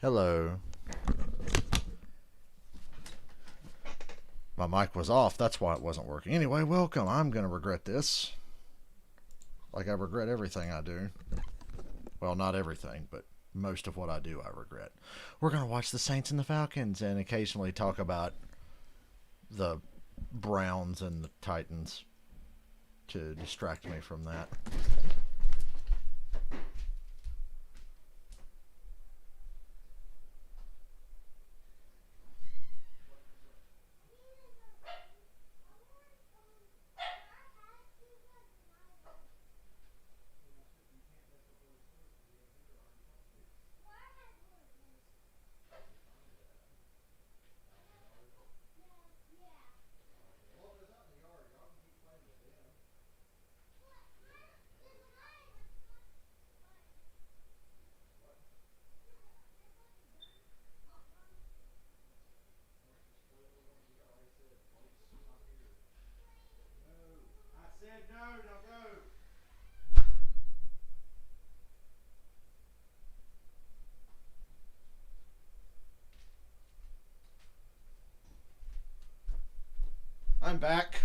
Hello. My mic was off. That's why it wasn't working. Anyway, welcome. I'm going to regret this. Like I regret everything I do. Well, not everything, but most of what I do I regret. We're going to watch the Saints and the Falcons and occasionally talk about the Browns and the Titans to distract me from that. I'm back.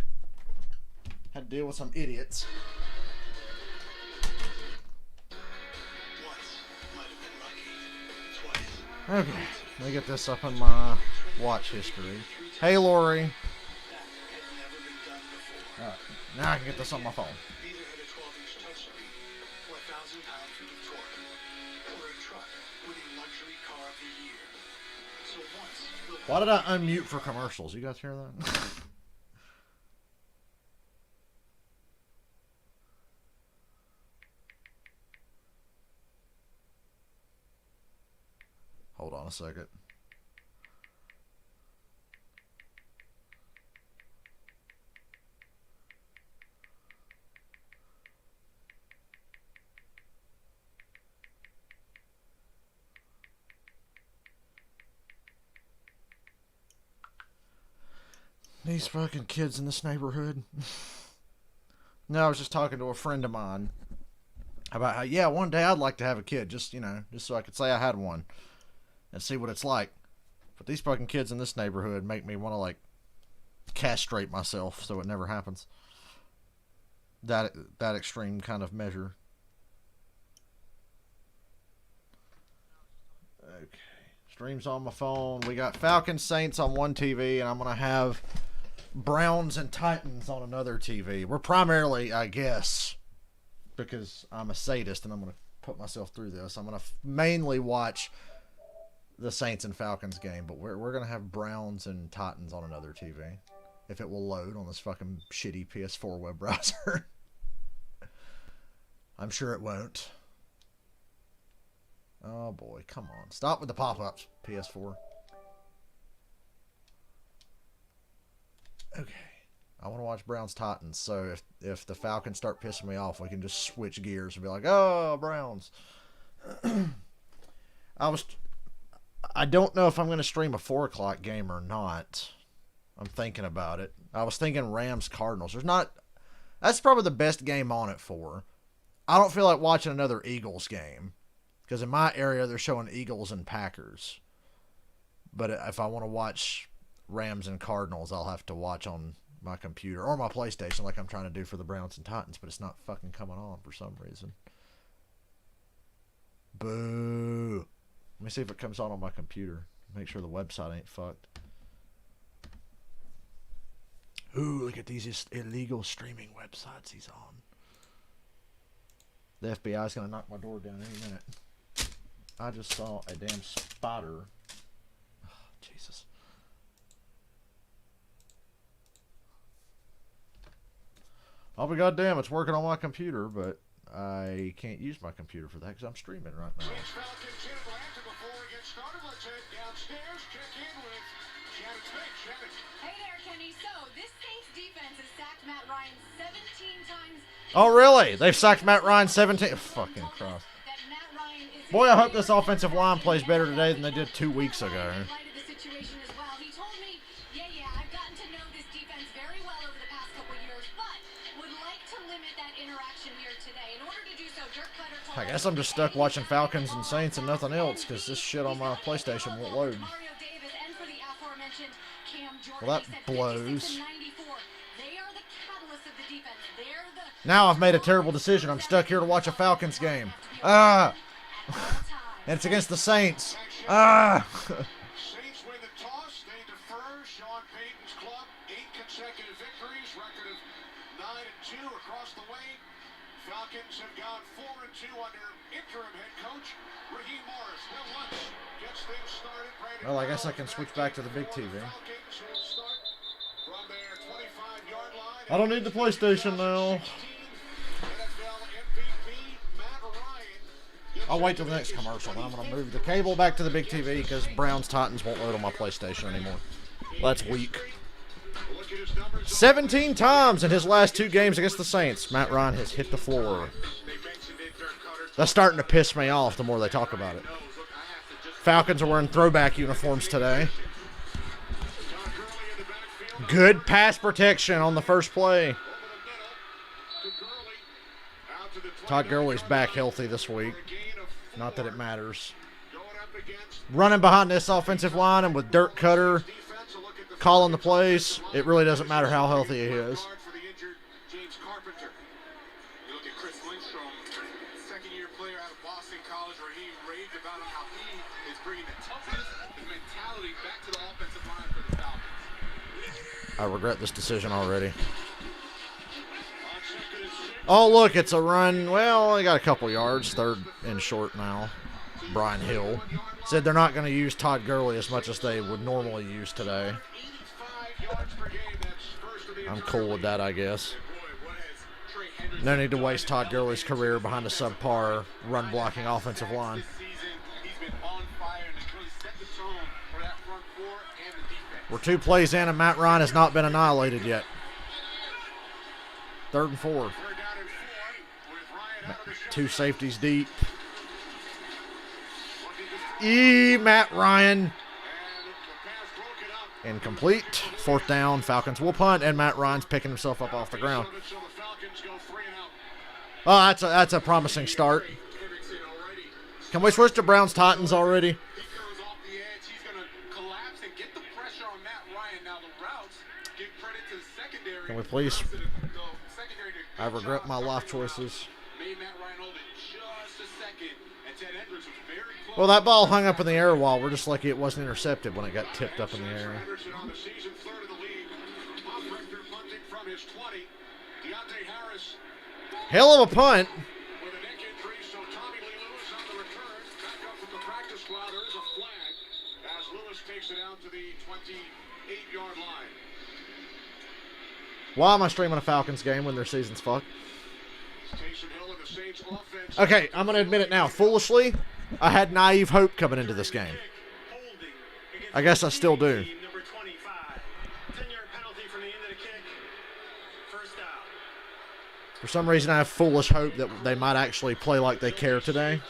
Had to deal with some idiots. Okay, let me get this up in my watch history. Hey, Lori. Alright, now I can get this on my phone. Why did I unmute for commercials? You guys hear that? Hold on a second. These fucking kids in this neighborhood. No, I was just talking to a friend of mine about how, yeah, one day I'd like to have a kid, just so I could say I had one and see what it's like. But these fucking kids in this neighborhood make me want to, like, castrate myself so it never happens. That extreme kind of measure. Okay. Streams on my phone. We got Falcons Saints on one TV, and I'm going to have Browns and Titans on another TV. We're primarily, I guess, because I'm a sadist and I'm going to put myself through this, I'm going to mainly watch the Saints and Falcons game, but we're going to have Browns and Titans on another TV. If it will load on this fucking shitty PS4 web browser. I'm sure it won't. Oh boy, come on. Stop with the pop-ups, PS4. Okay. I want to watch Browns Titans, so if the Falcons start pissing me off, we can just switch gears and be like, oh, Browns. I don't know if I'm going to stream a 4 o'clock game or not. I'm thinking about it. I was thinking Rams Cardinals. That's probably the best game on it for. I don't feel like watching another Eagles game, because in my area they're showing Eagles and Packers. But if I want to watch Rams and Cardinals, I'll have to watch on my computer or my PlayStation like I'm trying to do for the Browns and Titans, but it's not fucking coming on for some reason. Boo. Let me see if it comes on my computer. Make sure the website ain't fucked. Ooh, look at these illegal streaming websites he's on. The FBI's going to knock my door down any minute. I just saw a damn spider. Oh, Jesus. I'll be goddamn, it's working on my computer, but I can't use my computer for that because I'm streaming right now. Hey there, Kenny. So, this Saints defense has sacked Matt Ryan 17 times. Oh, really? They've sacked Matt Ryan 17? Fucking Christ. Boy, I hope this offensive line plays better today than they did 2 weeks ago. He told me, I've gotten to know this defense very well over the past couple years, but would like to limit that interaction here today. In order to do so, Dirk Cutter told I guess I'm just stuck watching Falcons and Saints and nothing else because this shit on my PlayStation won't load. Well, that blows. Now I've made a terrible decision. I'm stuck here to watch a Falcons game. And it's against the Saints. Saints win the toss. They defer. Sean Payton's club, 8 consecutive victories. Record of 9-2 across the way. Falcons have gone 4-2 under interim head coach Raheem Morris. Bill Lutz gets things started. Well, I guess I can switch back to the big TV. Falcons will start from their 25-yard line. I don't need the PlayStation now. NFL MVP Matt Ryan. I'll wait till the next commercial. Then I'm going to move the cable back to the big TV because Browns Titans won't load on my PlayStation anymore. Well, that's weak. 17 times in his last 2 games against the Saints, Matt Ryan has hit the floor. That's starting to piss me off the more they talk about it. Falcons are wearing throwback uniforms today. Good pass protection on the first play. Todd Gurley's back healthy this week. Not that it matters. Running behind this offensive line and with Dirk Cutter calling the plays, it really doesn't matter how healthy he is. I regret this decision already. Oh, look, it's a run. Well, they got a couple yards. 3rd and short now. Brian Hill said they're not going to use Todd Gurley as much as they would normally use today. I'm cool with that, I guess. No need to waste Todd Gurley's career behind a subpar run-blocking offensive line. We're 2 plays in, and Matt Ryan has not been annihilated yet. 3rd and 4. 2 safeties deep. Matt Ryan. Incomplete. 4th down. Falcons will punt, and Matt Ryan's picking himself up off the ground. Oh, that's a promising start. Can we switch to Browns Titans already? Can we please? I regret my life choices. Well, that ball hung up in the air a while. We're just lucky it wasn't intercepted when it got tipped up in the air. Hell of a punt. Why am I streaming a Falcons game when their season's fucked? Okay, I'm going to admit it now. Foolishly, I had naive hope coming into this game. I guess I still do. For some reason, I have foolish hope that they might actually play like they care today.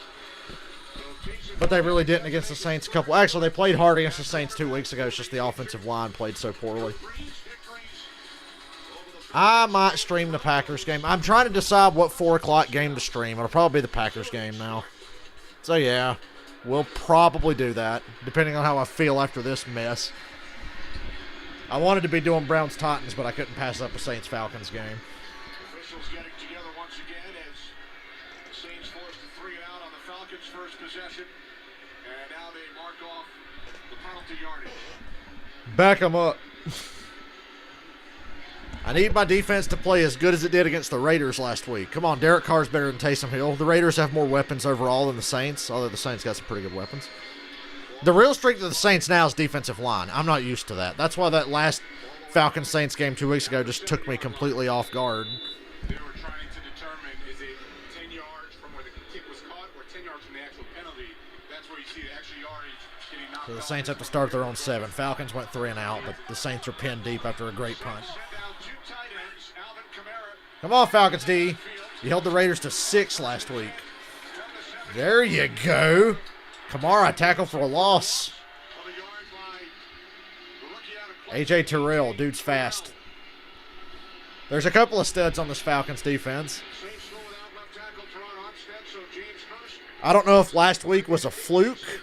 But they really didn't against the Saints a couple. Actually, they played hard against the Saints 2 weeks ago. It's just the offensive line played so poorly. I might stream the Packers game. I'm trying to decide what 4 o'clock game to stream. It'll probably be the Packers game now. So, yeah, we'll probably do that, depending on how I feel after this mess. I wanted to be doing Browns-Titans, but I couldn't pass up a Saints-Falcons game. Officials getting together once again as the Saints forced a 3-and-out on the Falcons' first possession. And now they mark off the penalty yardage. Back them up. I need my defense to play as good as it did against the Raiders last week. Come on, Derek Carr's better than Taysom Hill. The Raiders have more weapons overall than the Saints, although the Saints got some pretty good weapons. The real strength of the Saints now is defensive line. I'm not used to that. That's why that last Falcons-Saints game 2 weeks ago just took me completely off guard. They were trying to determine, is it 10 yards from where the kick was caught or 10 yards from the actual penalty? That's where you see the extra yardage getting knocked. So the Saints have to start their own 7. Falcons went 3-and-out, but the Saints are pinned deep after a great punt. Come on, Falcons D. You held the Raiders to 6 last week. There you go. Kamara tackle for a loss. A.J. Terrell, dude's fast. There's a couple of studs on this Falcons defense. I don't know if last week was a fluke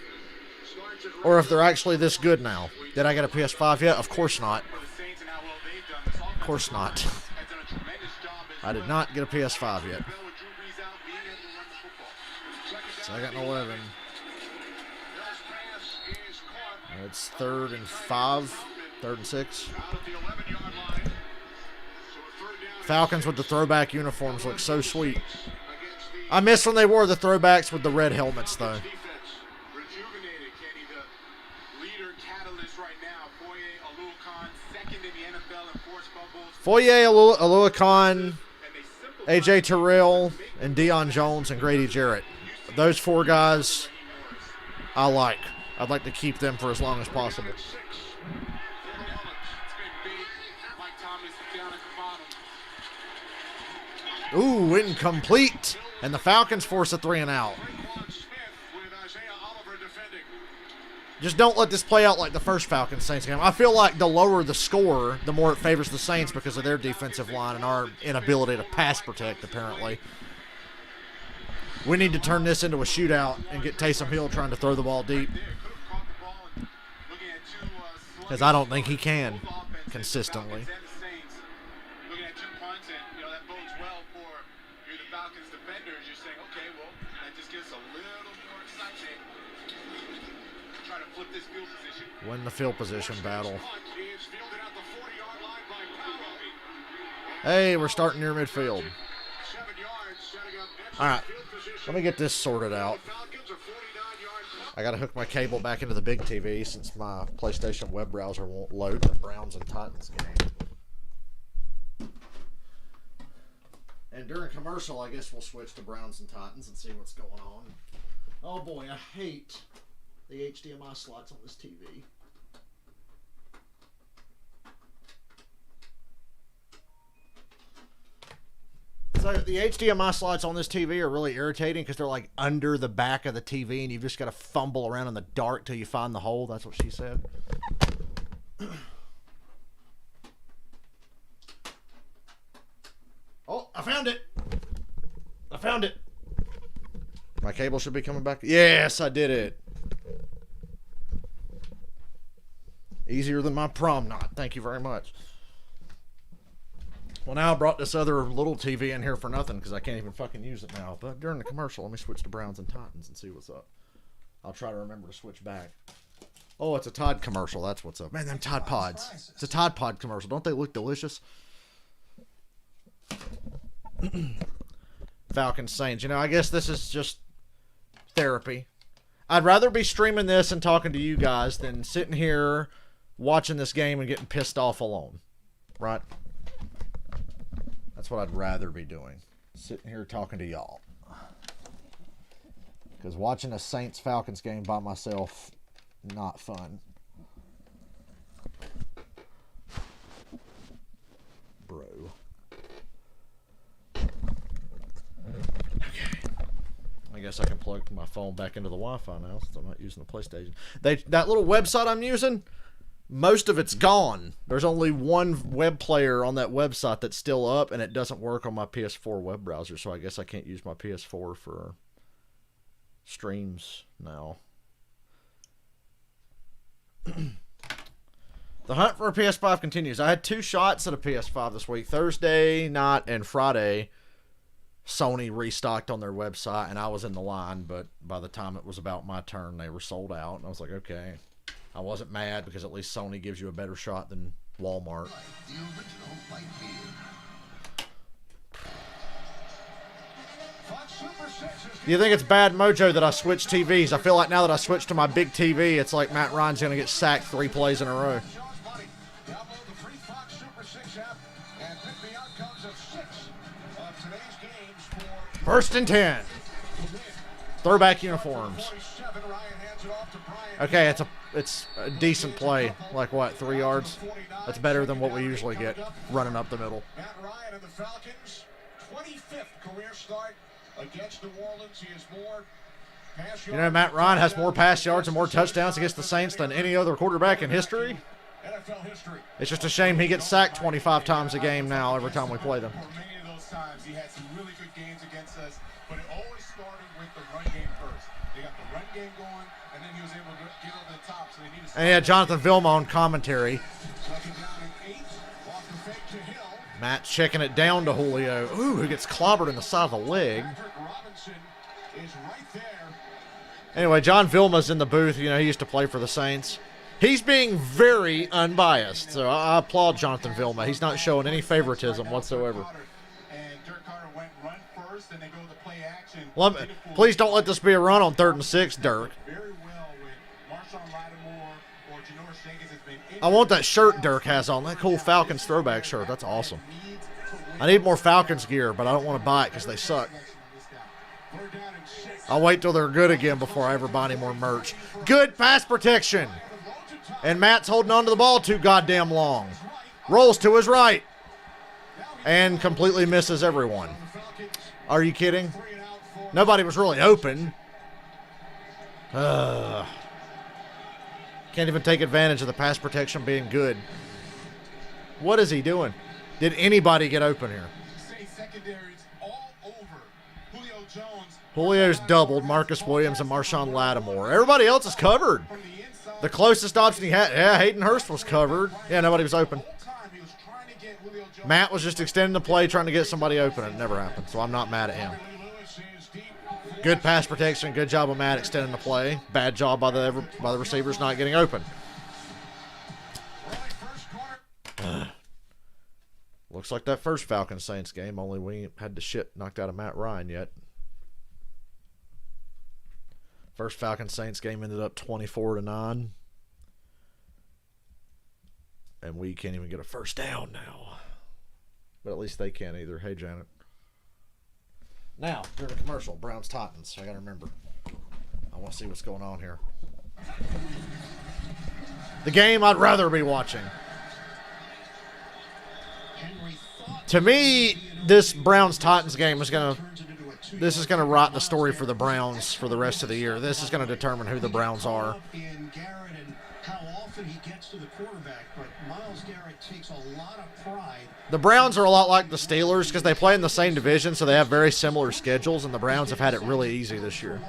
or if they're actually this good now. Did I get a PS5 yet? Of course not. Of course not. I did not get a PS5 yet. Second and 11. It's 3rd and 5. 3rd and 6. Falcons with the throwback uniforms look so sweet. I miss when they wore the throwbacks with the red helmets, though. Foye Oluokun, AJ Terrell, and Deion Jones and Grady Jarrett. Those 4 guys I like. I'd like to keep them for as long as possible. Ooh, incomplete. And the Falcons force a 3 and out. Just don't let this play out like the first Falcons-Saints game. I feel like the lower the score, the more it favors the Saints because of their defensive line and our inability to pass protect, apparently. We need to turn this into a shootout and get Taysom Hill trying to throw the ball deep. Because I don't think he can consistently. Win the field position battle. Hey, we're starting near midfield. All right, let me get this sorted out. I got to hook my cable back into the big TV since my PlayStation web browser won't load the Browns and Titans game. And during commercial, I guess we'll switch to Browns and Titans and see what's going on. Oh boy, I hate the HDMI slots on this TV. So the HDMI slots on this TV are really irritating because they're like under the back of the TV and you've just got to fumble around in the dark till you find the hole. That's what she said. Oh, I found it. I found it. My cable should be coming back. Yes, I did it. Easier than my prom knot. Thank you very much. Well, now I brought this other little TV in here for nothing because I can't even fucking use it now. But during the commercial, let me switch to Browns and Titans and see what's up. I'll try to remember to switch back. Oh, it's a Tide commercial. That's what's up. Man, them Tide Pods. It's a Tide Pod commercial. Don't they look delicious? Falcons Saints. You know, I guess this is just therapy. I'd rather be streaming this and talking to you guys than sitting here watching this game and getting pissed off alone. Right? That's what I'd rather be doing. Sitting here talking to y'all. Because watching a Saints-Falcons game by myself, not fun. Bro. Okay. I guess I can plug my phone back into the Wi-Fi now since I'm not using the PlayStation. That little website I'm using, most of it's gone. There's only one web player on that website that's still up, and it doesn't work on my PS4 web browser, so I guess I can't use my PS4 for streams now. The hunt for a PS5 continues. I had 2 shots at a PS5 this week. Thursday night and Friday, Sony restocked on their website, and I was in the line, but by the time it was about my turn, they were sold out, and I was like, okay. I wasn't mad because at least Sony gives you a better shot than Walmart. Do you think it's bad mojo that I switched TVs? I feel like now that I switched to my big TV, it's like Matt Ryan's going to get sacked 3 plays in a row. First and 10. Throwback uniforms. Okay, it's a decent play. Like what, 3 yards? That's better than what we usually get running up the middle. Matt Ryan and the Falcons, 25th career start against New Orleans. He has more pass yards. You know, Matt Ryan has more pass yards and more touchdowns against the Saints than any other quarterback in history. NFL history. It's just a shame he gets sacked 25 times a game now every time we play them. For many of those those times he had some really good games against us, but it always started with the run game first. They got the run game going, and then he was able to get over the top. So they need to. And yeah, Jonathan Vilma on commentary. Second down and 8. Off the fake to Hill. Matt checking it down to Julio. Ooh, who gets clobbered in the side of the leg. Patrick Robinson is right there. Anyway, John Vilma's in the booth. You know, he used to play for the Saints. He's being very unbiased, so I applaud Jonathan Vilma. He's not showing any favoritism whatsoever. And Dirk Carter went run first, and they go to play action. Please don't let this be a run on 3rd and 6, Dirk. Very well when Marshawn Lattimore or Janoris Jenkins has been I want that shirt Dirk has on. That cool Falcons throwback shirt. That's awesome. I need more Falcons gear, but I don't want to buy it because they suck. I'll wait till they're good again before I ever buy any more merch. Good pass protection. And Matt's holding on to the ball too goddamn long. Rolls to his right. And completely misses everyone. Are you kidding? Nobody was really open. Can't even take advantage of the pass protection being good. What is he doing? Did anybody get open here? Julio's doubled Marcus Williams and Marshawn Lattimore. Everybody else is covered. The closest option he had, yeah, Hayden Hurst was covered. Yeah, nobody was open. Matt was just extending the play, trying to get somebody open. It never happened, so I'm not mad at him. Good pass protection. Good job of Matt extending the play. Bad job by the receivers not getting open. Looks like that first Falcons Saints game, only we ain't had the shit knocked out of Matt Ryan yet. First Falcons Saints game ended up 24-9. And we can't even get a first down now. But at least they can't either. Hey, Janet. Now, during the commercial, Browns Titans. I got to remember. I want to see what's going on here. The game I'd rather be watching. To me, this Browns Titans game is going to write the story for the Browns for the rest of the year. This is going to determine who the Browns are. The Browns are a lot like the Steelers because they play in the same division, so they have very similar schedules, and the Browns have had it really easy this year.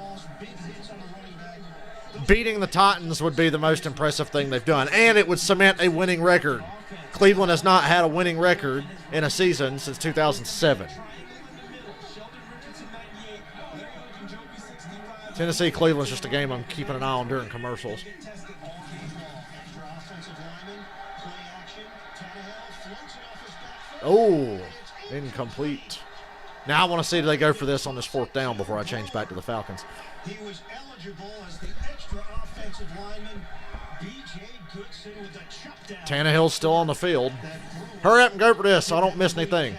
Beating the Titans would be the most impressive thing they've done, and it would cement a winning record. Cleveland has not had a winning record in a season since 2007. Tennessee Cleveland's just a game I'm keeping an eye on during commercials. Oh, incomplete. Now I want to see do they go for this on this 4th down before I change back to the Falcons. He was eligible as the extra offensive lineman. B.J. Goodson with a chop down. Tannehill's still on the field. Hurry up and go for this so I don't miss anything.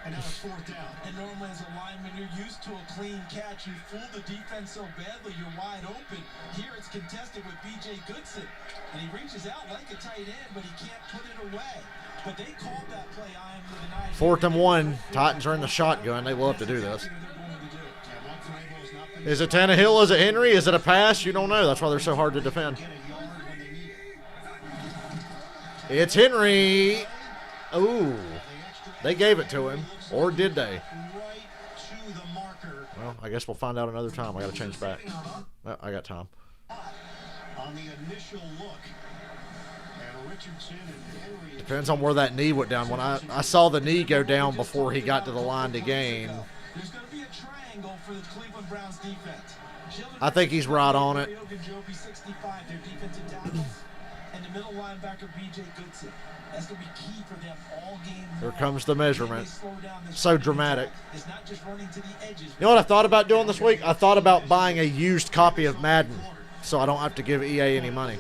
And now it's 4th down. And normally as a lineman, you're used to a clean catch. You fool the defense so badly, you're wide open. Here it's contested with B.J. Goodson. And he reaches out like a tight end, but he can't put it away. But they called that play on with an eye. 4th and 1. Titans are in the shotgun. They love to do this. Is it Tannehill? Is it Henry? Is it a pass? You don't know. That's why they're so hard to defend. It's Henry. Ooh. They gave it to him. Or did they? Well, I guess we'll find out another time. I got to change back. Oh, I got time. On the initial look. And Richardson and Henry. Depends on where that knee went down. When I saw the knee go down before he got to the line to gain. There's going to be a triangle for the Cleveland Browns defense. I think he's right on it. And the middle linebacker, B.J. Goodson. That's going to be key for them all game. Here comes the measurement. So dramatic. It's not just running to the edges. You know what I thought about doing this week? I thought about buying a used copy of Madden so I don't have to give EA any money.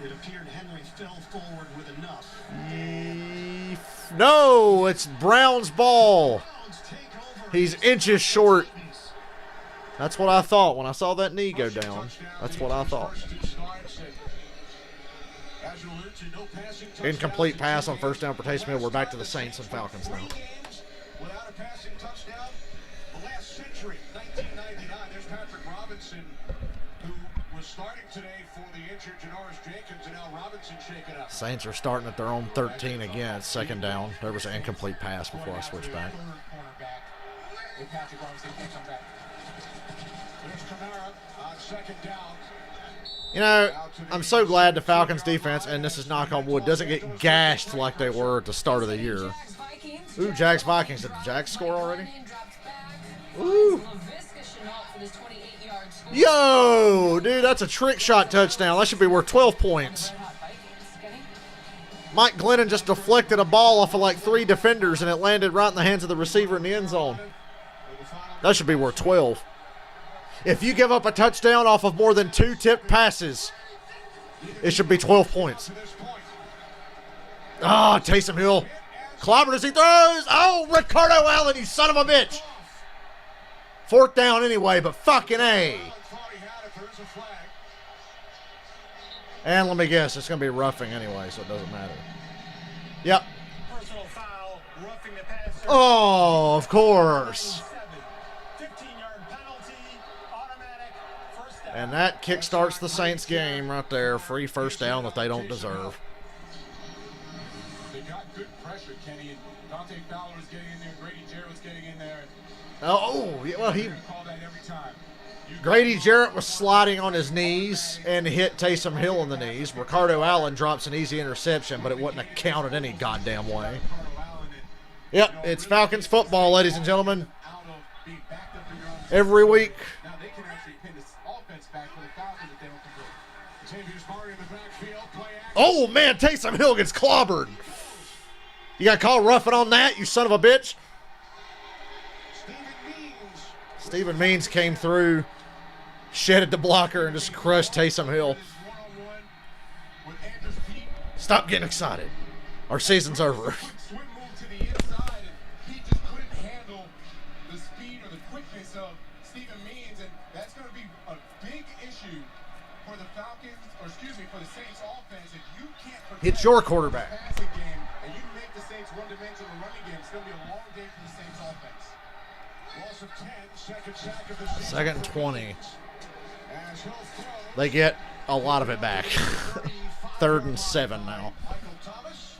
It appeared Henry fell forward with enough. No, it's Brown's ball. He's inches short. That's what I thought when I saw that knee go down. That's what I thought. Incomplete pass on 1st down for Taysom Hill. We're back to the Saints and Falcons now. Without a passing touchdown, the last century, 1999. There's Patrick Robinson, who was starting today for the injured Janoris Jenkins, and now Robinson shaken up. Saints are starting at their own 13 again. It's second down. There was an incomplete pass before I switched back. If Patrick Robinson can't come back. There's Kamara on second down. You know, I'm so glad the Falcons defense, and this is knock on wood, doesn't get gashed like they were at the start of the year. Ooh, Jags Vikings. Did the Jags score already? Ooh. Yo, dude, that's a trick shot touchdown. That should be worth 12 points. Mike Glennon just deflected a ball off of like 3 defenders, and it landed right in the hands of the receiver in the end zone. That should be worth 12. If you give up a touchdown off of more than 2 tipped passes, it should be 12 points. Ah, Taysom Hill. Clobbered as he throws. Oh, Ricardo Allen, you son of a bitch. 4th down anyway, but fucking A. And let me guess, it's going to be roughing anyway, so it doesn't matter. Yep. Personal foul, roughing the passer. Oh, of course. 15-yard penalty, automatic, first down. And that kickstarts the Saints game right there. Free first down that they don't deserve. They got good pressure, Kenny, and Dante Fowler was getting in there, Grady Jarrett was getting in there. Oh, yeah, well, They're gonna call that every time. Grady Jarrett was sliding on his knees and hit Taysom Hill in the knees. Ricardo Allen drops an easy interception, but it wouldn't have counted any goddamn way. Yep, it's Falcons football, ladies and gentlemen. Every week. Now they can actually pin this offense back for the Falcons if they don't convert. Xavier's Murray in the backfield, play action. Oh, man, Taysom Hill gets clobbered. You got called roughing on that, you son of a bitch? Stephen Means came through, shedded the blocker, and just crushed Taysom Hill. Stop getting excited. Our season's over. Swim move to the inside, and he just couldn't handle the speed or the quickness of Stephen Means, and that's going to be a big issue for the Falcons, or excuse me, for the Saints offense. If you can't protect It's your the quarterback. passing game, and you make the Saints one-dimensional running game, it's going to be a long day for the Saints offense. Loss of 10, second sack of the season. 2nd and 20. As Hill throws. They get a lot of it back. 3rd and 7 now. Michael Thomas.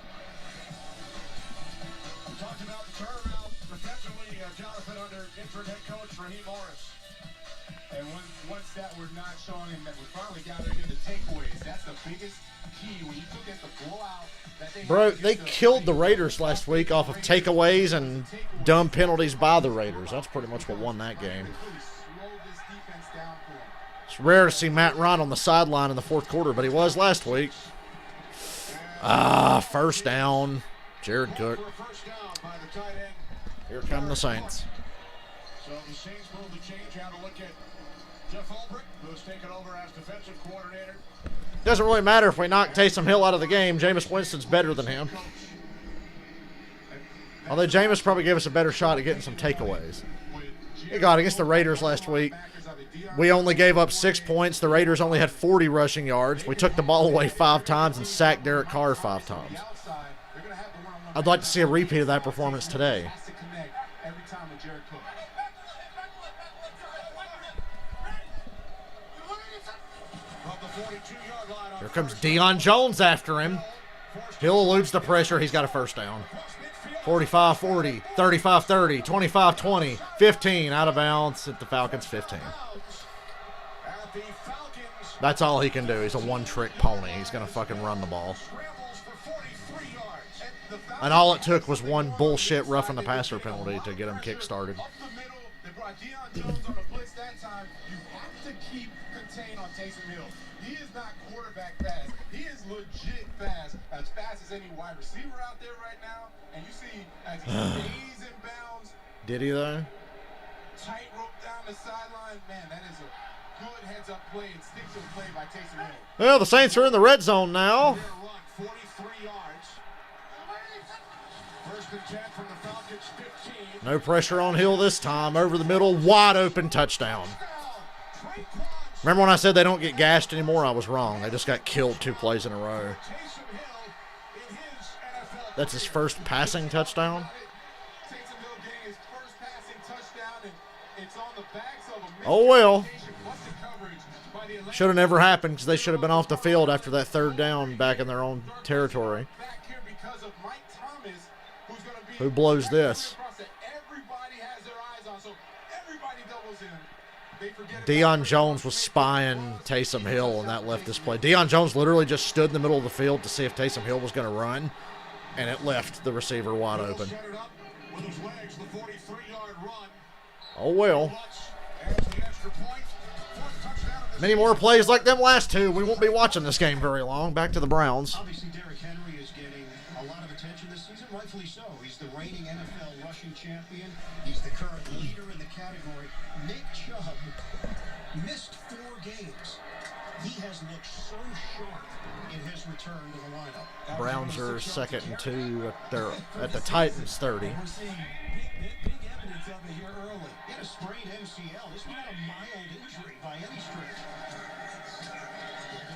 We talked about the turnaround defensively, Jonathan, under interim head coach Raheem Morris. And once that we're not showing him that we finally got it in the takeaways, that's the biggest key. When you look at the blowout that they Bro, had they against killed the Raiders last week off of takeaways and dumb penalties by the Raiders. That's pretty much what won that game. really slowed this defense down for him. It's rare to see Matt Ryan on the sideline in the 4th quarter, but he was last week. First down. Jared Cook. For a first down by the tight end. Here come the Saints. So the Saints move the change out to look at Jeff Ulbrich, who's taken over as defensive coordinator. Doesn't really matter if we knock Taysom Hill out of the game. Jameis Winston's better than him. Although Jameis probably gave us a better shot at getting some takeaways. Hey God, against the Raiders last week, we only gave up 6 points. The Raiders only had 40 rushing yards. We took the ball away 5 times and sacked Derek Carr 5 times. I'd like to see a repeat of that performance today. Has to connect every time with Jared Cook. From the 42-yard line. Here comes Deion Jones after him. Hill eludes the pressure. He's got a first down. 45-40, 35-30, 25-20, 15 out of bounds at the Falcons 15. At the Falcons. That's all he can do. He's a one-trick pony. He's going to fucking run the ball. Scrambles for 43 yards. And all it took was one bullshit roughing the passer penalty to get him kick-started. Up the middle, they brought Deion Jones on the blitz that time. You have to keep contained on Taysom Hill. He is not quarterback fast. He is legit fast as any wide receiver out there right now. And you see as he stays in bounds, Did he, though? tightrope down the sideline. Man, that is a good heads-up play and stick-to play by Taysom Hill. Well, the Saints are in the red zone now. Their run, 43 yards. First and 10 from the Falcons, 15. No pressure on Hill this time. Over the middle, wide open touchdown. Remember when I said they don't get gashed anymore? I was wrong. They just got killed 2 plays in a row. Taysom Hill in his NFL. That's his first passing touchdown. Taysom Hill getting his first passing touchdown, and It's on the backs of a Oh, well. busted coverage by the Atlanta Should have never happened because they should have been off the field after that third down back in their own territory. back here because of Mike Thomas, who's going to be Who blows this? Everybody has their eyes on, so everybody doubles in. They forget Deion Jones was spying Taysom Hill, and that left this play. Deion Jones literally just stood in the middle of the field to see if Taysom Hill was going to run, and it left the receiver wide open. Set it up with his legs, the 43-yard run. Oh, well. Adds the extra point. Fourth touchdown of the Many more plays like them last two. We won't be watching this game very long. Back to the Browns. Obviously, Derrick Henry is getting a lot of attention this season, rightfully so. He's the reigning NFL rushing champion. He's the current leader in the category. Nick Chubb missed 4 games. He has looked so sharp in his return to the lineup. Browns are 2nd and 2 at the Titans 30. We're seeing big evidence of it here early. He had a sprained MCL. This was not a mild injury by any stretch.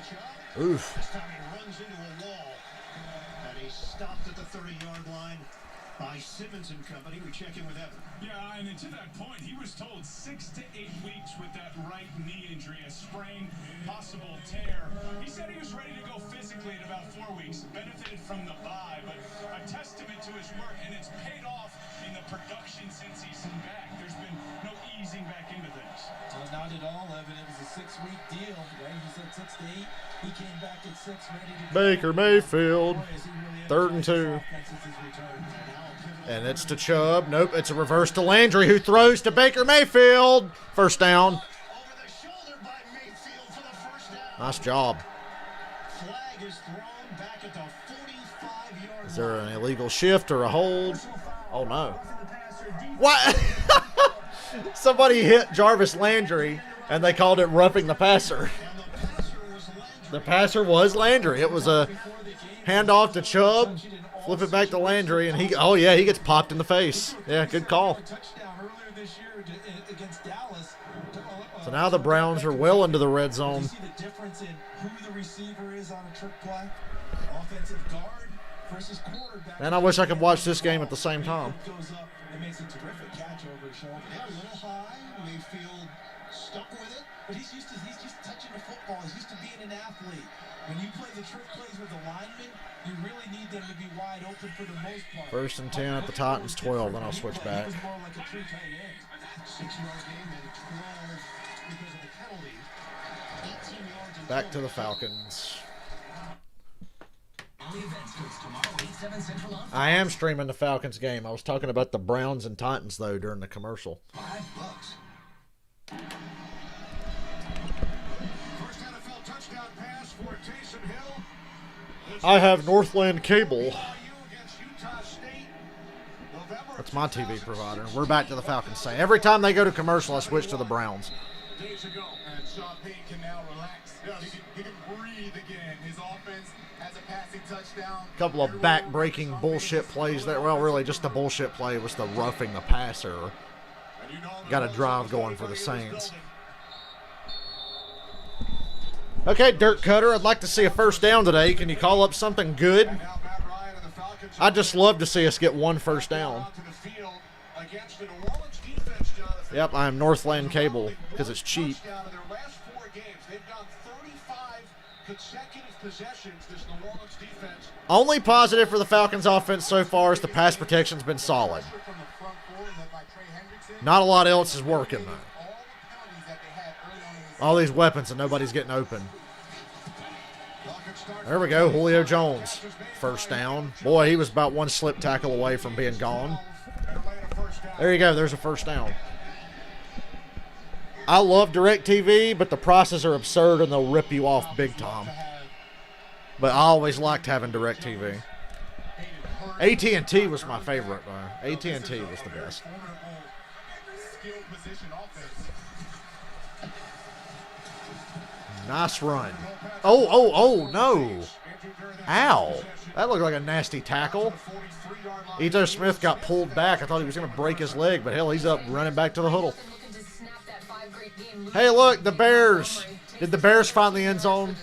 Chubb, Oof. this time he runs into a wall. And he's stopped at the 30-yard line by Simmons and company. We check in with Evan. Yeah, and to that point, he was told 6 to 8 weeks with that right knee injury, a sprain, possible tear. He said he was ready to go physically in about 4 weeks, benefited from the bye, but a testament to his work, and it's paid off in the production since he's been back. There's been no easing back into things. Not at all, Evan. It was a 6-week deal, right? He said 6 to 8. He came back at 6, ready to go. Baker Mayfield. Boy, has he really 3rd and energized 2. his offense since his return. And it's to Chubb. Nope, it's a reverse to Landry, who throws to Baker Mayfield. First down. Over the shoulder by Mayfield for the first down. Nice job. Flag is thrown back at the 45-yard Is there an illegal shift or a hold? Oh, no. What? Somebody hit Jarvis Landry, and they called it roughing the passer. The passer was Landry. It was a handoff to Chubb, flip it back to Landry, and he gets popped in the face. Yeah, good call. Touchdown earlier this year against Dallas. So now the Browns are well into the red You zone. see the difference in who the receiver is on a trick play? Offensive guard versus quarterback. And I wish I could watch this game at the same time. Goes up and makes a terrific catch over his shoulder. Yeah, a little high. Mayfield stuck with it. But he's used to touching the football. He's used to being an athlete. When you play the trick plays with the linemen, you really need them to be wide open for the most part. 1st and 10 at the Titans, 12. Then I'll switch back. He was more like a true tight end. 6-yard game and 12 because of the penalty. 18 yards and Back to the Falcons. I am streaming the Falcons game. I was talking about the Browns and Titans, though, during the commercial. $5. first NFL touchdown pass for Taysom Hill. I have Northland Cable. BYU against Utah State. November That's my TV provider. We're back to the Falcons. Say every time they go to commercial, I switch to the Browns. days ago. And Sean Payton can now relax. He can breathe again. His offense has a passing touchdown. Couple of back-breaking bullshit plays there. Well, really, just the bullshit play was the roughing the passer. And you know Got a drive going for the Saints. Okay, Dirt Cutter, I'd like to see a first down today. Can you call up something good? now Matt Ryan and the Falcons I'd just love to see us get one first down. to the field against the New Orleans defense, Jonathan. Yep, I am Northland Cable because it's cheap. Touchdown in their last 4 games. They've gone 35 consecutive possessions, this New Orleans defense. Only positive for the Falcons offense so far is the pass protection's been solid. From the front four led by Trey Hendrickson. Not a lot else is working, though. All the penalties that they had early on in the All these weapons and nobody's getting open. There we go, Julio Jones. First down. Boy, he was about one slip tackle away from being gone. There you go, there's a first down. I love DirecTV, but the prices are absurd and they'll rip you off big time. But I always liked having DirecTV. AT&T was my favorite, though. AT&T was the best. skilled position offense. Nice run. Oh, no. Ow. That looked like a nasty tackle. Ito Smith got pulled back. I thought he was going to break his leg, but hell, he's up running back to the huddle. Hey, look, the Bears. Did the Bears find the end zone?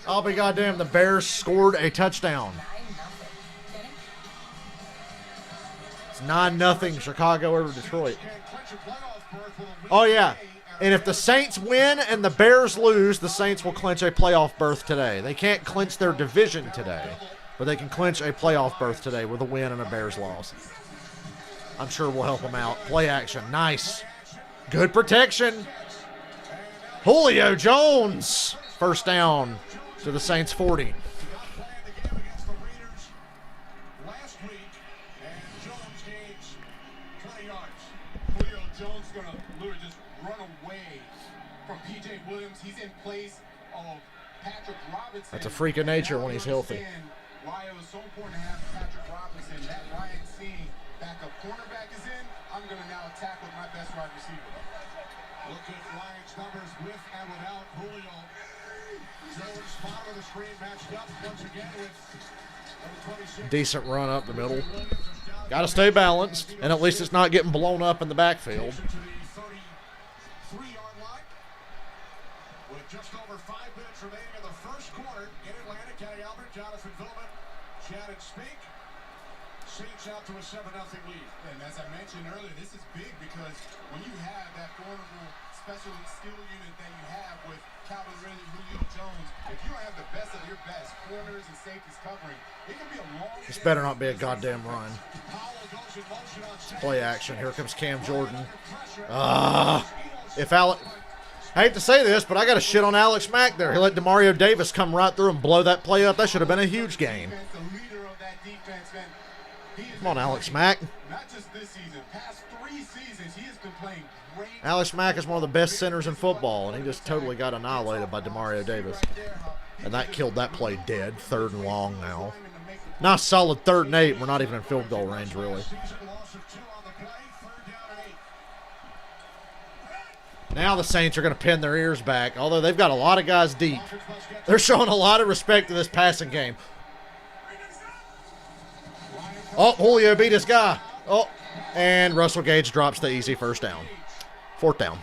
I'll be goddamn, the Bears scored a touchdown. It's 9-0 Chicago over Detroit. Oh, yeah. And if the Saints win and the Bears lose, the Saints will clinch a playoff berth today. They can't clinch their division today, but they can clinch a playoff berth today with a win and a Bears loss. I'm sure we'll help them out. Play action. Nice. Good protection. Julio Jones. First down to the Saints 40. Last week, and Jones gains 20 yards. Julio Jones going to literally just run away from P.J. Williams. He's in place of Patrick Robinson. That's a freak of nature when he's healthy. Why it was so important to have Patrick Robinson. That Ryan seeing backup cornerback is in. I'm going to now attack with my best wide receiver. Look at Lions numbers with and without Julio. Jones, bottom of the screen, matched up once again with number 26. Decent run up the middle. Got to stay balanced, and at least it's not getting blown up in the backfield. To the 33-yard line. With just over 5 minutes remaining in the first quarter in Atlanta, Kenny Albert, Jonathan Vilman, Shannon Spink. Saints out to a 7-0 lead. And as I mentioned earlier, this is big because when you have that formidable special skill unit that you have with Calvin Ridley, Julio Jones, if you don't have the best of your best corners and safeties covering, it can be a long. This better not be a goddamn run. Powell goes in motion on second. Play action. Here comes Cam Jordan. If Alex, I hate to say this, but I got to shit on Alex Mack there. He let Demario Davis come right through and blow that play up. That should have been a huge game. The leader of that defense, man. Come on, Alex Mack. Not just this season, past 3 seasons, he has been playing great. Alex Mack is one of the best centers in football, and he just totally got annihilated by Demario Davis. And that killed that play dead. 3rd and long now. Nice solid 3rd and 8. We're not even in field goal range, really. Season loss of 2 on the play, 3rd down and 8. Now the Saints are going to pin their ears back, although they've got a lot of guys deep. They're showing a lot of respect to this passing game. Oh, Julio beat his guy. Oh, and Russell Gage drops the easy first down. 4th down.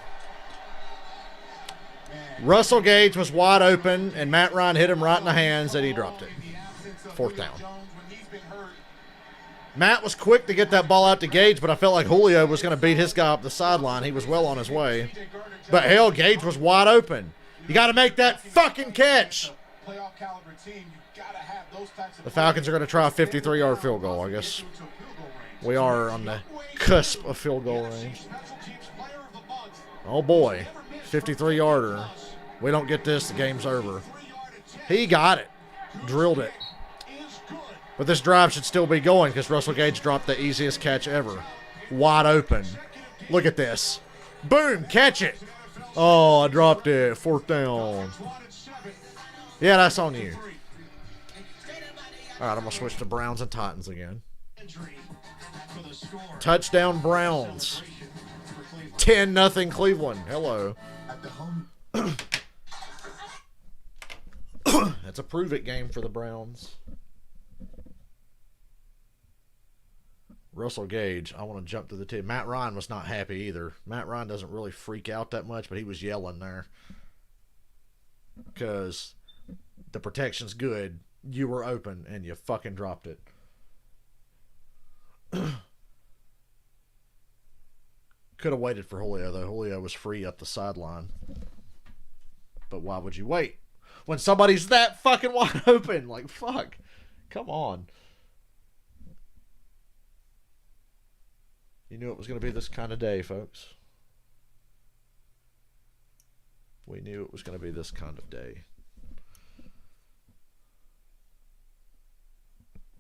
Russell Gage was wide open, and Matt Ryan hit him right in the hands, and he dropped it. 4th down. Matt was quick to get that ball out to Gage, but I felt like Julio was going to beat his guy up the sideline. He was well on his way. But hell, Gage was wide open. You got to make that fucking catch. Playoff caliber team, you gotta have those types of. The Falcons are going to try a 53-yard field goal, I guess. We are on the cusp of field goal range. Oh, boy. 53-yarder. We don't get this, the game's over. He got it. Drilled it. But this drive should still be going because Russell Gage dropped the easiest catch ever. Wide open. Look at this. Boom, catch it. Oh, I dropped it. 4th down. Yeah, that's on you. All right, I'm going to switch to Browns and Titans again. Touchdown Browns. 10-0 Cleveland. Hello. That's a prove-it game for the Browns. Russell Gage, I want to jump to the team. Matt Ryan was not happy either. Matt Ryan doesn't really freak out that much, but he was yelling there. Because the protection's good. You were open, and you fucking dropped it. Could have waited for Julio, though. Julio was free up the sideline. But why would you wait? When somebody's that fucking wide open. Like, fuck. Come on. You knew it was going to be this kind of day, folks. We knew it was going to be this kind of day.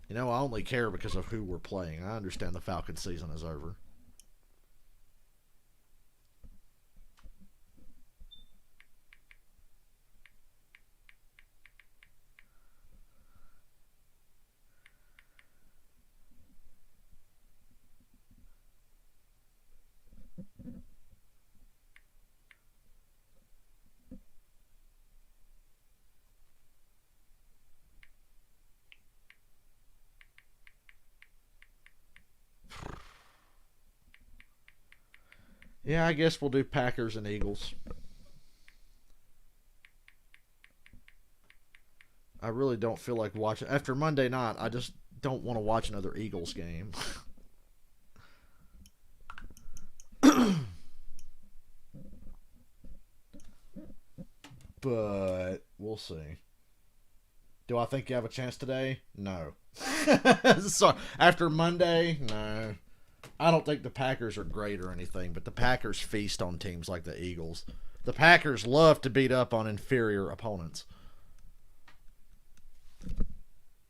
You know, I only care because of who we're playing. I understand the Falcons season is over. Yeah, I guess we'll do Packers and Eagles. I really don't feel like watching. After Monday night, I just don't want to watch another Eagles game. but we'll see. Do I think you have a chance today? No. So after Monday, no. I don't think the Packers are great or anything, but the Packers feast on teams like the Eagles. The Packers love to beat up on inferior opponents.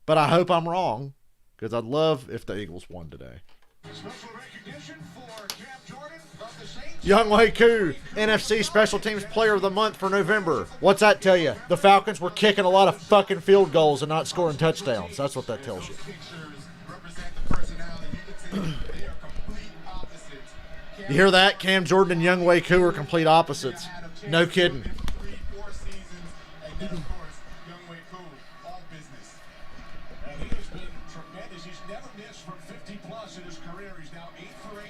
But I hope I'm wrong, because I'd love if the Eagles won today. Special recognition for Cam Jordan of the Saints. Young Wei Koo, NFC Special Teams Player of the Month for November. What's that tell you? The Falcons were kicking a lot of fucking field goals and not scoring touchdowns. That's what that tells you. You hear that? Cam Jordan and Young Wei Koo are complete opposites. No kidding. He's never missed from 50 plus in his career. He's now 8 for 8.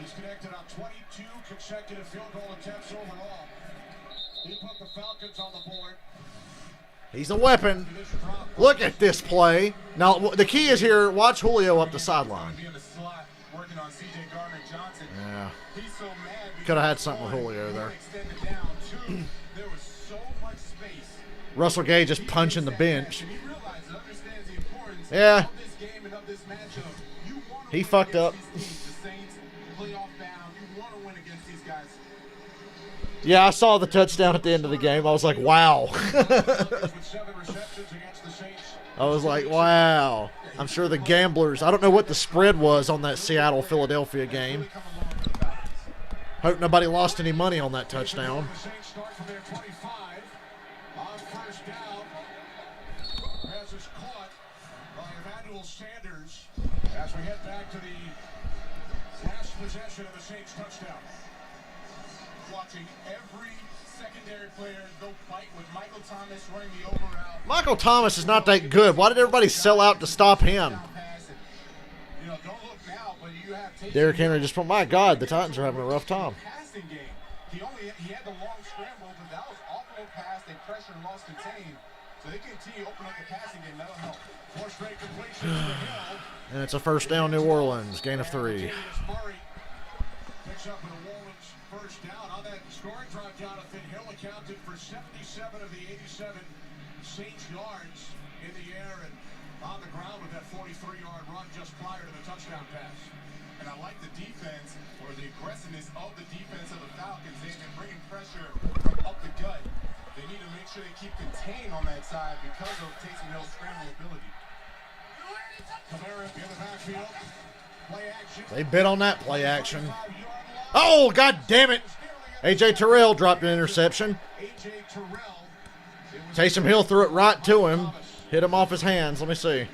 He's connected on 22 consecutive field goal attempts overall. He put the Falcons on the board. He's a weapon. Look at this play. Now, the key is here, watch Julio up the sideline. Yeah. Could have had something with Julio there. Russell Gage just punching the bench. Yeah. He fucked up. Yeah, I saw the touchdown at the end of the game. I was like, wow. I was like, wow. I'm sure the gamblers, I don't know what the spread was on that Seattle-Philadelphia game. Hope nobody lost any money on that touchdown. As we head back to the last possession of the Saints touchdown. Watching every secondary player go fight with Michael Thomas running the over route. Michael Thomas is not that good. Why did everybody sell out to stop him? Derrick Henry just put, my God, the Titans are having a rough time. He had the long scramble, but that was awful pass. They pressured and lost contain. So they continue to open up the passing game. That'll help. 4 straight completions to Hill. And it's a first down, New Orleans. Gain of 3. Picks up an Orleans first down. On that scoring drive, Jonathan Hill accounted for 77 of the 87 Saints yards in the air and on the ground with that 43-yard run just prior to the touchdown pass. And I like the defense, or the aggressiveness of the defense of the Falcons. They've been bringing pressure from up the gut. They need to make sure they keep contained on that side because of Taysom Hill's scramble ability. Kamara in the backfield. Play action. They bit on that play action. Oh, God damn it. A.J. Terrell dropped an interception. Taysom Hill threw it right to him. Hit him off his hands. Let me see.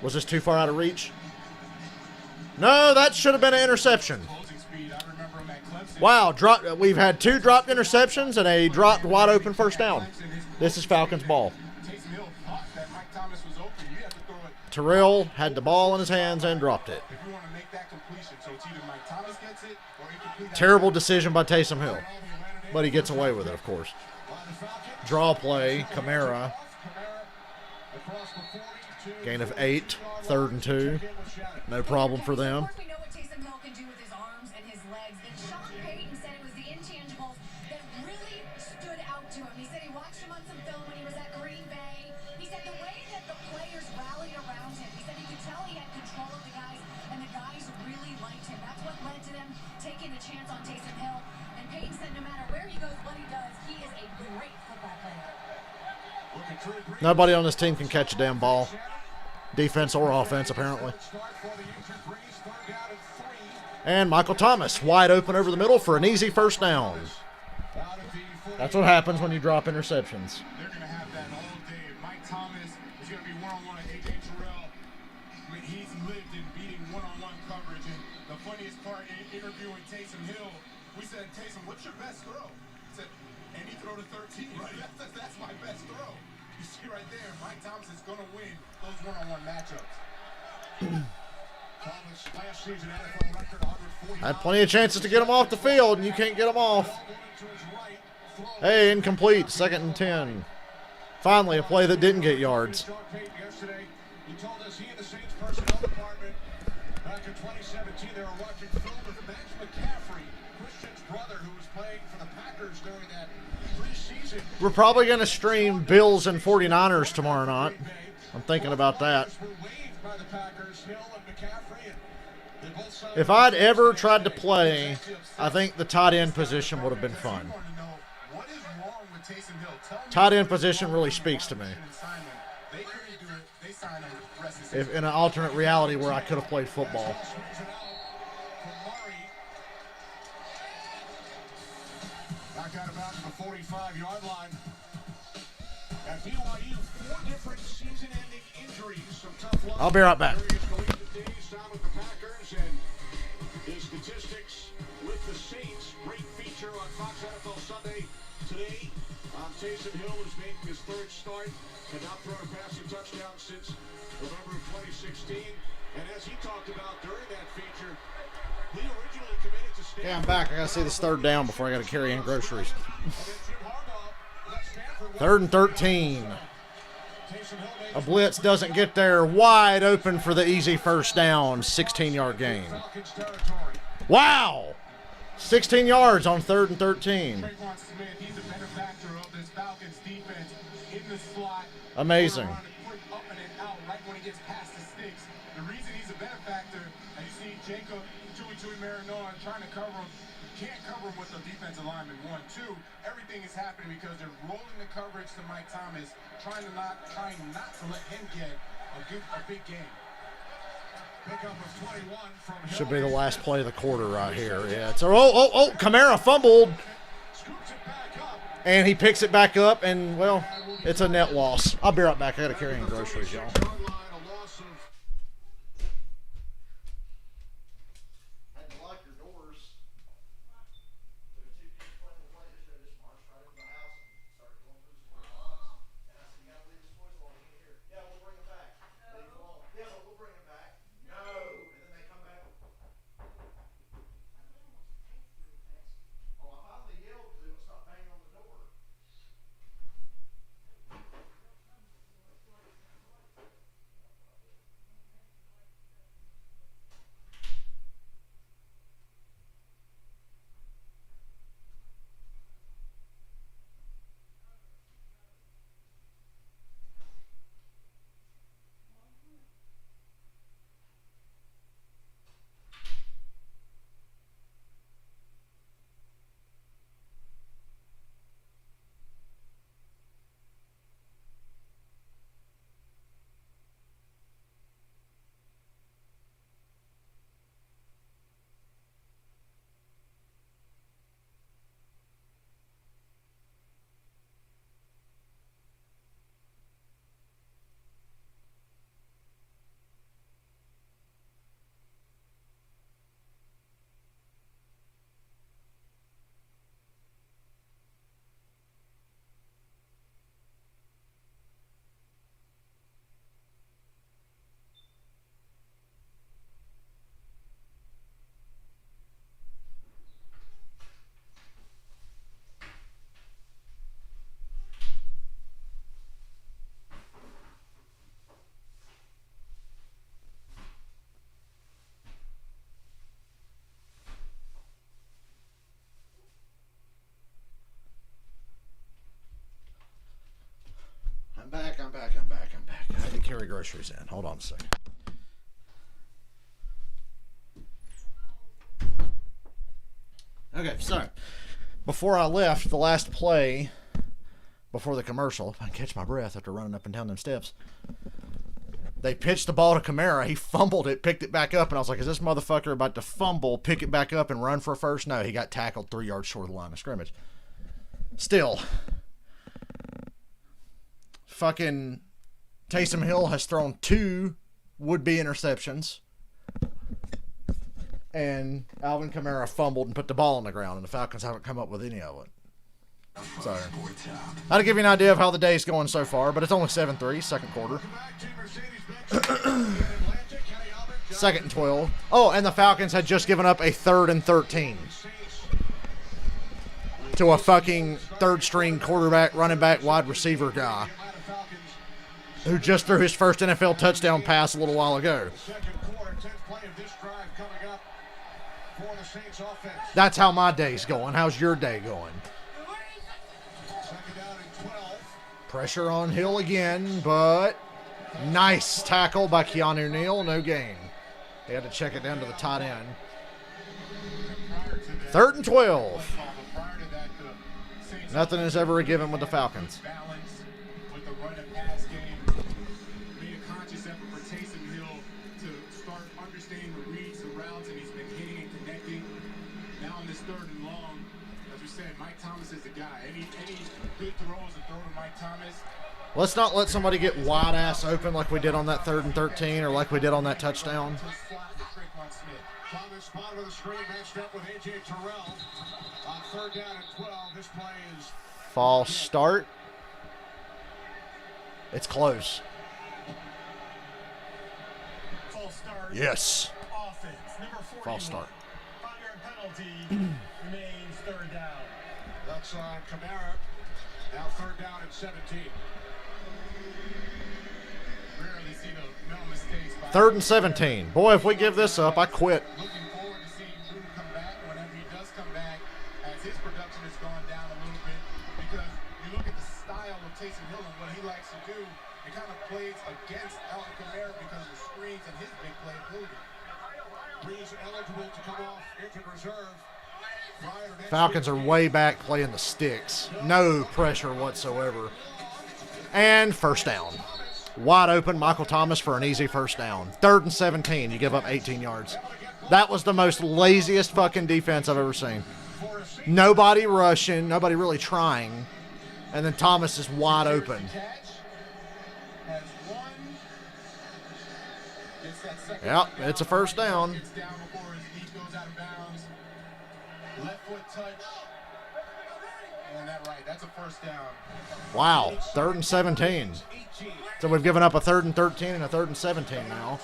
Was this too far out of reach? No, that should have been an interception. Wow, we've had 2 dropped interceptions and a dropped wide open first down. This is Falcons ball. Terrell had the ball in his hands and dropped it. Terrible decision by Taysom Hill. But he gets away with it, of course. Draw play, Kamara. Gain of 8, 3rd and 2. No problem for them. We know what Taysom Hill can do with his arms and his legs. And Sean Payton said it was the intangibles that really stood out to him. He said he watched him on some film when he was at Green Bay. He said the way that the players rallied around him, he said he could tell he had control of the guys, and the guys really liked him. That's what led to them taking a chance on Taysom Hill. And Payton said no matter where he goes, what he does, he is a great football player. Nobody on this team can catch a damn ball. Defense or offense, apparently. And Michael Thomas, wide open over the middle for an easy first down. That's what happens when you drop interceptions. They're going to have that all day. Mike Thomas is going to be one-on-one with A.J. Terrell. I mean, he's lived in beating one-on-one coverage. And the funniest part in interviewing Taysom Hill, we said, Taysom, what's your best throw? He said, any throw to 13. Right? That's my best throw. You see right there, Mike Thomas is going to win those one-on-one matchups. Had plenty of chances to get him off the field, and you can't get him off. Hey, incomplete. 2nd and 10. Finally, a play that didn't get yards. He told us he and the Saints personnel department back in 2017 they were watching film with Max McCaffrey, Christian's brother, who was playing for the Packers during that preseason We're probably going to stream Bills and 49ers tomorrow night. I'm thinking about that. If I'd ever tried to play, I think the tight end position would have been fun. Tight end position really speaks to me. If in an alternate reality where I could have played football. Back out about the 45-yard line. At BYU, 4 different season-ending injuries. Some tough luck. I'll be right back. Down with the Packers and his statistics with the Saints. Great feature on Fox NFL Sunday today. Taysom Hill is making his 3rd start. Had not thrown a passing touchdown since November of 2016. And as he talked about during that feature, he originally committed to stay. Yeah, I'm back. I got to see this 3rd down before I got to carry in groceries. 3rd and 13. A blitz doesn't get there. Wide open for the easy first down. 16-yard gain. Wow. 16 yards on 3rd and 13. Amazing. The reason he's a benefactor, and you see Jacob Marinoa trying to cover him, can't cover him with the defensive lineman. 1, 2, everything is happening because they're rolling the coverage to Mike Thomas, trying not to let him get a big game. Pickup of 21 from Should be the last play of the quarter right here. Yeah. It's Kamara fumbled. And he picks it back up, and, well, it's a net loss. I'll be right back. I got to carry in groceries, y'all. I'm back. I had to carry groceries in. Hold on a second. Okay, so before I left, the last play before the commercial, if I can catch my breath after running up and down them steps, they pitched the ball to Kamara. He fumbled it, picked it back up, and I was like, is this motherfucker about to fumble, pick it back up, and run for a first? No, he got tackled 3 yards short of the line of scrimmage. Still, fucking Taysom Hill has thrown 2 would-be interceptions, and Alvin Kamara fumbled and put the ball on the ground, and the Falcons haven't come up with any of it. So, that'll give you an idea of how the day's going so far, but it's only 7-3, second quarter. 2nd and 12. Oh, and the Falcons had just given up a 3rd and 13 to a fucking third-string quarterback, running back, wide receiver guy who just threw his first NFL touchdown pass a little while ago. That's how my day's going. How's your day going? Pressure on Hill again, but nice tackle by Keanu Neal. No gain. He had to check it down to the tight end. 3rd and 12. Nothing is ever a given with the Falcons. With the run and pass game, made a conscious effort for Taysom Hill to start understanding the reads, the routes, and he's been hitting and connecting. Now on this 3rd and long, as we said, Mike Thomas is the guy. Any good throw is a throw to Mike Thomas. Let's not let somebody get wide ass open like we did on that 3rd and 13 or like we did on that touchdown. Thomas spotted with a screen, matched up with A.J. Terrell. On 3rd down and 12, this play is... False start. It's close. False start. Yes. Offense. Number 41. False start. 5-yard penalty. Remains 3rd down. That's on Kamara. Now 3rd down and 17. Rarely see the no mistakes. 3rd and 17. Boy, if we give this up, I quit. Looking forward to seeing Drew come back. Whenever he does come back, as his production has gone down a little bit, because you look at the style of Taysom Hill and what he likes to do, it kind of plays against Alvin Kamara because of the screens and his big play ability. Breeze eligible to come off injured reserve. Falcons are way back playing the sticks. No pressure whatsoever. And 1st down. Wide open, Michael Thomas for an easy 1st down. 3rd and 17. You give up 18 yards. That was the most laziest fucking defense I've ever seen. Nobody rushing, nobody really trying. And then Thomas is wide open. Yep, it's a 1st down. Left foot touch. And that right, that's a 1st down. Wow, 3rd and 17. So we've given up a 3rd and 13 and a 3rd and 17 now.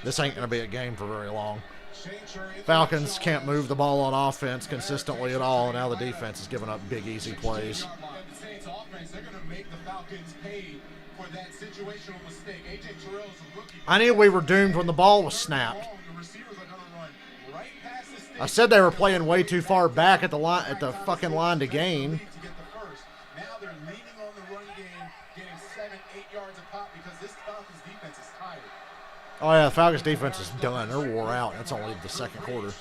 This ain't going to be a game for very long. Falcons can't move the ball on offense consistently at all, and now the defense is giving up big, easy plays. I knew we were doomed when the ball was snapped. I said they were playing way too far back at the line, at the fucking line to gain. Now they're leaning on the run game, getting 7-8 yards a pop because this Falcons defense is tired. Oh yeah, the Falcons defense is done. They're wore out. It's only the 2nd quarter.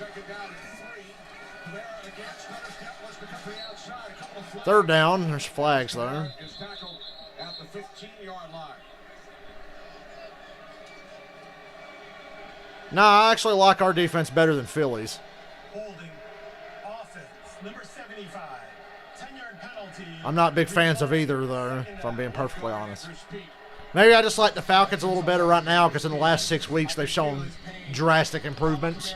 3rd down. There's flags there. At the 15-yard line. Nah, I actually like our defense better than Philly's. Holding. Offense. Number 75. 10-yard penalty. I'm not big fans of either, though, if I'm being perfectly honest. Maybe I just like the Falcons a little better right now because in the last 6 weeks they've shown drastic improvements.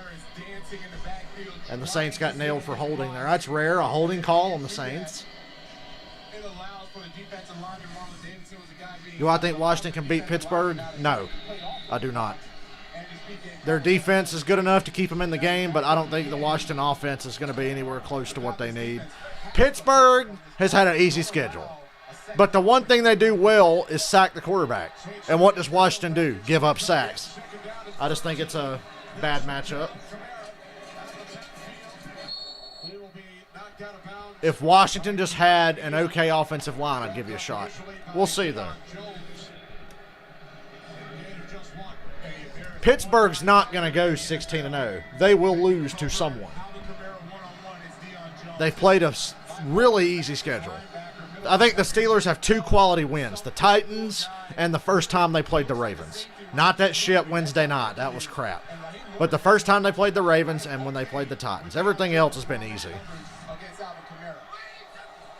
And the Saints got nailed for holding there. That's rare, a holding call on the Saints. Do I think Washington can beat Pittsburgh? No, I do not. Their defense is good enough to keep them in the game, but I don't think the Washington offense is going to be anywhere close to what they need. Pittsburgh has had an easy schedule. But the one thing they do well is sack the quarterback. And what does Washington do? Give up sacks. I just think it's a bad matchup. If Washington just had an okay offensive line, I'd give you a shot. We'll see, though. Pittsburgh's not going to go 16-0. They will lose to someone. They've played a really easy schedule. I think the Steelers have 2 quality wins, the Titans and the first time they played the Ravens. Not that shit Wednesday night. That was crap. But the first time they played the Ravens and when they played the Titans. Everything else has been easy.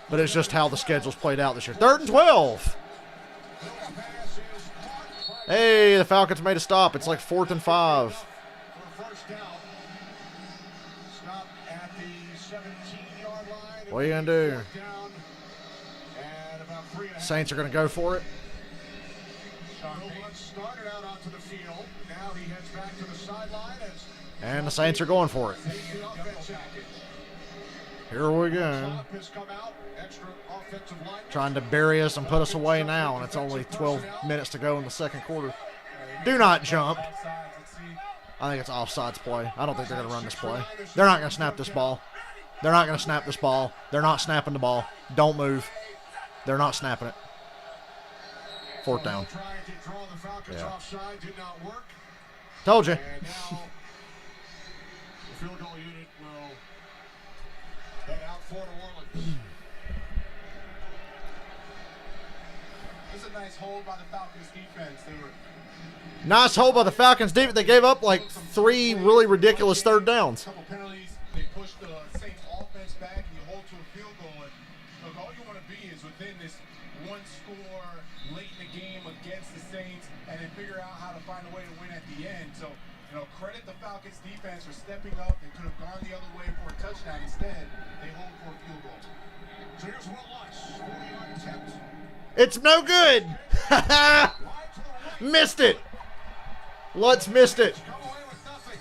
But it's just how the schedule's played out this year. 3rd and 12. Hey, the Falcons made a stop. It's like 4th and 5. What are you going to do? Saints are going to go for it. And the Saints are going for it. Here we go. Trying to bury us and put us away now, and it's only 12 minutes to go in the 2nd quarter. Do not jump. I think it's offsides play. I don't think they're going to run this play. They're not going to snap this ball. They're not going to snap this ball. They're not snapping the ball. Don't move. They're not snapping it. 4th down. Trying to draw the Falcons Yeah. offside did not work. Told you. And now the field goal unit will head out for New Orleans. This is a nice hold by the Falcons defense. They were Nice hold by the Falcons defense. They gave up like 3 really ridiculous 3rd downs. a couple penalties. They pushed the Saints offense back and you hold to a field goal. And look, all you want to be is within this one score late in the game against the Saints and then figure out how to find a way to win at the end. So, credit the Falcons defense for stepping up. They could have gone the other way for a touchdown. Instead, they hold for a field goal. So here's Will Lutz, 40-yard attempt. It's no good. Wide to the right. Missed it. Lutz missed it. Come away with nothing.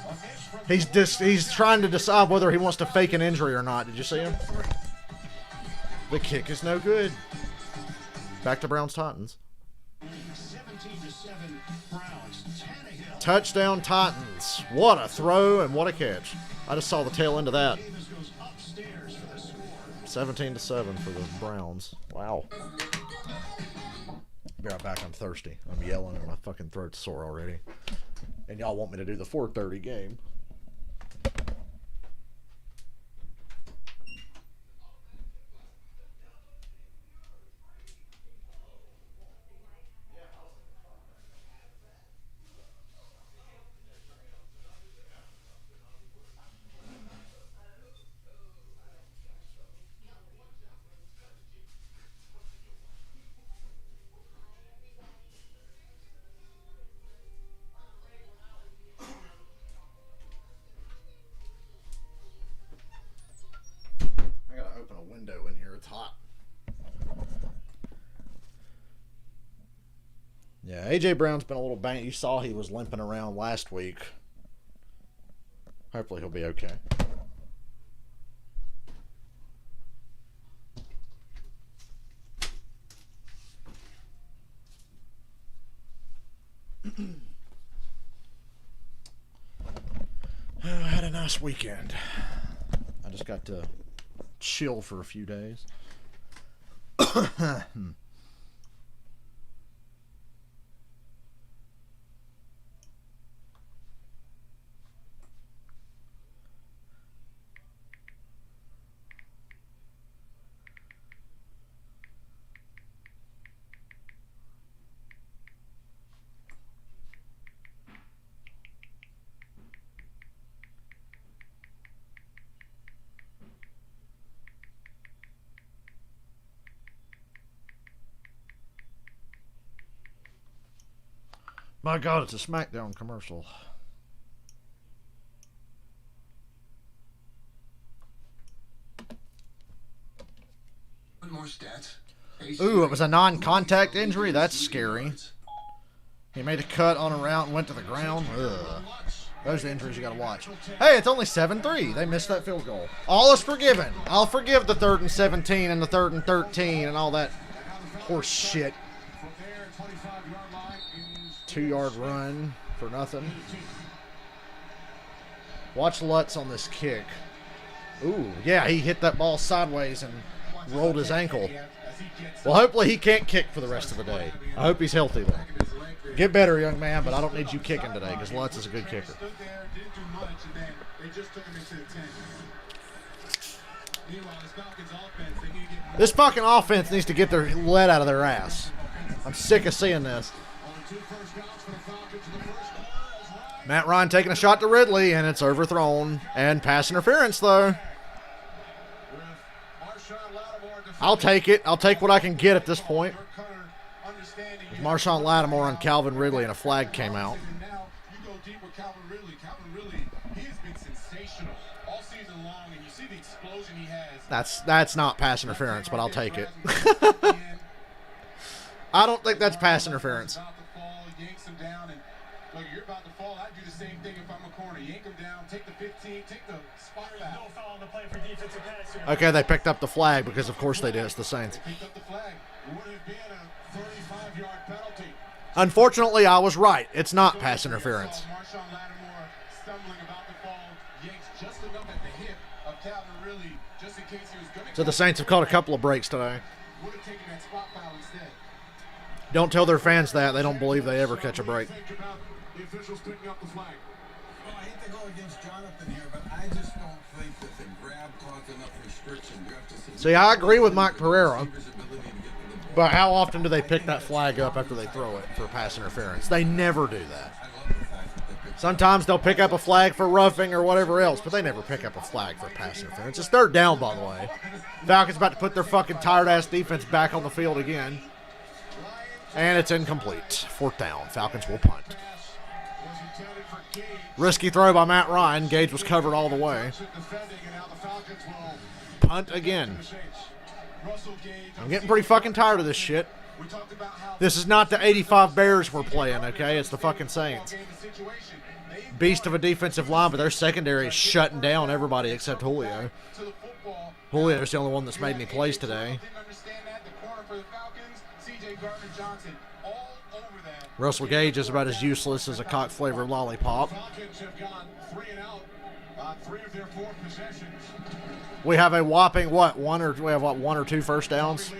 A miss from He's trying to decide whether he wants to fake an injury or not. Did you see him? The kick is no good. Back to Browns Titans. 17-7 Browns. Tannehill. Touchdown Titans. What a throw and what a catch. I just saw the tail end of that. Davis goes upstairs for the score. 17-7 for the Browns. Wow. Be right back. I'm thirsty. I'm yelling and my fucking throat's sore already. And y'all want me to do the 4:30 game. I gotta open a window in here. It's hot. Yeah, AJ Brown's been a little banged. You saw he was limping around last week. Hopefully he'll be okay. I had a nice weekend. I just got to chill for a few days. My God, it's a SmackDown commercial. One more stats. Ooh, it was a non-contact injury? That's scary. He made a cut on a route and went to the ground. Ugh. Those are injuries you got to watch. Hey, it's only 7-3. They missed that field goal. All is forgiven. I'll forgive the 3rd and 17 and the 3rd and 13 and all that horse shit. From there, 25-yard line is 2-yard run for nothing. Watch Lutz on this kick. Ooh, yeah, he hit that ball sideways and rolled his ankle. Well, hopefully he can't kick for the rest of the day. I hope he's healthy, though. Get better, young man, but I don't need you kicking today because Lutz is a good kicker. Stood there, didn't do much, and then they just took him into the 10. Meanwhile, this Falcons offense, they need to get This fucking offense needs to get their lead out of their ass. I'm sick of seeing this. only 2 first downs for the Falcons in the first quarter as Ryan Matt Ryan taking a shot to Ridley, and it's overthrown. And pass interference, though. with Marshawn Lattimore defending. I'll take it. I'll take what I can get at this point. Dirk Cutter understanding. Marshawn Lattimore on Calvin Ridley, and a flag came out. And now you go deep with Calvin Ridley. Calvin Ridley, he has been sensational all season long, and you see the explosion he has. That's not pass interference, but I'll take it. I don't think that's pass interference. About to fall, yanks him down, and look, you're about to fall. I'd do the same thing if I'm a corner. Yank him down, take the 15, take the spot No foul. foul on the play for defensive pass. Okay, they picked up the flag because, of course, they did. It's the Saints. Picked up the flag. Would have been a 35-yard penalty. Unfortunately, I was right. It's not pass interference. Marshawn Lattimore before, stumbling about to fall, yanks just enough at the hip of Calvin Ridley, just in case he was going to. So the Saints have caught a couple of breaks today. Would have taken that spot foul instead. Don't tell their fans that. They don't believe they ever catch a break. The officials picking up the flag. Well, I hate to go against Jonathan here, but I just don't think that the grab caused enough restriction. You have to See, I agree with Mike Pereira, but how often do they pick that flag up after they throw it for pass interference? They never do that. Sometimes they'll pick up a flag for roughing or whatever else, but they never pick up a flag for pass interference. It's third down, by the way. Falcons about to put their fucking tired-ass defense back on the field again. And it's incomplete. Fourth down. Falcons will punt. Risky throw by Matt Ryan. Gage was covered all the way. Punt again. I'm getting pretty fucking tired of this shit. This is not the 85 Bears we're playing, okay? It's the fucking Saints. Beast of a defensive line, but their secondary is shutting down everybody except Julio. Julio's the only one that's made any plays today. Russell Gage is about as useless as a cock-flavored lollipop. We have a whopping, one or two first downs?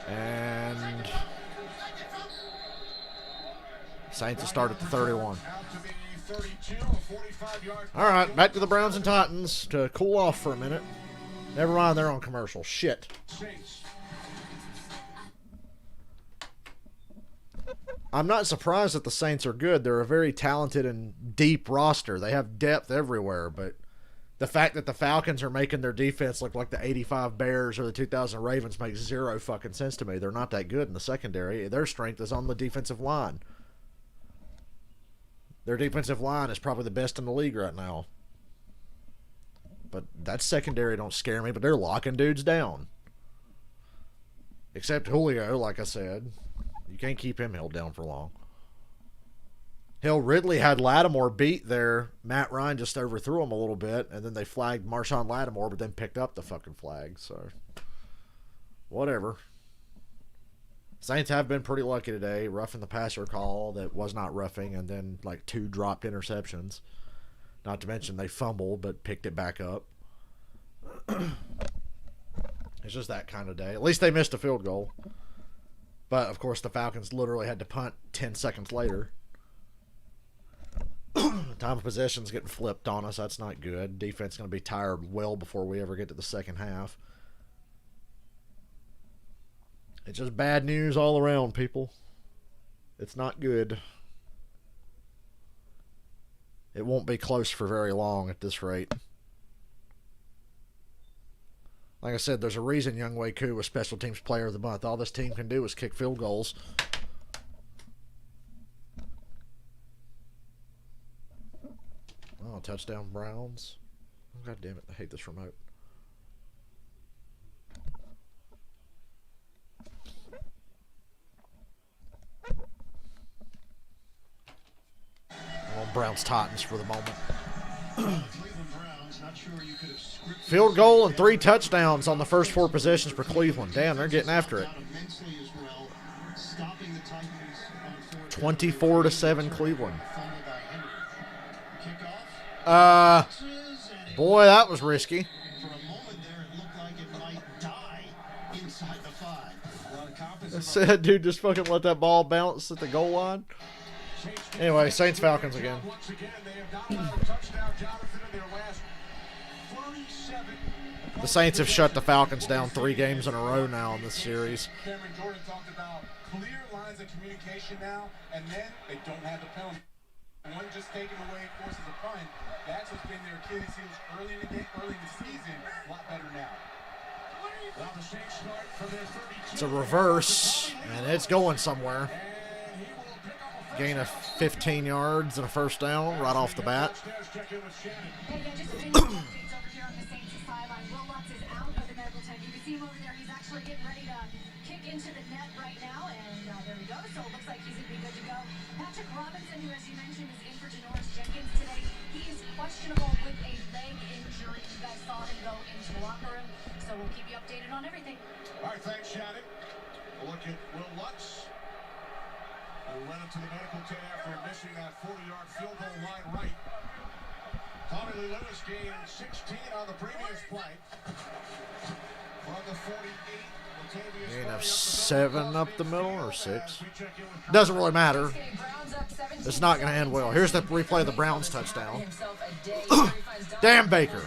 And Saints will start at the 31. All right, back to the Browns and Titans to cool off for a minute. Never mind, they're on commercial. Shit. I'm not surprised that the Saints are good. They're a very talented and deep roster. They have depth everywhere, but the fact that the Falcons are making their defense look like the 85 Bears or the 2000 Ravens makes zero fucking sense to me. They're not that good in the secondary. Their strength is on the defensive line. Their defensive line is probably the best in the league right now. But that secondary don't scare me, but they're locking dudes down. Except Julio, like I said. You can't keep him held down for long. Hell, Ridley had Lattimore beat there. Matt Ryan just overthrew him a little bit, and then they flagged Marshawn Lattimore, but then picked up the fucking flag. So, whatever. Saints have been pretty lucky today. Roughing the passer call that was not roughing, and then like 2 dropped interceptions. Not to mention they fumbled, but picked it back up. It's just that kind of day. At least they missed a field goal. But, of course, the Falcons literally had to punt 10 seconds later. Time of possession's getting flipped on us. That's not good. Defense going to be tired well before we ever get to the second half. It's just bad news all around, people. It's not good. It won't be close for very long at this rate. Like I said, there's a reason Younghoe Koo was Special Teams Player of the Month. All this team can do is kick field goals. Oh, touchdown Browns. Oh, God damn it, I hate this remote. I'm on Browns Titans for the moment. Field goal and 3 touchdowns on the first 4 possessions for Cleveland. Damn, they're getting after it. 24-7 Cleveland. Boy, that was risky. That dude just fucking let that ball bounce at the goal line. Anyway, Saints Falcons again. The Saints have shut the Falcons down 3 games in a row now in this series. Cameron Jordan talked about clear lines of communication now, and then they don't have the penalty. One just taken away, of course, as a punt. That's what's been their Achilles heels early in the season. A lot better now. It's a reverse, and it's going somewhere. Gain of 15 yards and a first down right off the bat. Getting ready to kick into the net right now, and there we go. So it looks like he's going to be good to go. Patrick Robinson, who, as you mentioned, is in for Janoris Jenkins today. He is questionable with a leg injury. You guys saw him go into the locker room, so we'll keep you updated on everything. All right, thanks, Shannon. We'll look at Will Lutz. Who went into the medical tent after missing that 40-yard field goal line right. Tommy Lee Lewis gained 16 on the previous play. From the 48, Gain of 7 up the middle or 6. Doesn't really matter. It's not going to end well. Here's the replay of the Browns touchdown. Damn Baker.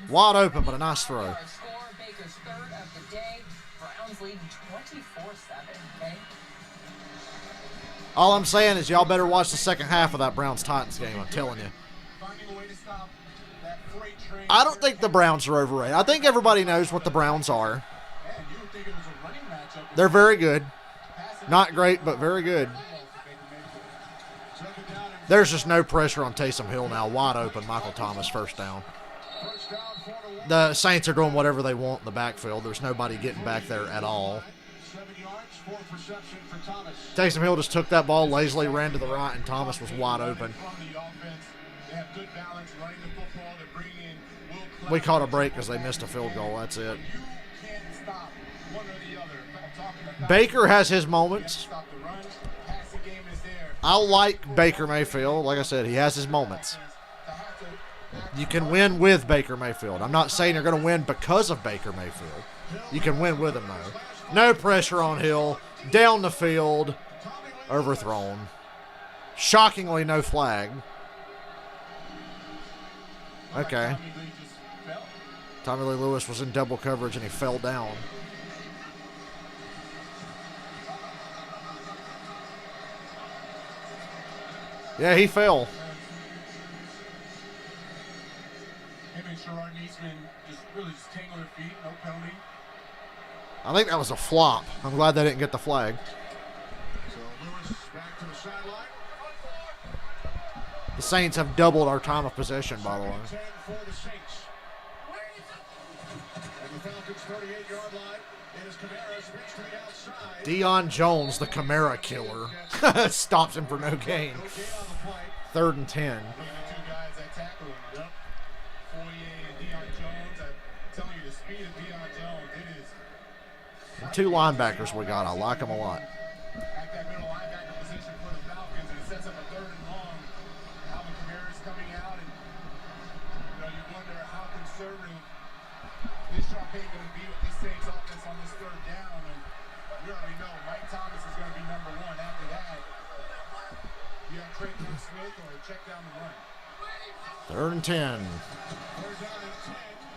Wide open, but a nice throw. All I'm saying is y'all better watch the second half of that Browns-Titans game. I'm telling you. I don't think the Browns are overrated. I think everybody knows what the Browns are. They're very good. Not great, but very good. There's just no pressure on Taysom Hill now. Wide open. Michael Thomas, first down. The Saints are doing whatever they want in the backfield. There's nobody getting back there at all. Taysom Hill just took that ball, lazily ran to the right, and Thomas was wide open. We caught a break because they missed a field goal. That's it. Baker has his moments. I like Baker Mayfield. Like I said, he has his moments. You can win with Baker Mayfield. I'm not saying you're going to win because of Baker Mayfield. You can win with him, though. No pressure on Hill. Down the field. Overthrown. Shockingly, no flag. Okay. Tommy Lee Lewis was in double coverage and he fell down. Yeah, he fell. I think that was a flop. I'm glad they didn't get the flag. So Lewis back to the sideline. The Saints have doubled our time of possession, by the way. 10 for the Saints. And the Falcons 38-yard line. It is Kamara switch to the outside. Deion Jones, the Kamara killer, stops him for no gain. 3rd and 10. Two guys that tackle him. Yep. Fourier and Deion Jones. I'm telling you, the speed of Deion Jones, it is. The 2 linebackers we got, I like them a lot. At that middle linebacker position for the Falcons, and it sets up a 3rd and long. Alvin Kamara's coming out, and you wonder how conservative this Sean Payton going to be with this Saints offense on this 3rd down. And we already know Mike Thomas is going to be number 1. After that, you have Trey Smith or check down the run. 3rd and 10.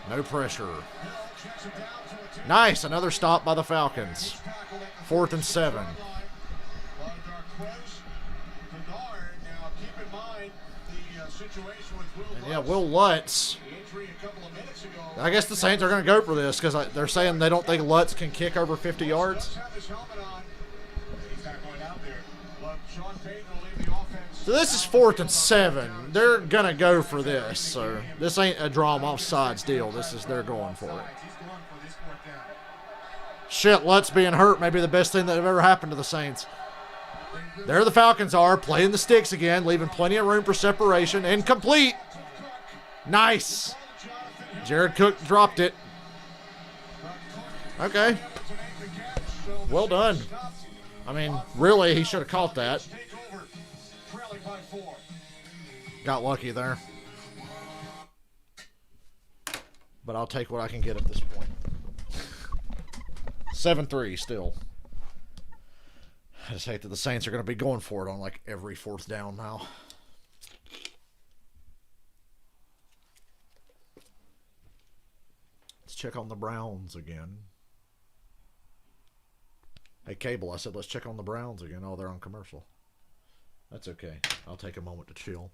No pressure. Nice, another stop by the Falcons. 4th and 7. And yeah, Will Lutz. I guess the Saints are going to go for this because they're saying they don't think Lutz can kick over 50 yards. So this is 4th and 7. They're going to go for this. So this ain't a draw 'em offsides deal. They're going for it. Shit, Lutz being hurt may be the best thing that ever happened to the Saints. There the Falcons are, playing the sticks again, leaving plenty of room for separation. Incomplete. Nice. Jared Cook dropped it. Okay. Well done. I mean, really, he should have caught that. Got lucky there. But I'll take what I can get at this point. 7-3 still. I just hate that the Saints are going to be going for it on like every 4th down now. Let's check on the Browns again. Hey, Cable, I said let's check on the Browns again. Oh, they're on commercial. That's okay. I'll take a moment to chill.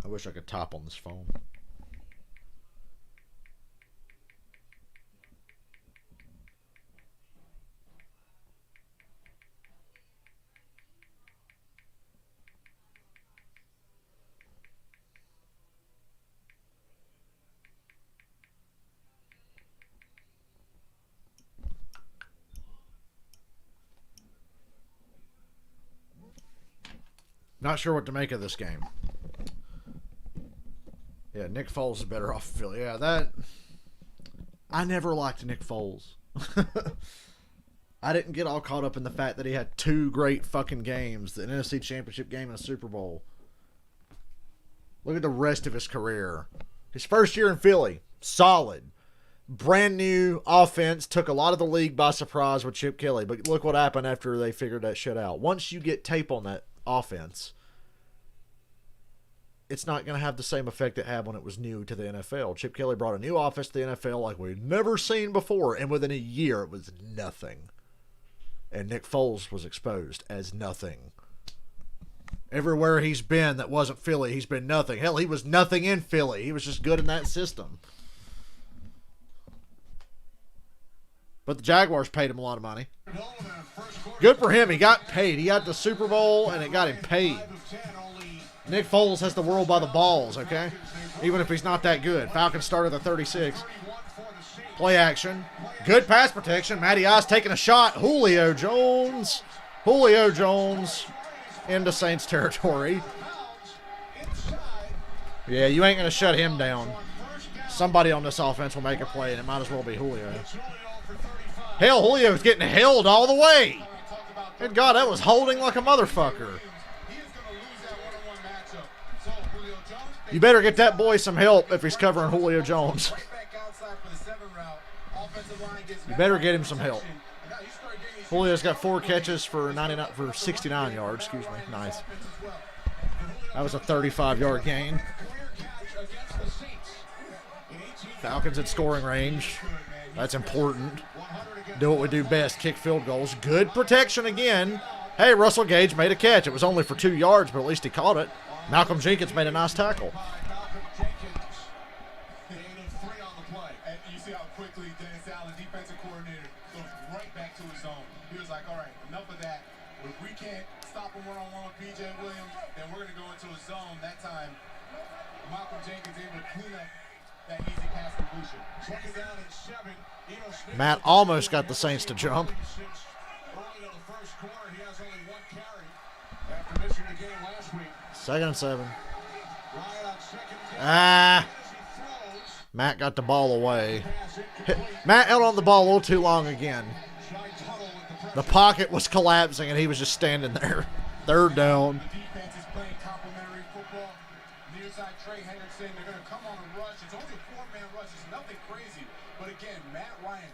I wish I could top on this phone. Not sure what to make of this game. Yeah, Nick Foles is better off Philly. Yeah, that... I never liked Nick Foles. I didn't get all caught up in the fact that he had 2 great fucking games, the NFC Championship game and a Super Bowl. Look at the rest of his career. His first year in Philly, solid. Brand new offense, took a lot of the league by surprise with Chip Kelly. But look what happened after they figured that shit out. Once you get tape on that offense, it's not going to have the same effect it had when it was new to the NFL. Chip Kelly brought a new offense to the NFL like we'd never seen before, and within a year it was nothing. And Nick Foles was exposed as nothing. Everywhere he's been that wasn't Philly, he's been nothing. Hell, he was nothing in Philly. He was just good in that system. But the Jaguars paid him a lot of money. Good for him. He got paid. He got the Super Bowl, and it got him paid. Nick Foles has the world by the balls, okay? Even if he's not that good. Falcons started at 36. Play action. Good pass protection. Matty Ice taking a shot. Julio Jones. Julio Jones into Saints territory. Yeah, you ain't going to shut him down. Somebody on this offense will make a play, and it might as well be Julio. Hell, Julio's getting held all the way. Good God, that was holding like a motherfucker. You better get that boy some help if he's covering Julio Jones. You better get him some help. Julio's got 4 catches for 69 yards. Excuse me. Nice. That was a 35-yard gain. Falcons at scoring range. That's important. Do what we do best, kick field goals. Good protection again. Hey, Russell Gage made a catch. It was only for 2 yards, but at least he caught it. Malcolm Jenkins made a nice tackle. You see how quickly Dennis Allen, defensive coordinator, goes right back to his zone. He was like, all right, enough of that. If we can't stop him one-on-one with B.J. Williams, then we're going to go into a zone. That time, Malcolm Jenkins able to clean up that easy pass completion. Second down and 7. Matt almost got the Saints to jump. Early in the first quarter, he has only 1 carry after missing the game last week. 2nd and 7. Ryan on second down. Ah. Matt got the ball away. Matt held on the ball a little too long again. The pocket was collapsing, and he was just standing there. 3rd down. The defense is playing complementary football. Near side, Trey Hendrickson, they're going to come on a rush. It's only a 4-man rush. It's nothing crazy. But again, Matt Ryan,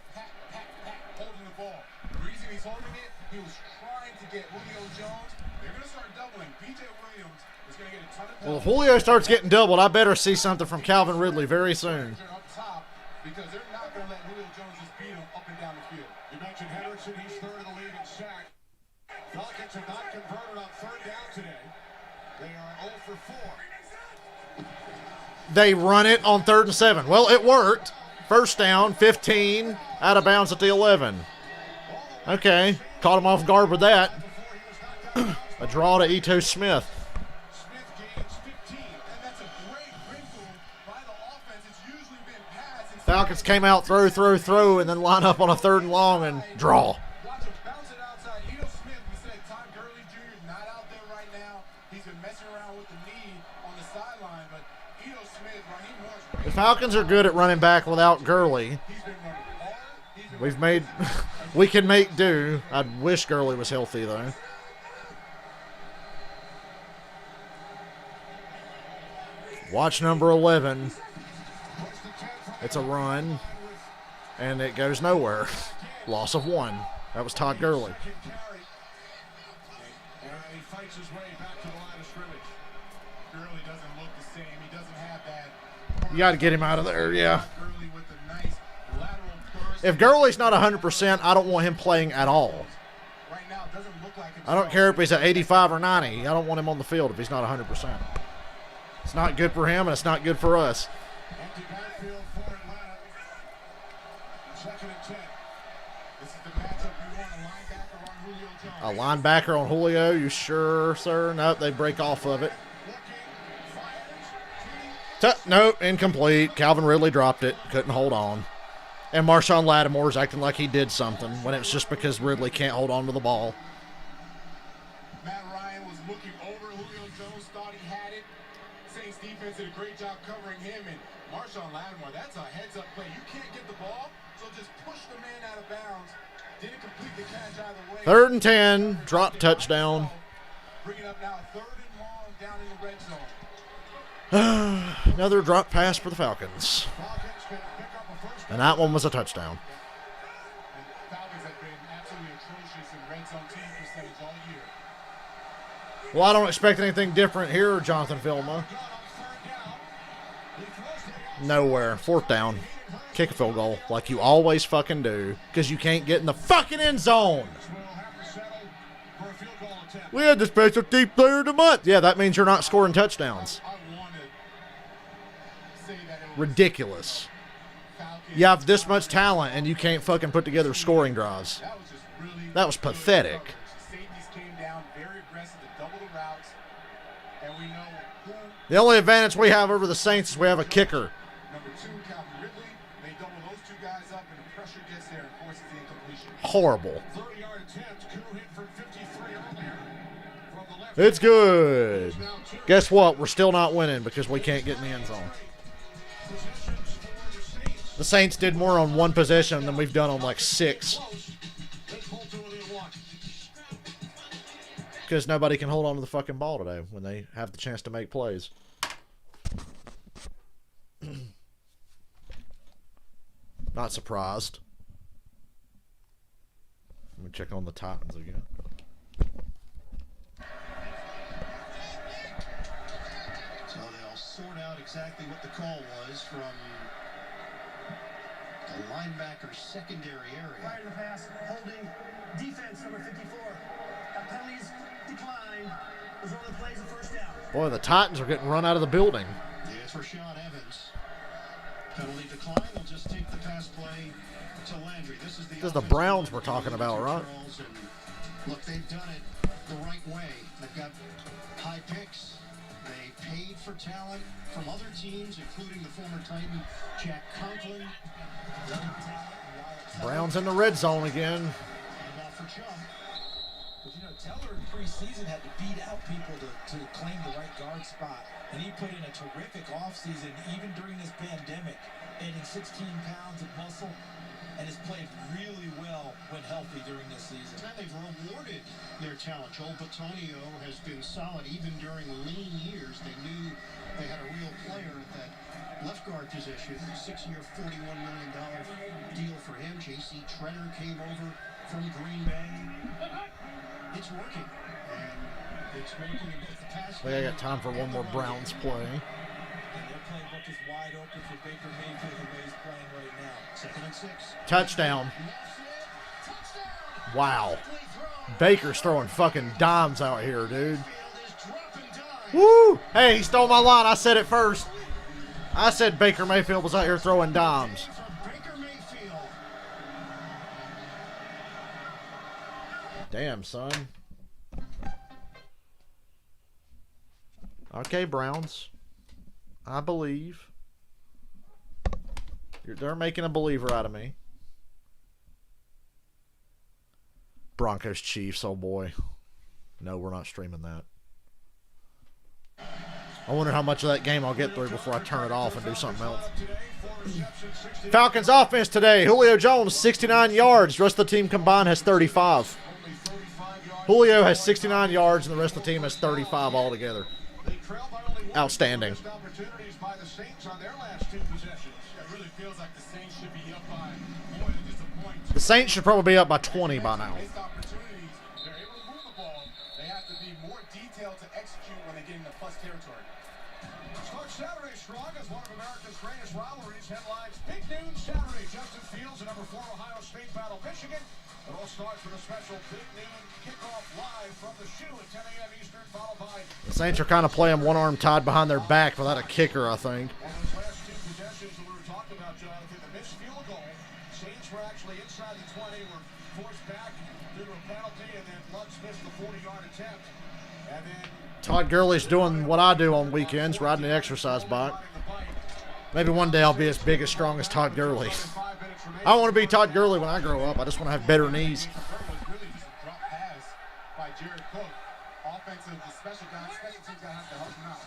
holding the ball. The reason he's holding it, he was trying to get Julio Jones. They're going to start doubling. B.J. Williams is going to get a ton of Well, if Julio starts getting doubled, I better see something from Calvin Ridley very soon. up top because they're not going to let Julio Jones just beat him up and down the field. You mentioned Henderson. He's 3rd in the league in sack. Falcons have not converted on 3rd down today. They are 0 for 4. They run it on 3rd and 7. Well, it worked. 1st down, 15, out of bounds at the 11. Okay, caught him off guard with that. A draw to Ito Smith. Smith gains 15, and that's a great wrinkle by the offense. It's usually been pass. Falcons came out, throw, and then line up on a 3rd and long and draw. Watch him bounce it outside. Ito Smith, we said Todd Gurley Jr. not out there right now. He's been messing around with the knee on the sideline, but Ito Smith, Raheem Morris, The Falcons are good at running back without Gurley. he's been running hard. He's been We've made, we can make do. I wish Gurley was healthy though. Watch number 11. It's a run, and it goes nowhere. Loss of 1. That was Todd Gurley. And he fights his way back to the line of scrimmage. Gurley doesn't look the same. He doesn't have that. You got to get him out of there, yeah. Gurley with the nice lateral burst. If Gurley's not 100%, I don't want him playing at all. Right now, it doesn't look like I don't care if he's at 85 or 90. I don't want him on the field if he's not 100%. It's not good for him, and it's not good for us. Empty backfield for Atlanta. 2nd and 10. This is the matchup you want, a linebacker on Julio Jones. A linebacker on Julio, you sure, sir? Nope, they break off of it. Nope, incomplete. Calvin Ridley dropped it. Couldn't hold on. And Marshawn Lattimore's acting like he did something when it was just because Ridley can't hold on to the ball. Matt Ryan was looking over Julio Saints defense did a great job covering him, and Marshawn Lattimore, that's a heads-up play. You can't get the ball, so just push the man out of bounds. Didn't complete the catch either way. 3rd and 10, drop touchdown. Bringing up now 3rd and long down in the red zone. Another drop pass for the Falcons. Falcons can pick up a first down. And that one was a touchdown. And Falcons have been absolutely atrocious in red zone team percentage all year. Well, I don't expect anything different here, Jonathan Vilma. Nowhere. 4th down. Kick a field goal like you always fucking do because you can't get in the fucking end zone. We had the special team player of the month. Yeah, that means you're not scoring touchdowns. Ridiculous. You have this much talent and you can't fucking put together scoring drives. That was pathetic. The only advantage we have over the Saints is we have a kicker. Horrible. It's good. Guess what? We're still not winning because we can't get in the end zone. The Saints did more on one possession than we've done on like 6. Because nobody can hold on to the fucking ball today when they have the chance to make plays. Not surprised. Let me check on the Titans again. So they'll sort out exactly what the call was from the linebacker's secondary area. Prior to the pass, holding defense number 54. Penalties decline. Was one of the plays of first down. Boy, the Titans are getting run out of the building. Yeah, it's Rashawn Evans. Penalty decline. We'll just take the pass play to Landry. This is the Browns we're talking about, right? Look, they've done it the right way. They've got high picks. They paid for talent from other teams, including the former Titan Jack Conklin. Browns in the red zone again. And for Chubb. But you know, Teller in preseason had to beat out people to claim the right guard spot. And he put in a terrific offseason, even during this pandemic, adding 16 pounds of muscle, and has played really well when healthy during this season. And they've rewarded their talent. Joel Batonio has been solid even during lean years. They knew they had a real player at that left guard position. 6-year, $41 million deal for him. J.C. Treader came over from Green Bay. It's working. And it's working in both the pass. I think I got time for one more Browns play. And their playbook is wide open for Baker Mayfield the way he's playing right now. 2nd and 6. Touchdown. Wow. Baker's throwing fucking dimes out here, dude. Woo! Hey, he stole my line. I said it first. I said Baker Mayfield was out here throwing dimes. Damn, son. Okay, Browns. I believe. They're making a believer out of me. Broncos Chiefs, oh boy. No, we're not streaming that. I wonder how much of that game I'll get through before I turn it off and do something else. Falcons offense today. Julio Jones, 69 yards. The rest of the team combined has 35. Julio has 69 yards, and the rest of the team has 35 altogether. Outstanding. The Saints should probably be up by 20 by now. Saturday strong as one of America's greatest rivalries. Headlines: Big Noon Saturday. Justin Fields and number 4 Ohio State battle Michigan. It all starts with a special Big Noon kickoff live from the shoe at 10 a.m. Eastern, followed by. The Saints are kind of playing one arm tied behind their back without a kicker, I think. And those last 2 possessions that we were talking about, Jonathan, the missed field goal. Saints were actually inside the 20, were forced back due to a penalty, and then Lutz missed the 40-yard attempt. And then Todd Gurley's doing what I do on weekends, riding the exercise bike. Maybe one day I'll be as big, as strong as Todd Gurley. I don't want to be Todd Gurley when I grow up. I just want to have better knees. Really just a drop pass by Jared Cook. Offensive, the special teams going to have to help him out.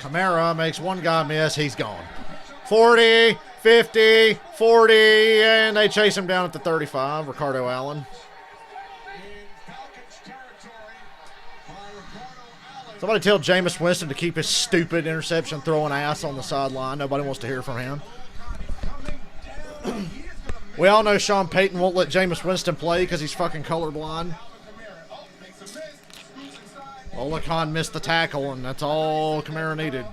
Kamara makes one guy miss. He's gone. 40, 50, 40, and they chase him down at the 35. Ricardo Allen. Somebody tell Jameis Winston to keep his stupid interception throwing ass on the sideline. Nobody wants to hear from him. We all know Sean Payton won't let Jameis Winston play because he's fucking colorblind. Olakon missed the tackle, and that's all Kamara needed.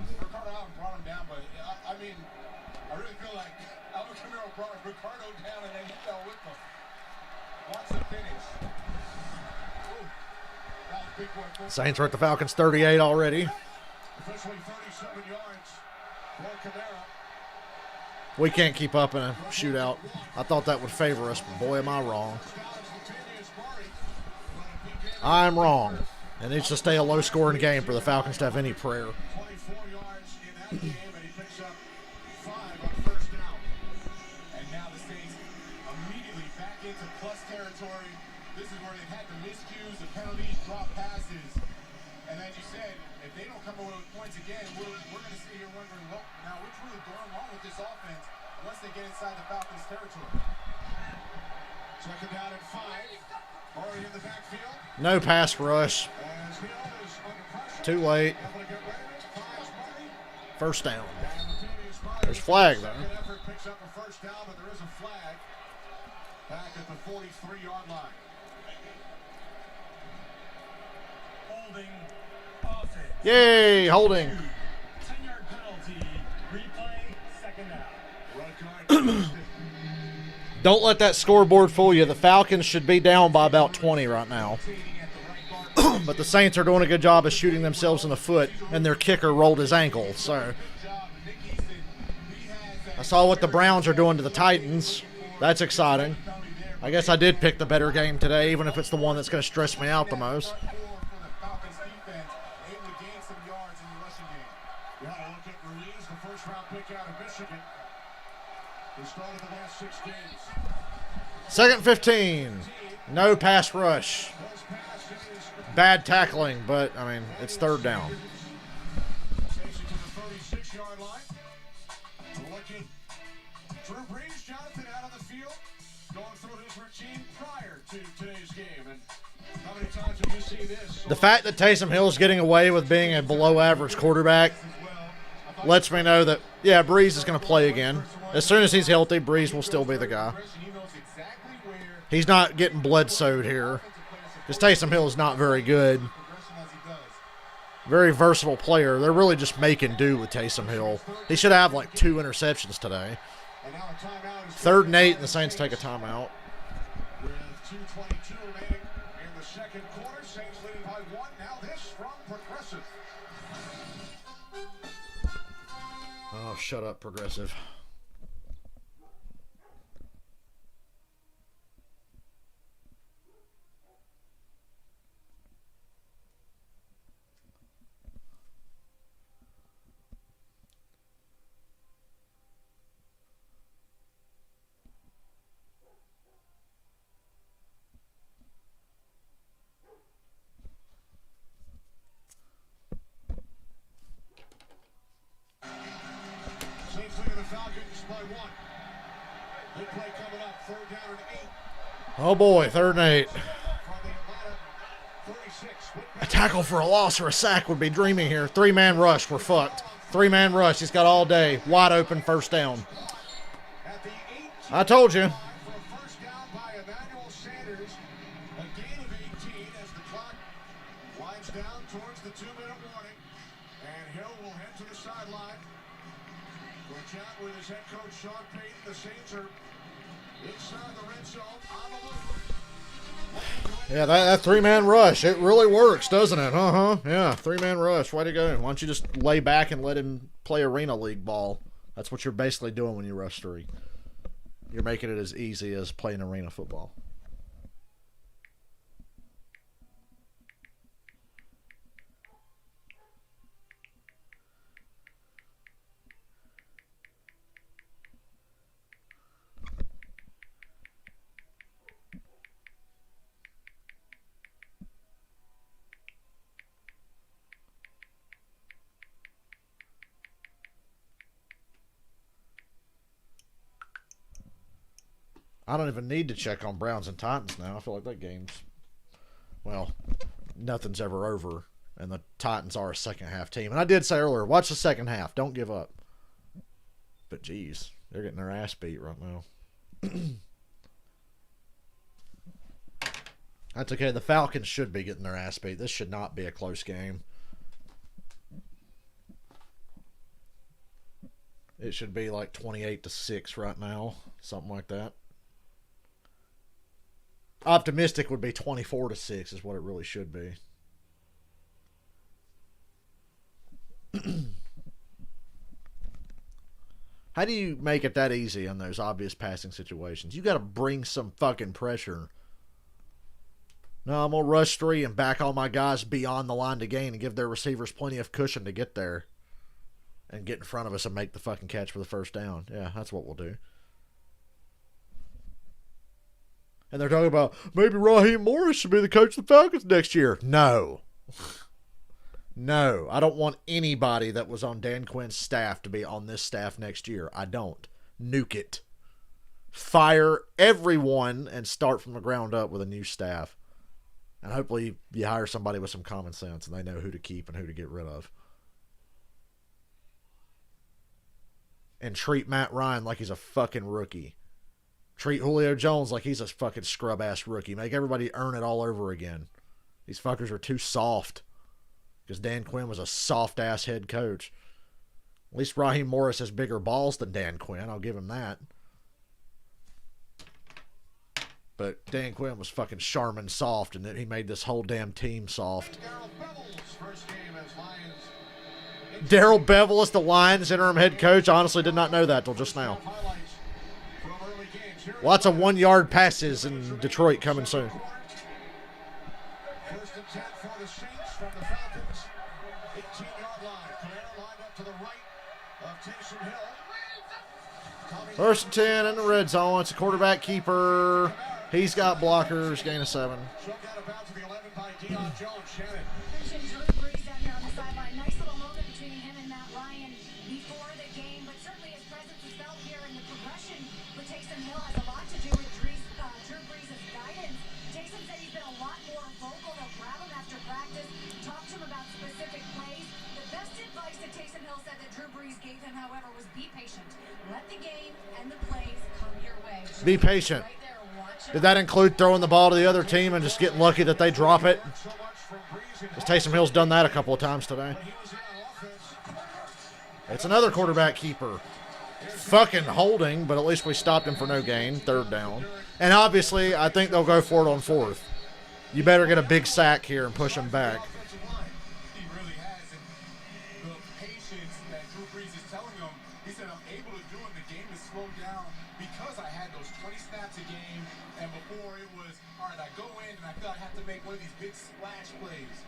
Saints are at the Falcons 38 already. We can't keep up in a shootout. I thought that would favor us, but boy, am I wrong. I'm wrong. It needs to stay a low-scoring game for the Falcons to have any prayer. 24 yards in that game, and he picks up 5 on first down. And now the Saints immediately back into plus territory. This is where they've had the miscues, the penalties, drop passes. And as you said, if they don't come away with points again, we're going to sit here wondering, well, now what's really going wrong with this offense once they get inside the Falcons' territory. Second down and 5. Already in the backfield. No pass rush. Too late. First down. There's flag, though. Picks up a first down, but there is a flag back at the 43-yard line. Holding offense. Yay, holding. 10-yard penalty. Replay, second down. Don't let that scoreboard fool you. The Falcons should be down by about 20 right now. But the Saints are doing a good job of shooting themselves in the foot, and their kicker rolled his ankle. So I saw what the Browns are doing to the Titans. That's exciting. I guess I did pick the better game today, even if it's the one that's going to stress me out the most. Second 15. No pass rush. Bad tackling, but, I mean, it's third down. Drew Brees, Jonathan out on the field, going through his routine prior to today's game. And how many times have you seen this? The fact that Taysom Hill is getting away with being a below-average quarterback lets me know that, yeah, Brees is going to play again. As soon as he's healthy, Brees will still be the guy. He's not getting blood-sowed here. Because Taysom Hill is not very good. Very versatile player. They're really just making do with Taysom Hill. He should have like 2 interceptions today. 3rd and 8, and the Saints take a timeout. With 2:22 remaining in the second quarter, Saints leading by 1. Now this from Progressive. Oh, shut up, Progressive. Saints leading the Falcons by 1. Big play coming up, 3rd down and 8. Oh, boy, 3rd and 8. From the Atlanta 36. A tackle for a loss or a sack would be dreamy here. 3-man rush. We're fucked. 3-man rush. He's got all day. Wide open first down. At the 18. I told you. For a first down by Emmanuel Sanders. A gain of 18 as the clock winds down towards the 2-minute warning. And Hill will head to the sideline for a chat with his head coach, Sean Payton. The Saints are inside the red zone on the move. Yeah, that 3-man rush, it really works, doesn't it? Yeah, 3-man rush. Way to go. Why don't you just lay back and let him play Arena League ball? That's what you're basically doing when you rush 3. You're making it as easy as playing arena football. I don't even need to check on Browns and Titans now. I feel like that game's, well, nothing's ever over, and the Titans are a second-half team. And I did say earlier, watch the second half. Don't give up. But, geez, they're getting their ass beat right now. That's okay. The Falcons should be getting their ass beat. This should not be a close game. It should be like 28-6 right now. Something like that. Optimistic would be 24-6 is what it really should be. How do you make it that easy on those obvious passing situations? You got to bring some fucking pressure. No, I'm going to rush 3 and back all my guys beyond the line to gain and give their receivers plenty of cushion to get there. And get in front of us and make the fucking catch for the first down. Yeah, that's what we'll do. And they're talking about, maybe Raheem Morris should be the coach of the Falcons next year. No. No. I don't want anybody that was on Dan Quinn's staff to be on this staff next year. I don't. Nuke it. Fire everyone and start from the ground up with a new staff. And hopefully you hire somebody with some common sense and they know who to keep and who to get rid of. And treat Matt Ryan like he's a fucking rookie. Treat Julio Jones like he's a fucking scrub-ass rookie. Make everybody earn it all over again. These fuckers are too soft. Because Dan Quinn was a soft-ass head coach. At least Raheem Morris has bigger balls than Dan Quinn. I'll give him that. But Dan Quinn was fucking Charmin soft, and then he made this whole damn team soft. Darrell Bevel is the Lions interim head coach. I honestly did not know that till just now. Lots of 1-yard passes in Detroit coming soon. First and 10 for the Saints from the Falcons. 18-yard line. Commander lined up to the right of Taysom Hill. First and 10 in the red zone. It's a quarterback keeper. He's got blockers. Gain of 7. Shoved out of bounds to the 11 by Deion Jones. Shannon. Mentioned Drew Brees down here on the sideline. Nice little moment between him and Matt Ryan before the game, but certainly his presence is felt here in the progression with Taysom Hill has a lot to do with Drew Brees' guidance. Taysom said he's been a lot more vocal. They'll grab him after practice, talk to him about specific plays. The best advice that Taysom Hill said that Drew Brees gave him, however, was be patient. Let the game and the plays come your way. Be patient. Right there, watch Did that include throwing the ball to the other team and just getting lucky that they drop it? Because Taysom Hill's done that a couple of times today. It's another quarterback keeper. Fucking holding, but at least we stopped him for no gain. 3rd down. And obviously, I think they'll go for it on 4th. You better get a big sack here and push him back. He really has. And the patience that Drew Brees is telling him, he said, I'm able to do it. The game is slowed down because I had those 20 snaps a game. And before it was, all right, I go in and I feel I have to make one of these big splash plays.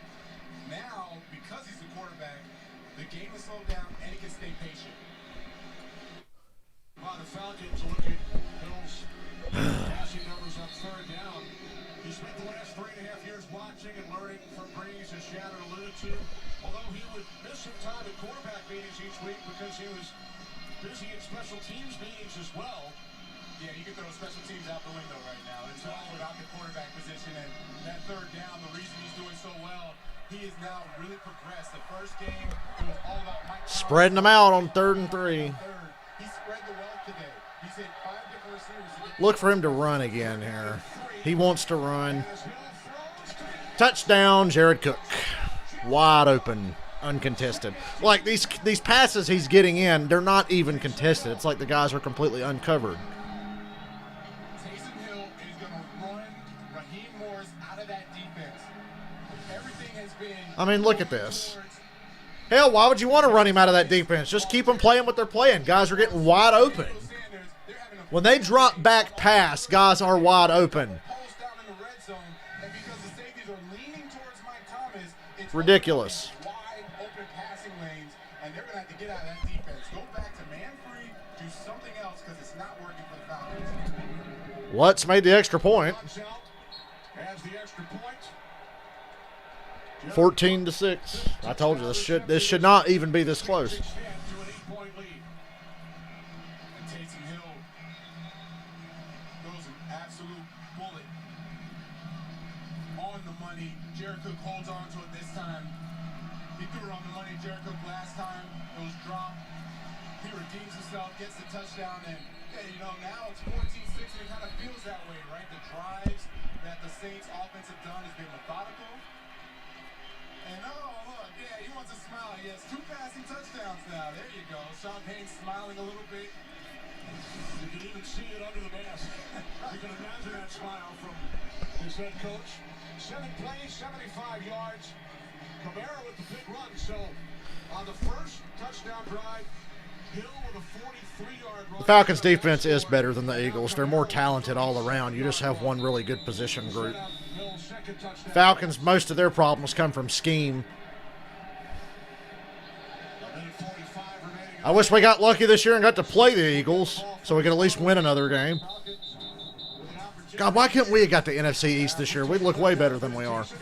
Now, because he's the quarterback, the game is slowed down and he can stay patient. While the Falcons look at Hill's passing numbers on 3rd down. He spent the last 3.5 years watching and learning from Brees, as Shannon alluded to. Although he would miss some time at quarterback meetings each week because he was busy in special teams meetings as well. Yeah, you can throw special teams out the window right now. It's all about the quarterback position. And that 3rd down, the reason he's doing so well, he has now really progressed. The first game, it was all about Mike Spreading them out on 3rd and 3. He spread the wealth today. He's hit 5 different receivers. Look for him to run again here. He wants to run. Touchdown, Jared Cook. Wide open, uncontested. Like these passes he's getting in, they're not even contested. It's like the guys are completely uncovered. Taysom Hill is going to run Raheem Morris out of that defense. Everything has been... I mean, look at this. Hell, why would you want to run him out of that defense? Just keep them playing what they're playing. Guys are getting wide open. When they drop back pass, guys are wide open. Ridiculous. Wide open passing lanes, and they're going to have to get out of that defense. Go back to man free, do something else because it's not working for the Falcons. Lutz made the extra point. As the extra point. 14-6. I told you this should not even be this close. To an 8-point lead. And Taysom Hill goes himself, gets the touchdown, and now it's 14-6, and it kind of feels that way, right? The drives that the Saints offense have done has been methodical. And look, yeah, he wants to smile. He has 2 passing touchdowns now. There you go. Sean Payne smiling a little bit. You can even see it under the mask. You can imagine that smile from his head coach. 7 plays, 75 yards. Kamara with the big run. So on the first touchdown drive, Hill with a 43-yard run. The Falcons' defense is better than the Eagles. They're more talented all around. You just have one really good position group. Falcons, most of their problems come from scheme. I wish we got lucky this year and got to play the Eagles so we could at least win another game. God, why couldn't we have got the NFC East this year? We'd look way better than we are. Taysom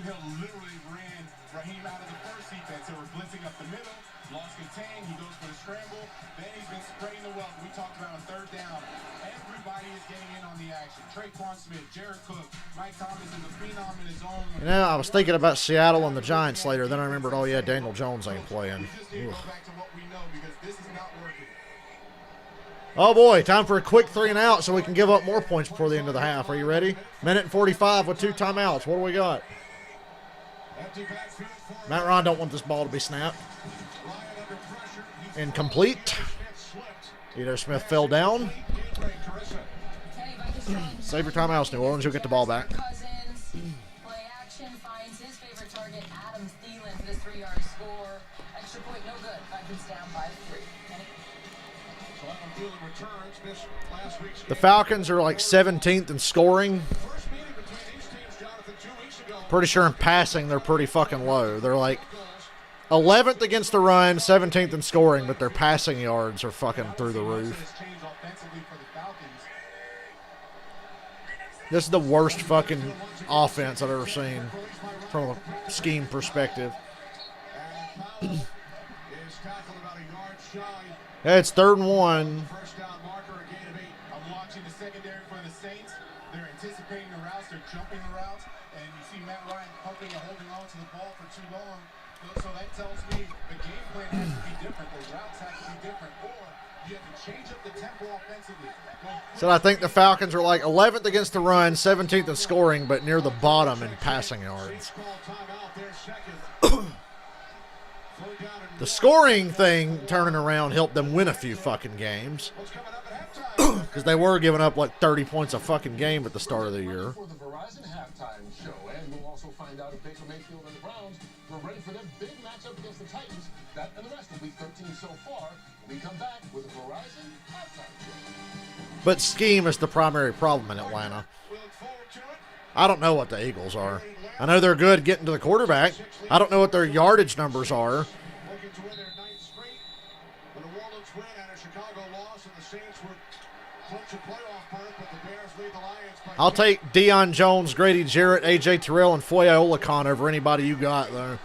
Hill literally ran Raheem out of the first defense. They were blitzing up the middle, lost contain, he goes for the scramble, then he's been spraying the well. We talked about a 3rd down. Everybody is getting in on the action. Traquan Smith, Jared Cook, Mike Thomas is a phenom in his own. You know, I was thinking about Seattle and the Giants later. Then I remembered, oh yeah, Daniel Jones ain't playing. We just need to go back to what we know because this is not working. Oh boy, time for a quick 3 and out so we can give up more points before the end of the half. Are you ready? Minute and 45 with 2 timeouts. What do we got? Matt Ryan don't want this ball to be snapped. Incomplete. Edo Smith fell down. Save your timeouts, New Orleans. You'll get the ball back. Play action finds his favorite target, Adam Thielen, for this 3-yard score. Extra point, no good. Vikings down by 3. The Falcons are like 17th in scoring. Pretty sure in passing they're pretty fucking low. They're like 11th against the run, 17th in scoring, but their passing yards are fucking through the roof. This is the worst fucking offense I've ever seen from a scheme perspective. Yeah, it's 3rd and 1. First down marker, a gain of 8. I'm watching the secondary for the Saints. They're anticipating the routes. They're jumping the routes. And you see Matt Ryan pumping and holding on to the ball for too long. So that tells me the game plan has to be different. The routes have to be different. Or you have to change up the tempo offensively. So I think the Falcons are like 11th against the run, 17th in scoring, but near the bottom in passing yards. The scoring thing turning around helped them win a few fucking games. Because they were giving up like 30 points a fucking game at the start of the year. For the Verizon halftime show, and we'll also find out if Baker Mayfield and the Browns were ready for their big matchup against the Titans. That and the rest of Week 13 so far. We come back with a Verizon halftime show. But scheme is the primary problem in Atlanta. I don't know what the Eagles are. I know they're good getting to the quarterback. I don't know what their yardage numbers are. I'll take Deion Jones, Grady Jarrett, A.J. Terrell, and Foye Oluokun over anybody you got, though.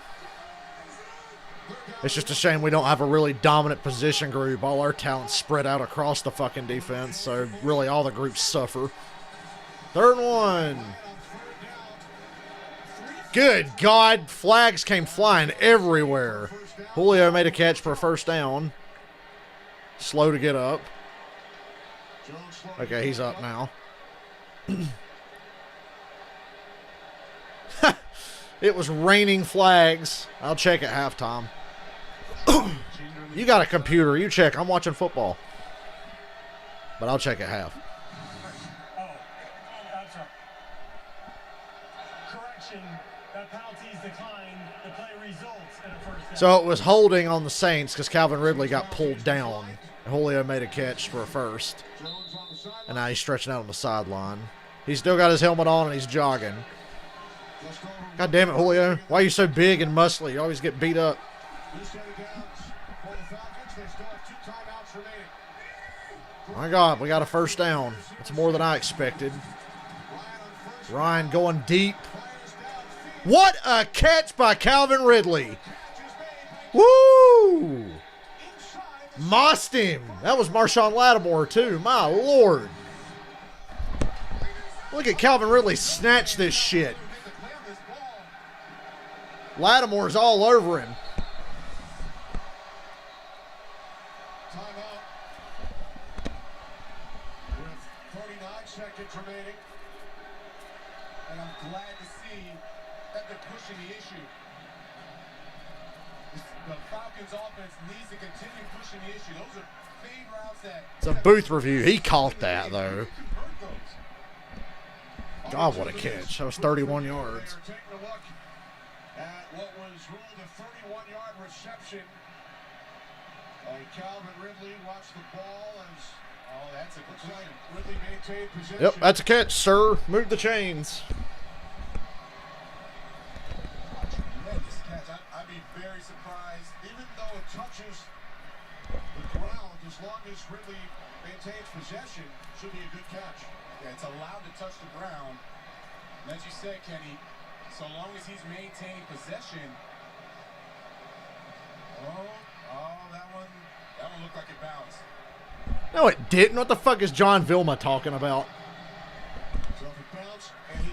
It's just a shame we don't have a really dominant position group. All our talent's spread out across the fucking defense, so really all the groups suffer. 3rd and 1. Good God. Flags came flying everywhere. Julio made a catch for a 1st down. Slow to get up. Okay, he's up now. It was raining flags. I'll check at halftime. You got a computer. You check. I'm watching football. But I'll check at half. Oh, that's right. Correction. That penalties declined. The play results in a 1st down. So it was holding on the Saints because Calvin Ridley got pulled down. Julio made a catch for a 1st. And now he's stretching out on the sideline. He's still got his helmet on and he's jogging. God damn it, Julio. Why are you so big and muscly? You always get beat up. My God, we got a 1st down. That's more than I expected. Ryan going deep. What a catch by Calvin Ridley. Woo! Mossed him. That was Marshawn Lattimore, too. My Lord. Look at Calvin Ridley snatch this shit. Lattimore's all over him. seconds remaining. And I'm glad to see that they're pushing the issue. The Falcons offense needs to continue pushing the issue. Those are fade routes that... It's a booth review. He caught that, though. God, what a catch. That was 31 yards. Taking a look at what was ruled a 31-yard reception. Calvin Ridley watched the ball as... Oh, that's a good play. Ridley maintained possession. Yep, that's a catch, sir. Move the chains. Tremendous catch. I'd be very surprised. Even though it touches the ground, as long as Ridley maintains possession, should be a good catch. Yeah, it's allowed to touch the ground. And as you said, Kenny, so long as he's maintaining possession. That one looked like it bounced. No, it didn't. What the fuck is John Vilma talking about?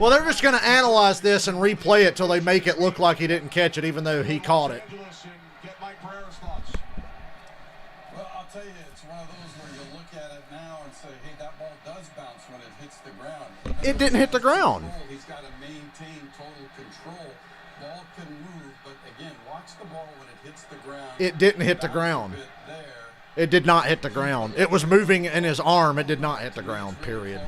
Well, they're just going to analyze this and replay it till they make it look like he didn't catch it, even though he caught it. Well, I'll tell you, it's one of those where you look at it now and say, hey, that ball does bounce when it hits the ground. It didn't hit the ground. He's got to maintain total control. Ball can move, but again, watch the ball when it hits the ground. It didn't hit the ground. It did not hit the ground. It was moving in his arm. It did not hit the ground, period.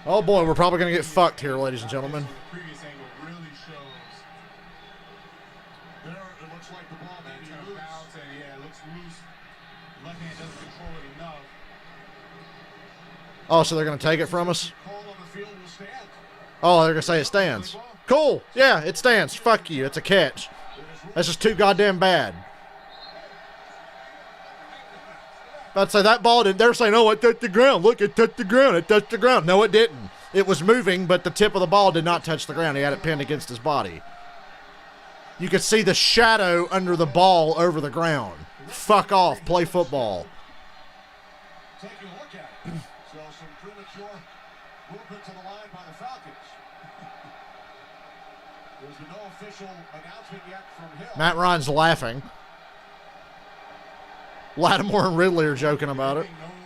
Oh, boy, we're probably going to get fucked here, ladies and gentlemen. The previous angle really shows. There, it looks like the ball may be loose. Bounce and yeah, it looks loose. Left hand doesn't control it enough. Oh, so they're going to take it from us? Call on the field will stand. Oh, they're going to say it stands. Cool. Yeah, it stands. Fuck you. It's a catch. That's just too goddamn bad. I'd say that ball didn't. They're saying, oh, it touched the ground. Look, it touched the ground. It touched the ground. No, it didn't. It was moving, but the tip of the ball did not touch the ground. He had it pinned against his body. You could see the shadow under the ball over the ground. Fuck off. Play football. Taking a look at it. So some premature movement to the line by the Falcons. There's been no official announcement yet from Hill. Matt Ryan's laughing. Lattimore and Ridley are joking about it. No one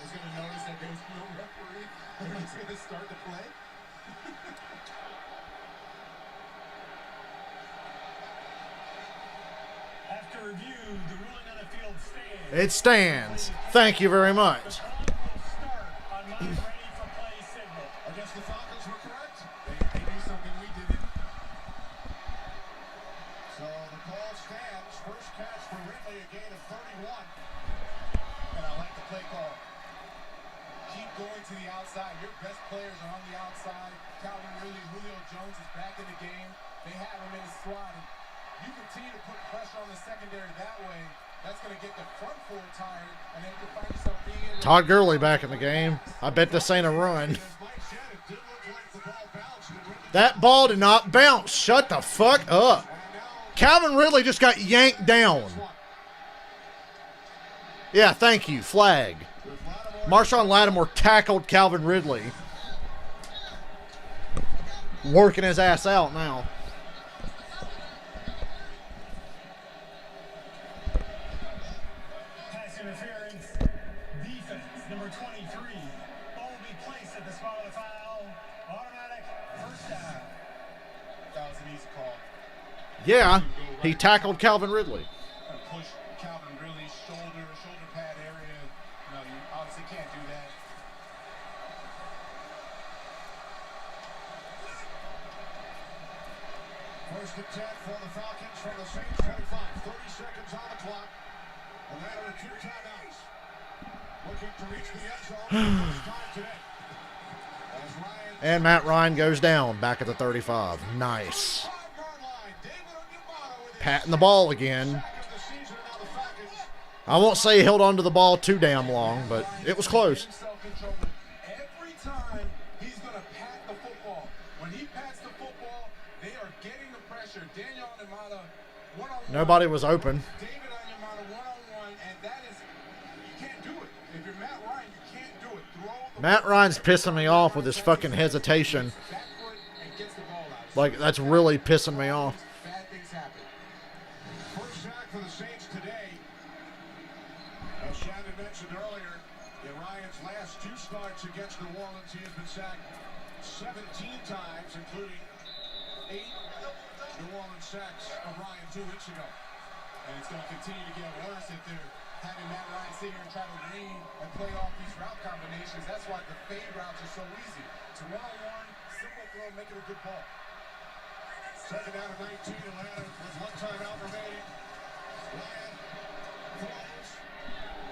is going to notice that there's no referee. They're just going to start the play. After review, the ruling on the field stands. It stands. Thank you very much. Start on my ready for play signal. I guess the Falcons were correct. They do something we didn't. So the call stands. First catch for Ridley, a gain of 31. And I like the play call. Keep going to the outside. Your best players are on the outside. Calvin Ridley, Julio Jones is back in the game. They have him in his slot. And you continue to put pressure on the secondary that way. That's going to get the front four tired. And then you can find yourself being in. Todd Gurley back in the game. I bet this ain't a run. As Mike said, it did look like the ball bounced. And Ridley That ball did not bounce. Shut the fuck up. Calvin Ridley just got yanked down. Yeah, thank you. Flag. Marshawn Lattimore tackled Calvin Ridley. Working his ass out now. Pass interference. Defense, number 23. Ball will be placed at the spot of the foul. Automatic first down. That was an easy call. Yeah, he tackled Calvin Ridley. Push Calvin Ridley's shoulder pad area. No, you obviously can't do that. First and 10 for the Falcons from the Saints 25. 30 seconds on the clock. And they are 2 timeouts. Looking to reach the end zone for the first time today. As Ryan And Matt Ryan goes down back at the 35. Nice. 5-yard line. David Onyemata with his Patting the ball again. second of the season. Now the Falcons I won't say he held on to the ball too damn long, but it was close. Self-control, but every time he's going to pat the football. When he pats the football, they are getting the pressure. Daniel Onyemata, one-on-one. Nobody was open. David Onyemata, one-on-one, and that is, you can't do it. If you're Matt Ryan, you can't do it. Throw the Matt Ryan's pissing me off with his fucking hesitation. back foot and gets the ball out. Like, that's really pissing me off. Bad things happen. first sack for the Saints today. As Shannon mentioned earlier, in Ryan's last 2 starts against New Orleans, he has been sacked 17 times, including 8 New Orleans sacks of Ryan 2 weeks ago. And it's going to continue to get worse if they're having Matt Ryan sit here and try to read and play off these route combinations. That's why the fade routes are so easy. It's a one-on-one, simple throw, make it a good ball. Second down and 19, Atlanta with 1 timeout remaining. Ryan throws.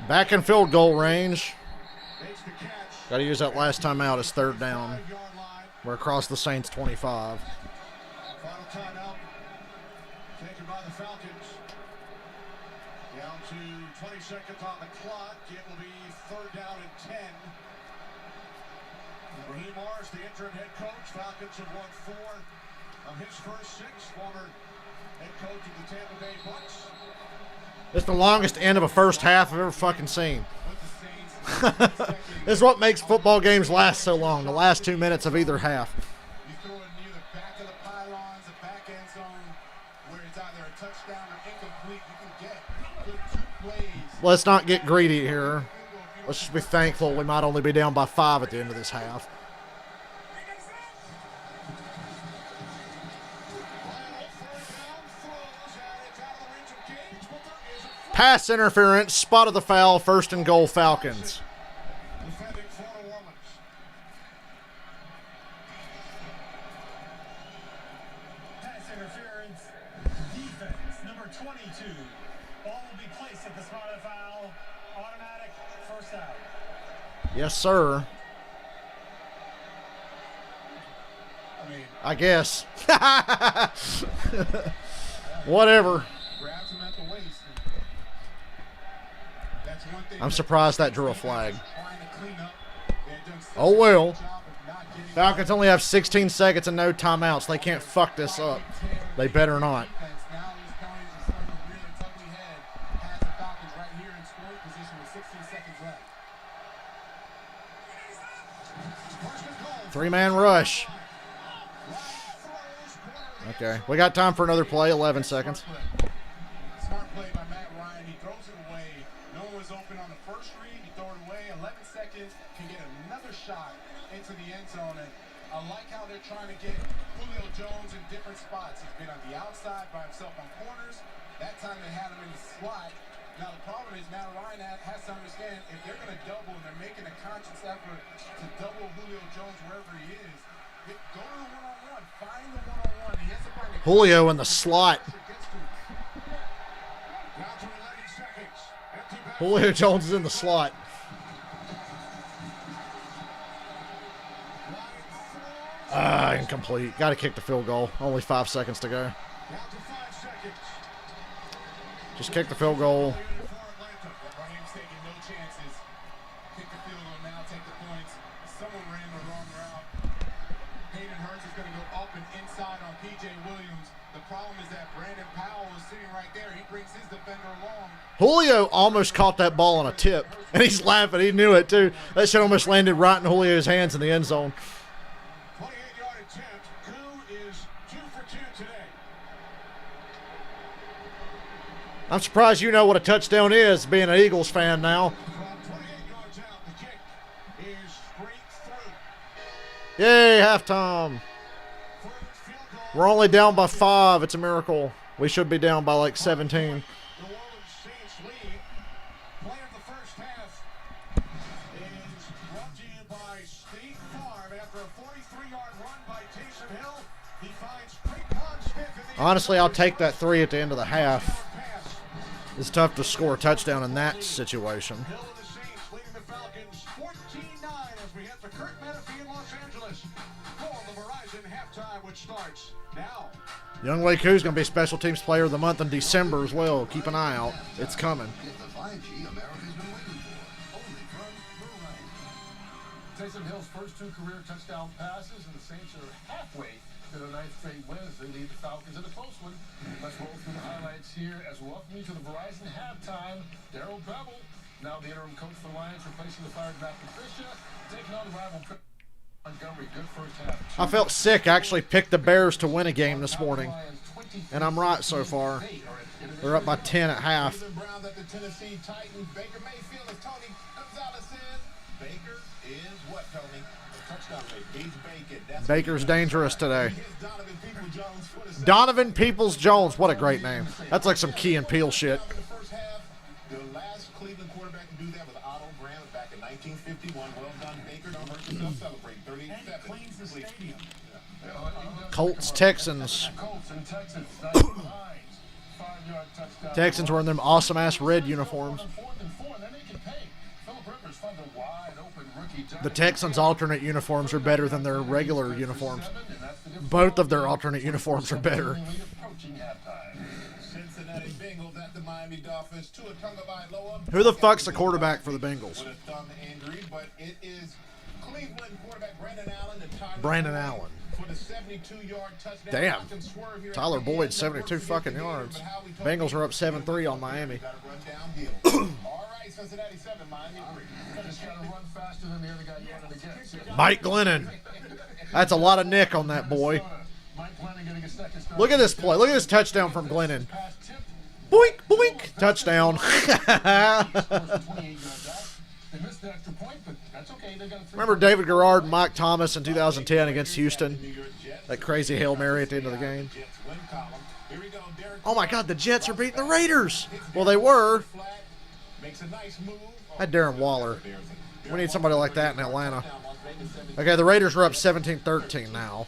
Back in field goal range. Makes the catch. Got to use that last timeout as 3rd down. 5-yard line. We're across the Saints 25. Final timeout taken by the Falcons. Down to 20 seconds on the clock. It will be 3rd down and 10. Raheem Morris, the interim head coach. Falcons have won 4 of his first 6. Former head coach of the Tampa Bay Bucks. It's the longest end of a first half I've ever fucking seen. This is what makes football games last so long. The last 2 minutes of either half. You throw it near the back of the pylons, the back end zone, where it's either a touchdown or incomplete. You can get good 2 plays. Let's not get greedy here. Let's just be thankful we might only be down by 5 at the end of this half. Pass interference, spot of the foul, 1st and goal, Falcons. Defending for New Orleans. Pass interference. Defense, number 22. Ball will be placed at the spot of the foul. Automatic first out. Yes, sir. I guess. Whatever. Grabs him at the waist. That's one thing. I'm surprised that drew a flag. Trying to clean up. They've done such Oh a well. good job of not getting Falcons only have 16 seconds and no timeouts. They can't fuck this up. They better not. defense. Now these penalties are starting to rear its ugly head. Has the Falcons right here in scoring position with 16 seconds left. 3-man rush. Okay, we got time for another play, 11 seconds. Smart play by Matt Ryan. He throws it away. No one was open on the first read. He throws it away. 11 seconds. Can get another shot into the end zone. And I like how they're trying to get Julio Jones in different spots. He's been on the outside by himself on corners. That time they had him in the slot. Now the problem is Matt Ryan has to understand if they're going to double and they're making a conscious effort to double Julio Jones wherever he is, go to the one-on-one. Find the one-on-one. He has to find a Julio in the slot. Down to 11 seconds. Empty back. Julio Jones is in the slot. Incomplete. Got to kick the field goal. Only 5 seconds to go. Down to 5 seconds. Just kick the field goal. Raheem's taking no chances. Kick the field goal now, take the points. Someone ran the wrong route. Hayden Hurst is going to go up and inside on P.J. Williams. The problem is that Brandon Powell is sitting right there. He brings his defender along. Julio almost caught that ball on a tip, and he's laughing. He knew it, too. That shit almost landed right in Julio's hands in the end zone. 28-yard attempt. Koo is 2 for 2 today. I'm surprised you know what a touchdown is, being an Eagles fan now. From 28 yards out, the kick is straight through. Yay, halftime. First field goal. We're only down by 5. It's a miracle. We should be down by like 17. New Orleans Saints lead. Play of the first half is brought to you by State Farm. After a 43-yard run by Taysom Hill, he finds Traquan Smith in the Honestly, I'll take that 3 at the end of the half. pass. It's tough to score a touchdown in that situation. Hill and the Saints leading the Falcons 14-9 as we head to Kurt Menefee in Los Angeles for the Verizon halftime, which starts now. Young Wei Koo's going to be Special Teams Player of the Month in December as well. Keep an eye out. It's coming. Get the 5G America's been waiting for. Only from Verizon. Taysom Hill's first 2 career touchdown passes, and the Saints are halfway to their 9th straight wins. They lead the Falcons in a close one. Let's roll through the highlights here as we welcome you to the Verizon halftime. Darryl Bevel, now the interim coach for the Lions, replacing the fired Matt Patricia, taking on the rival Montgomery. Good first half. I felt sick. I actually picked the Bears to win a game this morning. Lions 28 And I'm right so far. They're up by 10 at half. Cleveland Browns at the Tennessee Titans. Baker Mayfield, as Tony Gonzalez says. Baker is what, Tony? A touchdown rate. He's Baker. That's Baker's dangerous today. Here's Donovan Peoples-Jones for the second. Donovan Peoples-Jones. What a great name. That's like some Key and Peele shit. In the first half, the last Cleveland quarterback to do that was Otto Graham back in 1951. Well done, Baker. Don't hurt yourself. Celebrate. 37. And he cleans the stadium. Colts, Texans. Colts and Texans. 5-yard touchdown. Texans wearing them awesome-ass red uniforms. 4th and 4, they're making pay. Philip Rivers finds a wide open rookie. The Texans' alternate uniforms are better than their regular uniforms. Both of their alternate uniforms are better. Approaching halftime. Cincinnati Bengals at the Miami Dolphins. Tua Tagovailoa. Who the fuck's the quarterback for the Bengals? With a thumb injury, but it is Cleveland quarterback Brandon Allen and Tyler Brandon Boyd Allen. for the 72-yard touchdown. Damn. Falcons swerve here at Tyler the Boyd, end. 72 fucking Never yards. forget how we told Bengals you. are up 7-3 on Miami. Gotta run downhill. All right, Cincinnati 7, Miami 3. Just got to run faster than the other guy you wanted to get. Mike Glennon. That's a lot of Nick on that boy. Mike Glennon getting a second start. Look at this play. Look at this touchdown from Glennon. Pass tip. Boink, boink. Touchdown. They missed the extra point, but that's okay. They got a Remember David Garrard and Mike Thomas in 2010 against Houston? That crazy Hail Mary at the end of the game. Jets win column. Here we go. Derek Oh my God, the Jets are beating the Raiders. Well, they were. flat, makes a nice move. Had Darren Waller. We need somebody like that in Atlanta. Okay, the Raiders are up 17-13 now.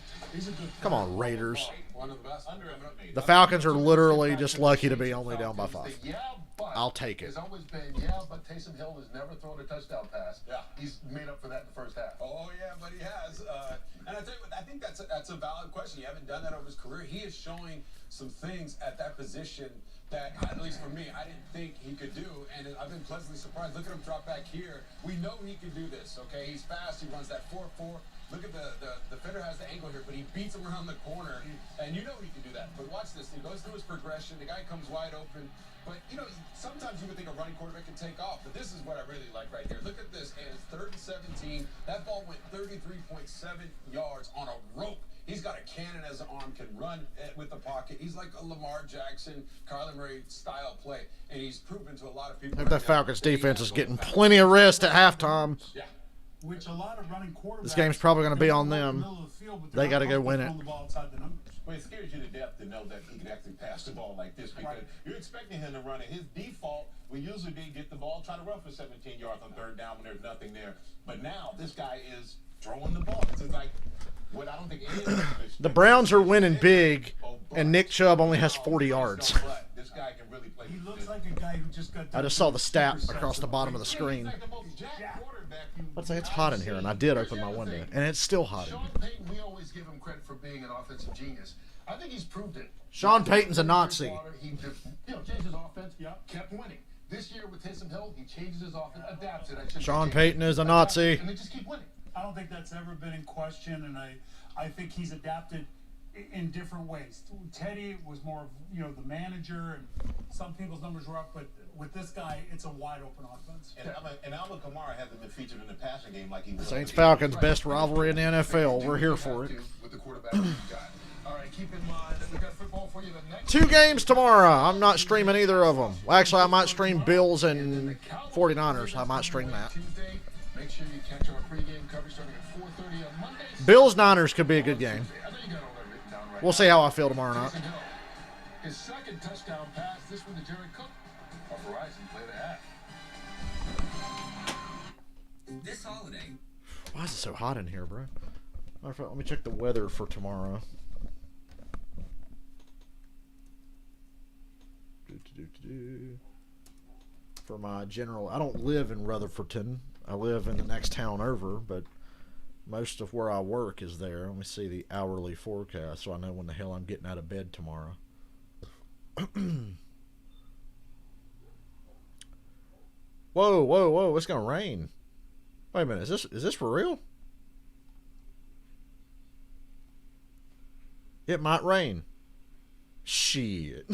Come on, Raiders. one of the best. The Falcons are literally just lucky to be only down by 5. Yeah, but I'll take it. Has always been, but Taysom Hill has never thrown a touchdown pass. Yeah. He's made up for that in the first half. Oh yeah, but he has. And I tell you what, I think that's a valid question. You haven't done that over his career. He is showing some things at that position that, at least for me, I didn't think he could do. And I've been pleasantly surprised. Look at him drop back here. We know he can do this. Okay, he's fast. He runs that 4-4. Look at the defender has the angle here, but he beats him around the corner, and you know he can do that. But watch this. He goes through his progression. The guy comes wide open. But, sometimes you would think a running quarterback can take off, but this is what I really like right here. Look at this, and it's 3rd and 17. That ball went 33.7 yards on a rope. He's got a cannon as an arm, can run with the pocket. He's like a Lamar Jackson, Kyler Murray style play, and he's proven to a lot of people. I think the Falcons defense is getting plenty of rest at halftime. Yeah. Which a lot of running quarterbacks. This game's probably going to be on them. They They got to go win it. The ball outside the numbers. Well, it scares you to death to know that he can actually pass the ball like this because you're expecting him to run it. His default, we usually did get the ball, try to run for 17 yards on 3rd down when there's nothing there. But now this guy is throwing the ball. It's like what I don't think any of us The Browns are winning big, and Nick Chubb only has 40 yards. This guy can really play. He looks like a guy who just got. I just saw the stat across the bottom of the screen. Let's say it's hot in here, and I did open my window, and it's still hot in Sean here. Payton, we always give him credit for being an offensive genius. I think he's proved it. Sean Payton's a Nazi. He just, changed his offense, kept winning. This year with Taysom Hill, he changes his offense, adapts it. Sean Payton is a Nazi. And they just keep winning. I don't think that's ever been in question, and I think he's adapted in different ways. Teddy was more of, the manager, and some people's numbers were up, but with this guy, it's a wide open offense. And Alvin Kamara hasn't been featured in the passing game like he was. Saints Falcons, best rivalry in the NFL. We're here for it. With the quarterback we've got. All right, keep in mind that we've got football for you the next 2 games tomorrow. I'm not streaming either of them. Well, actually, I might stream Bills and 49ers. I might stream that. Tuesday. Make sure you catch our pregame coverage starting at 4:30 on Monday. Bills-Niners could be a good game. I know you got all that written down right We'll see how I feel tomorrow night. Taysom Hill. His second touchdown pass, this one to Jerry Cook. Off Verizon, play the half. This holiday. Why is it so hot in here, bro? Matter of fact, let me check the weather for tomorrow. For my general, I don't live in Rutherfordton. I live in the next town over, but most of where I work is there. Let me see the hourly forecast so I know when the hell I'm getting out of bed tomorrow. Whoa, whoa, whoa, it's gonna rain. Wait a minute, is this for real? It might rain. Shit.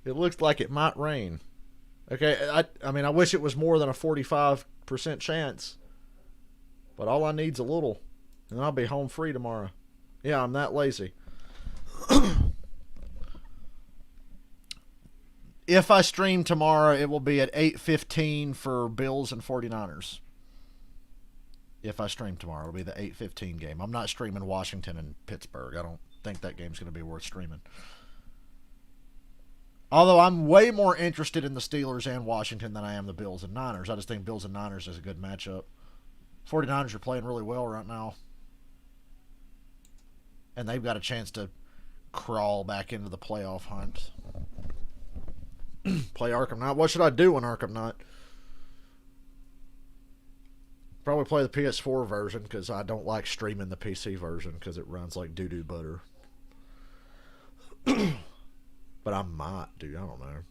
It looks like it might rain. Okay, I mean, I wish it was more than a 45% chance. But all I need's a little. And I'll be home free tomorrow. Yeah, I'm that lazy. if I stream tomorrow, it will be at 8:15 for Bills and 49ers. If I stream tomorrow, it'll be the 8:15 game. I'm not streaming Washington and Pittsburgh. I don't think that game's going to be worth streaming. Although I'm way more interested in the Steelers and Washington than I am the Bills and Niners. I just think Bills and Niners is a good matchup. 49ers are playing really well right now. And they've got a chance to crawl back into the playoff hunt. Play Arkham Knight. What should I do on Arkham Knight? Probably play the PS4 version because I don't like streaming the PC version because it runs like doo-doo butter. But I might, dude. I don't know.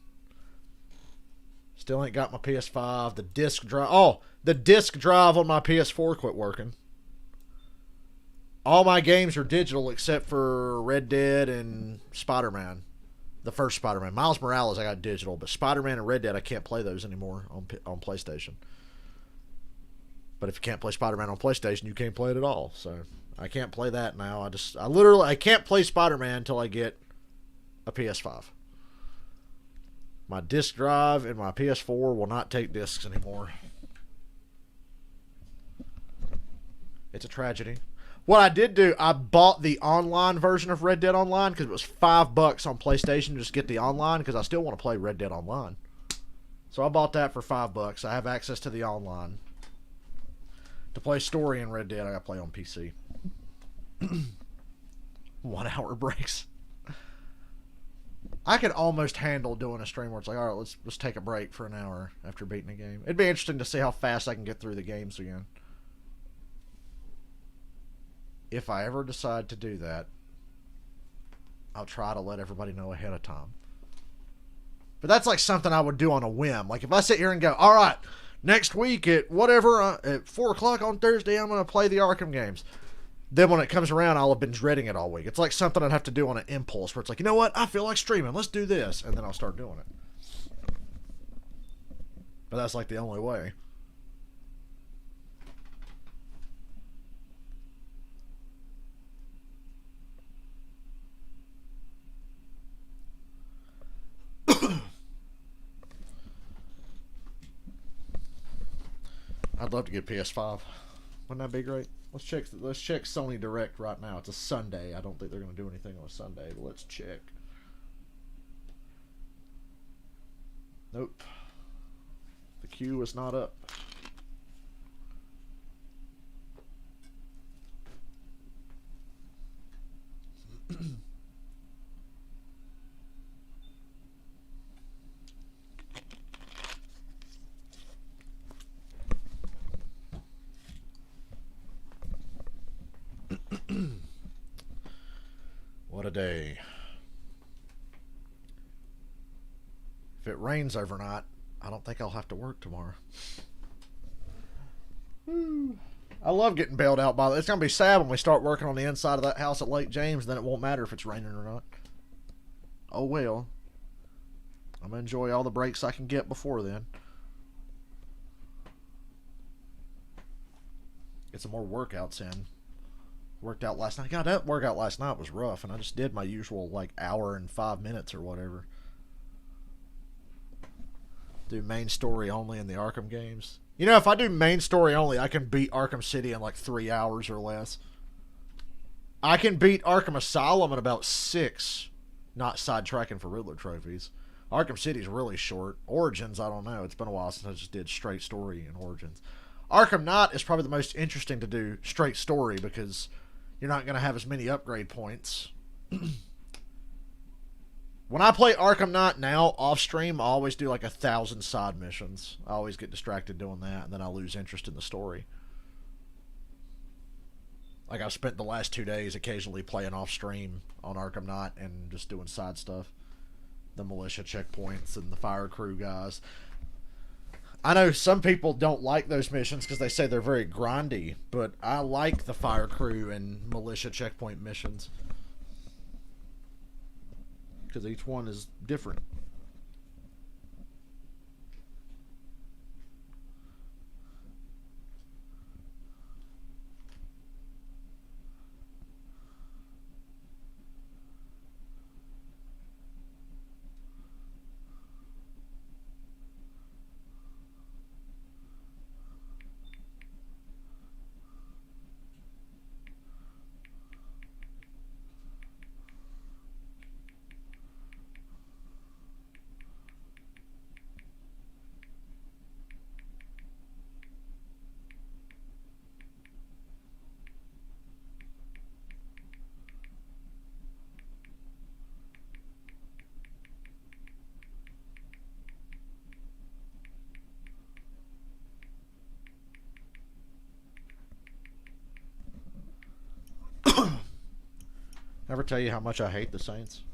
Still ain't got my PS5. The disc drive. Oh, the disc drive on my PS4 quit working. All my games are digital except for Red Dead and Spider-Man. The first Spider-Man. Miles Morales I got digital, but Spider-Man and Red Dead I can't play those anymore on PlayStation. But if you can't play Spider-Man on PlayStation, you can't play it at all. So I can't play that now. I can't play Spider-Man until I get a PS5. My disc drive and my PS4 will not take discs anymore. It's a tragedy. What I did do, I bought the online version of Red Dead Online because it was $5 on PlayStation to just get the online because I still want to play Red Dead Online. So I bought that for $5. I have access to the online. To play story in Red Dead, I got to play on PC. 1 hour breaks. I could almost handle doing a stream where it's like, all right, let's take a break for an hour after beating a game. It'd be interesting to see how fast I can get through the games again. If I ever decide to do that, I'll try to let everybody know ahead of time. But that's like something I would do on a whim. Like if I sit here and go, all right, next week at whatever, at 4 o'clock on Thursday, I'm going to play the Arkham games. Then when it comes around, I'll have been dreading it all week. It's like something I'd have to do on an impulse where it's like, you know what? I feel like streaming. Let's do this. And then I'll start doing it. But that's like the only way. I'd love to get PS5. Wouldn't that be great? Let's check Sony Direct right now. It's a Sunday. I don't think they're going to do anything on a Sunday, but let's check. Nope. The queue is not up. What a day. If it rains overnight, I don't think I'll have to work tomorrow. I love getting bailed out by that. It's going to be sad when we start working on the inside of that house at Lake James, then it won't matter if it's raining or not. Oh well. I'm going to enjoy all the breaks I can get before then. Get some more workouts in. Worked out last night. God, that workout last night was rough, and I just did my usual like hour and 5 minutes or whatever. Do main story only in the Arkham games. You know, if I do main story only, I can beat Arkham City in like 3 hours or less. I can beat Arkham Asylum in about 6, not sidetracking for Riddler trophies. Arkham City's really short. Origins, I don't know. It's been a while since I just did straight story in Origins. Arkham Knight is probably the most interesting to do straight story because you're not going to have as many upgrade points. When I play Arkham Knight now, off stream, I always do like 1,000 side missions. I always get distracted doing that, and then I lose interest in the story. Like I've spent the last 2 days occasionally playing off stream on Arkham Knight and just doing side stuff. The militia checkpoints and the fire crew guys. I know some people don't like those missions because they say they're very grindy, but I like the fire crew and militia checkpoint missions because each one is different. Ever tell you how much I hate the Saints?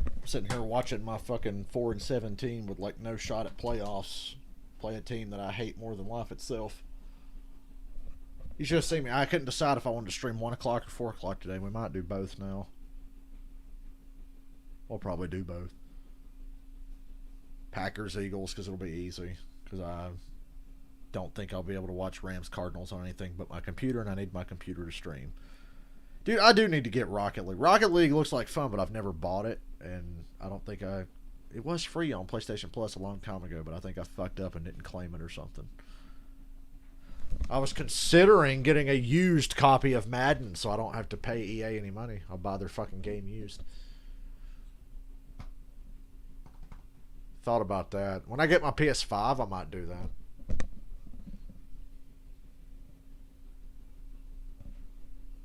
I'm sitting here watching my fucking 4-17 with like no shot at playoffs play a team that I hate more than life itself. You should have seen me. I couldn't decide if I wanted to stream 1 o'clock or 4 o'clock today. We might do both now. We'll probably do both. Packers, Eagles, because it'll be easy. Because I don't think I'll be able to watch Rams, Cardinals on anything but my computer, and I need my computer to stream. Dude, I do need to get Rocket League. Rocket League looks like fun, but I've never bought it, and I don't think I... It was free on PlayStation Plus a long time ago, but I think I fucked up and didn't claim it or something. I was considering getting a used copy of Madden so I don't have to pay EA any money. I'll buy their fucking game used. Thought about that. When I get my PS5, I might do that.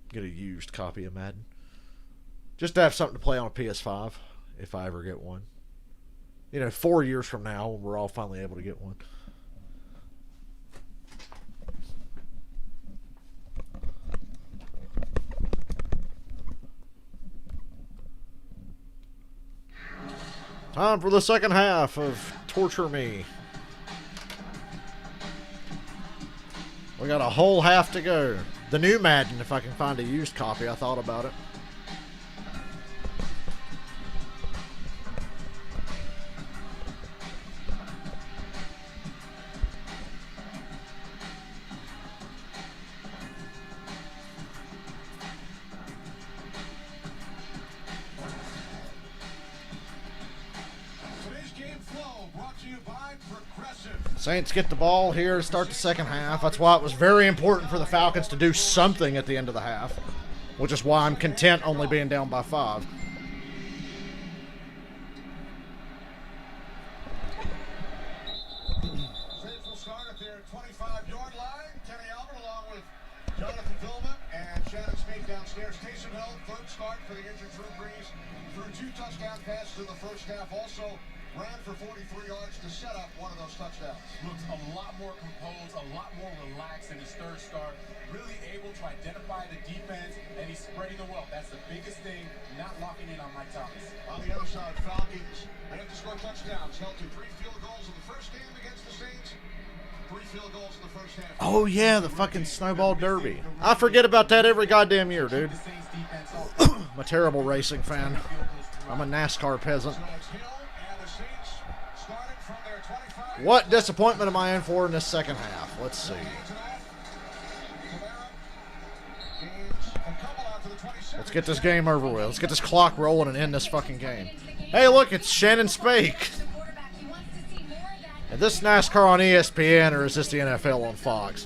Get a used copy of Madden. Just to have something to play on a PS5, if I ever get one. You know, 4 years from now, we're all finally able to get one. Time for the second half of Torture Me. We got a whole half to go. The new Madden, if I can find a used copy. I thought about it. Saints get the ball here to start the second half. That's why it was very important for the Falcons to do something at the end of the half, which is why I'm content only being down by 5. Saints will start at their 25-yard line. Kenny Albert along with Jonathan Vilma and Shannon Smith downstairs. Taysom Hill, third start for the injured Drew Brees. Threw 2 touchdown passes in the first half. Also ran for 43 yards to set up one of those touchdowns. Looks a lot more composed, a lot more relaxed in his third start. Really able to identify the defense, and he's spreading the wealth. That's the biggest thing, not locking in on Mike Thomas. On the other side, Falcons, they have to score touchdowns. Held to 3 field goals in the first game against the Saints. 3 field goals in the first half. Oh, yeah, the fucking Snowball Derby. I forget about that every goddamn year, dude. I'm a terrible racing fan. I'm a NASCAR peasant. What disappointment am I in for in this second half? Let's see. Let's get this game over with. Let's get this clock rolling and end this fucking game. Hey, look, it's Shannon Spake. Is this NASCAR on ESPN or is this the NFL on Fox?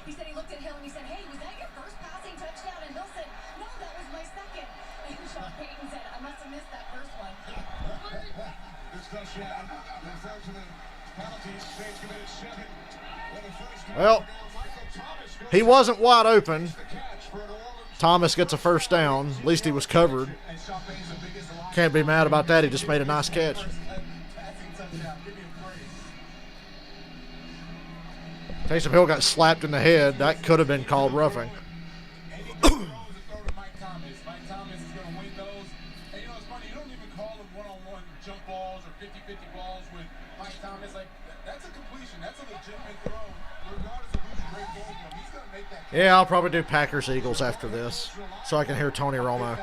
He said he looked at Hill and he said, "Hey, was that your first passing touchdown?" And Hill said, "No, that was my second." And Sean Payton said, "I must have missed that first one." This does Shannon. Referred to the penalties. Saints committed 7. Well, he wasn't wide open. Thomas gets a first down. At least he was covered. Can't be mad about that. He just made a nice catch. Taysom Hill got slapped in the head. That could have been called roughing. Yeah, I'll probably do Packers Eagles after this, so I can hear Tony Romo.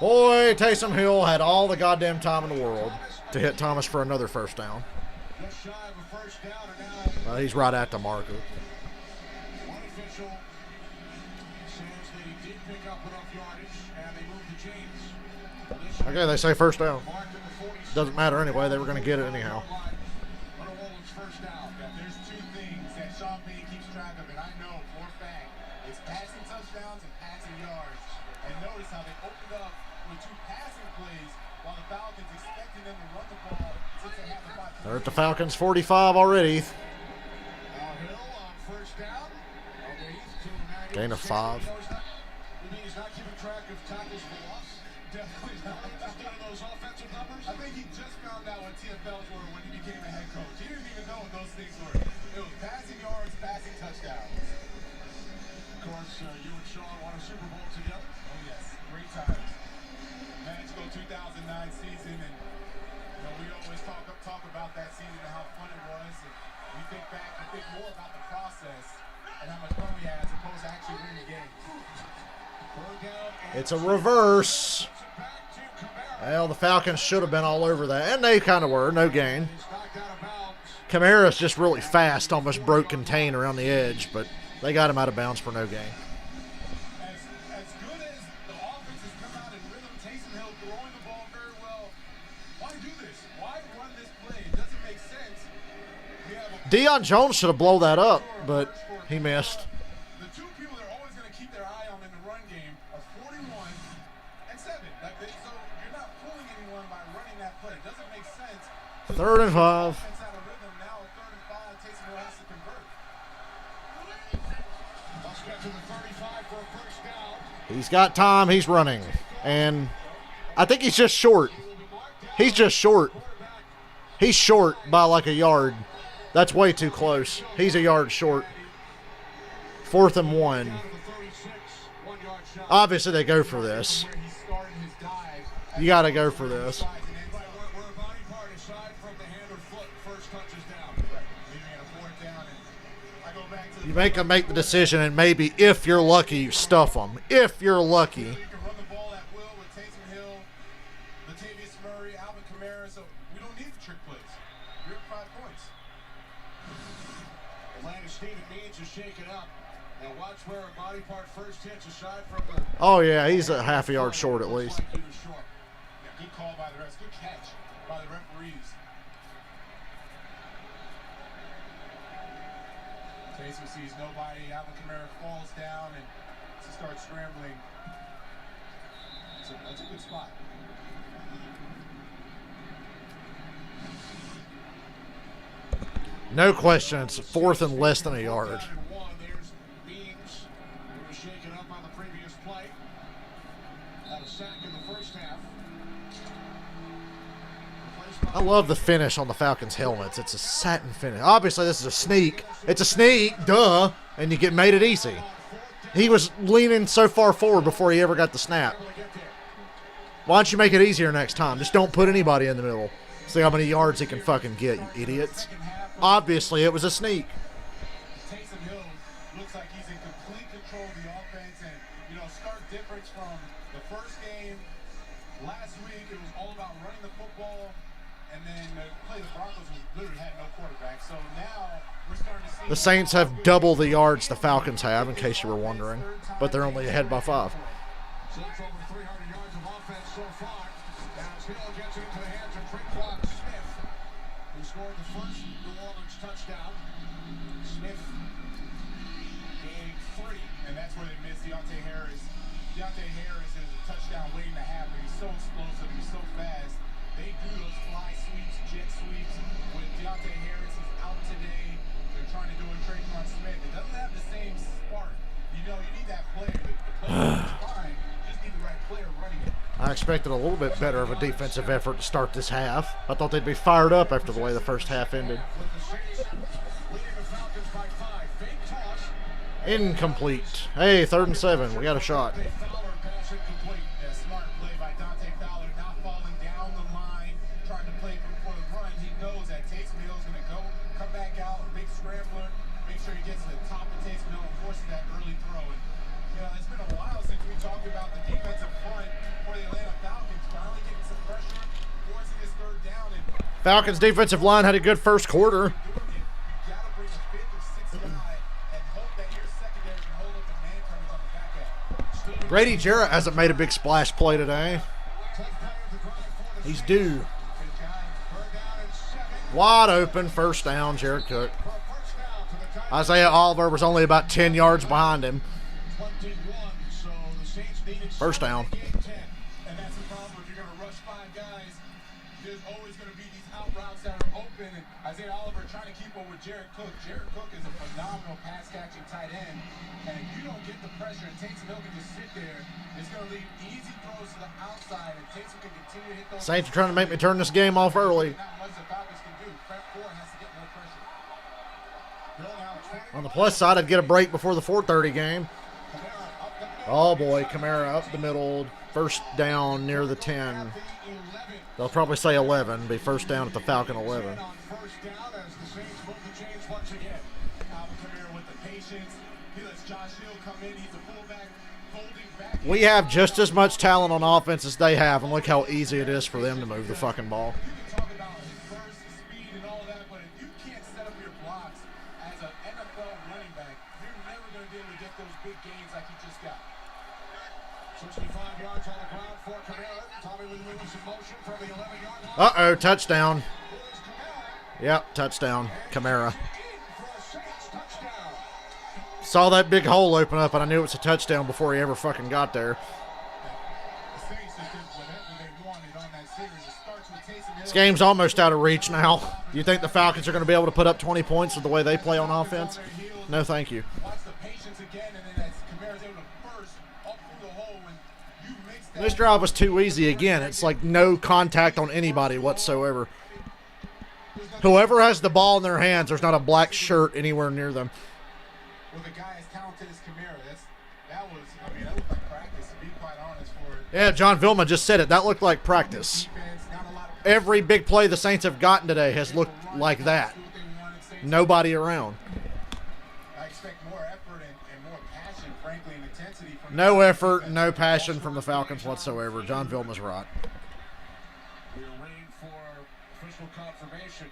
Boy, Taysom Hill had all the goddamn time in the world to hit Thomas for another first down. He's right at the marker. Okay, they say first down. Doesn't matter anyway. They were going to get it anyhow. There's 2 things that Sean Payton keeps track of, and I know for a fact it's passing touchdowns and passing yards. And notice how they opened up with 2 passing plays while the Falcons expecting them to run the ball since they have the 5. They're at the Falcons 45 already. Gain of 5. You mean he's not keeping track of tackles for loss? Definitely not. Just doing those offensive numbers? I think he just found out what TFLs were when he became a head coach. He didn't even know what those things were. It was passing yards, passing touchdowns. Of course, you and Sean won a Super Bowl together. Oh, yes. Great times. Magical 2009 season, and we always talk about that season and how fun it was. And we think back and think more about the process and how much fun we had as opposed to actually winning the game. It's a reverse. Well, the Falcons should have been all over that, and they kind of were. No gain. Kamara's just really fast, almost broke contain around the edge, but they got him out of bounds for no gain. As good as the offense has come out in rhythm, Taysom Hill throwing the ball very well. Why do this? Why run this play? It doesn't make sense. Deion Jones should have blown that up, but he missed. The two people they're always going to keep their eye on in the run game are 41 and 7. So you're not fooling anyone by running that play. It doesn't make sense. 3rd and 5. Offense out of rhythm now at 3rd and 5. Taysom Hill has to convert. Let's get to the 35 for a first down. He's got time. He's running. And I think he's just short. He's just short. He's short by like a yard. That's way too close. He's a yard short. 4th and 1. Obviously, they go for this. You got to go for this. You make them make the decision, and maybe, if you're lucky, you stuff them. If you're lucky. You can run the ball at will with Taysom Hill, Latavius Murray, Alvin Kamara, so we don't need the trick plays. You're at 5 points. Atlanta Stephen Means is shaken up. Now watch where a body part first hits aside from the... Oh, yeah, he's a half a yard short at least. He was short. Yeah, good call by the refs. Good catch by the referees. Taysom sees nobody. Alvin Kamara falls down and starts scrambling. That's a good spot. No question. It's 4th and less than a yard. There's Beams, who was shaken up on the previous play. Had a sack in the first half. I love the finish on the Falcons' helmets. It's a satin finish. Obviously, this is a sneak. It's a sneak, duh, and you made it easy. He was leaning so far forward before he ever got the snap. Why don't you make it easier next time? Just don't put anybody in the middle. See how many yards he can fucking get, you idiots. Obviously, it was a sneak. Taysom Hill looks like he's in complete control of the offense, and stark difference from the first game last week. It was all about running the football, and then the play the Broncos literally had no quarterback. So now we're starting to see the Saints have double the yards the Falcons have, in case you were wondering, but they're only ahead by 5. Saints over 300 yards of offense so far. As Hill gets it into the hands of Trickquad Smith, who scored the first New Orleans touchdown. Smith gave 3, and that's where they missed Deontay Harris. Deontay Harris is a touchdown waiting to happen. He's so explosive. He's so fast. They do those fly sweeps, jet sweeps. With Deontay Harris, he's out today. They're trying to do a Trickquad Smith. It doesn't have the same spark. You need that player. The player is fine. Just need the right player running it. I expected a little bit better of a defensive effort to start this half. I thought they'd be fired up after the way the first half ended. Incomplete. Hey, 3rd and 7. We got a shot. Smart play by Dante Fowler, not falling down the line, trying to play for the run. He knows that Taysom Hill is going to come back out, big scrambler, make sure he gets to the top of Taysom Hill and forces that early throw. And, it's been a while since we talked about the defensive front for the Atlanta Falcons, finally getting some pressure, forcing this 3rd down. And Falcons' defensive line had a good first quarter. you got to bring a 5th or 6th guy and hope that your secondary can hold up the man coverage on the back end. Grady Jarrett hasn't made a big splash play today. He's due. Wide open, first down, Jared Cook. Isaiah Oliver was only about 10 yards behind him. First down. And that's the problem if you're going to rush 5 guys. There's always going to be these out routes that are open. open, and Isaiah Oliver trying to keep up with Jared Cook. Jared Cook is a phenomenal pass-catching tight end, and if you don't get the pressure and Taysom Hill can just sit there, it's going to leave easy throws to the outside, and Taysom can continue to hit those. Saints are trying to make me turn this game off early. Not much the Falcons can do. Fred Ford has to get more pressure. Bill now On the plus side, I'd get a break before the 4:30 game. Oh boy, Kamara up the middle, first down near the 10. They'll probably say 11, be first down at the Falcon 11. We have just as much talent on offense as they have, and look how easy it is for them to move the fucking ball. Uh-oh, touchdown. Yep, touchdown. Kamara. Saw that big hole open up, and I knew it was a touchdown before he ever fucking got there. This game's almost out of reach now. Do you think the Falcons are going to be able to put up 20 points with the way they play on offense? No, thank you. This drive was too easy again. It's like no contact on anybody whatsoever. Whoever has the ball in their hands, there's not a black shirt anywhere near them. With a guy as talented as Kamara, that was like practice, to be quite honest. Yeah, John Vilma just said it. That looked like practice. Every big play the Saints have gotten today has looked like that. Nobody around. I expect more effort and more passion, frankly, and intensity. No effort, no passion from the Falcons whatsoever. John Vilma's right. We're waiting for official confirmation.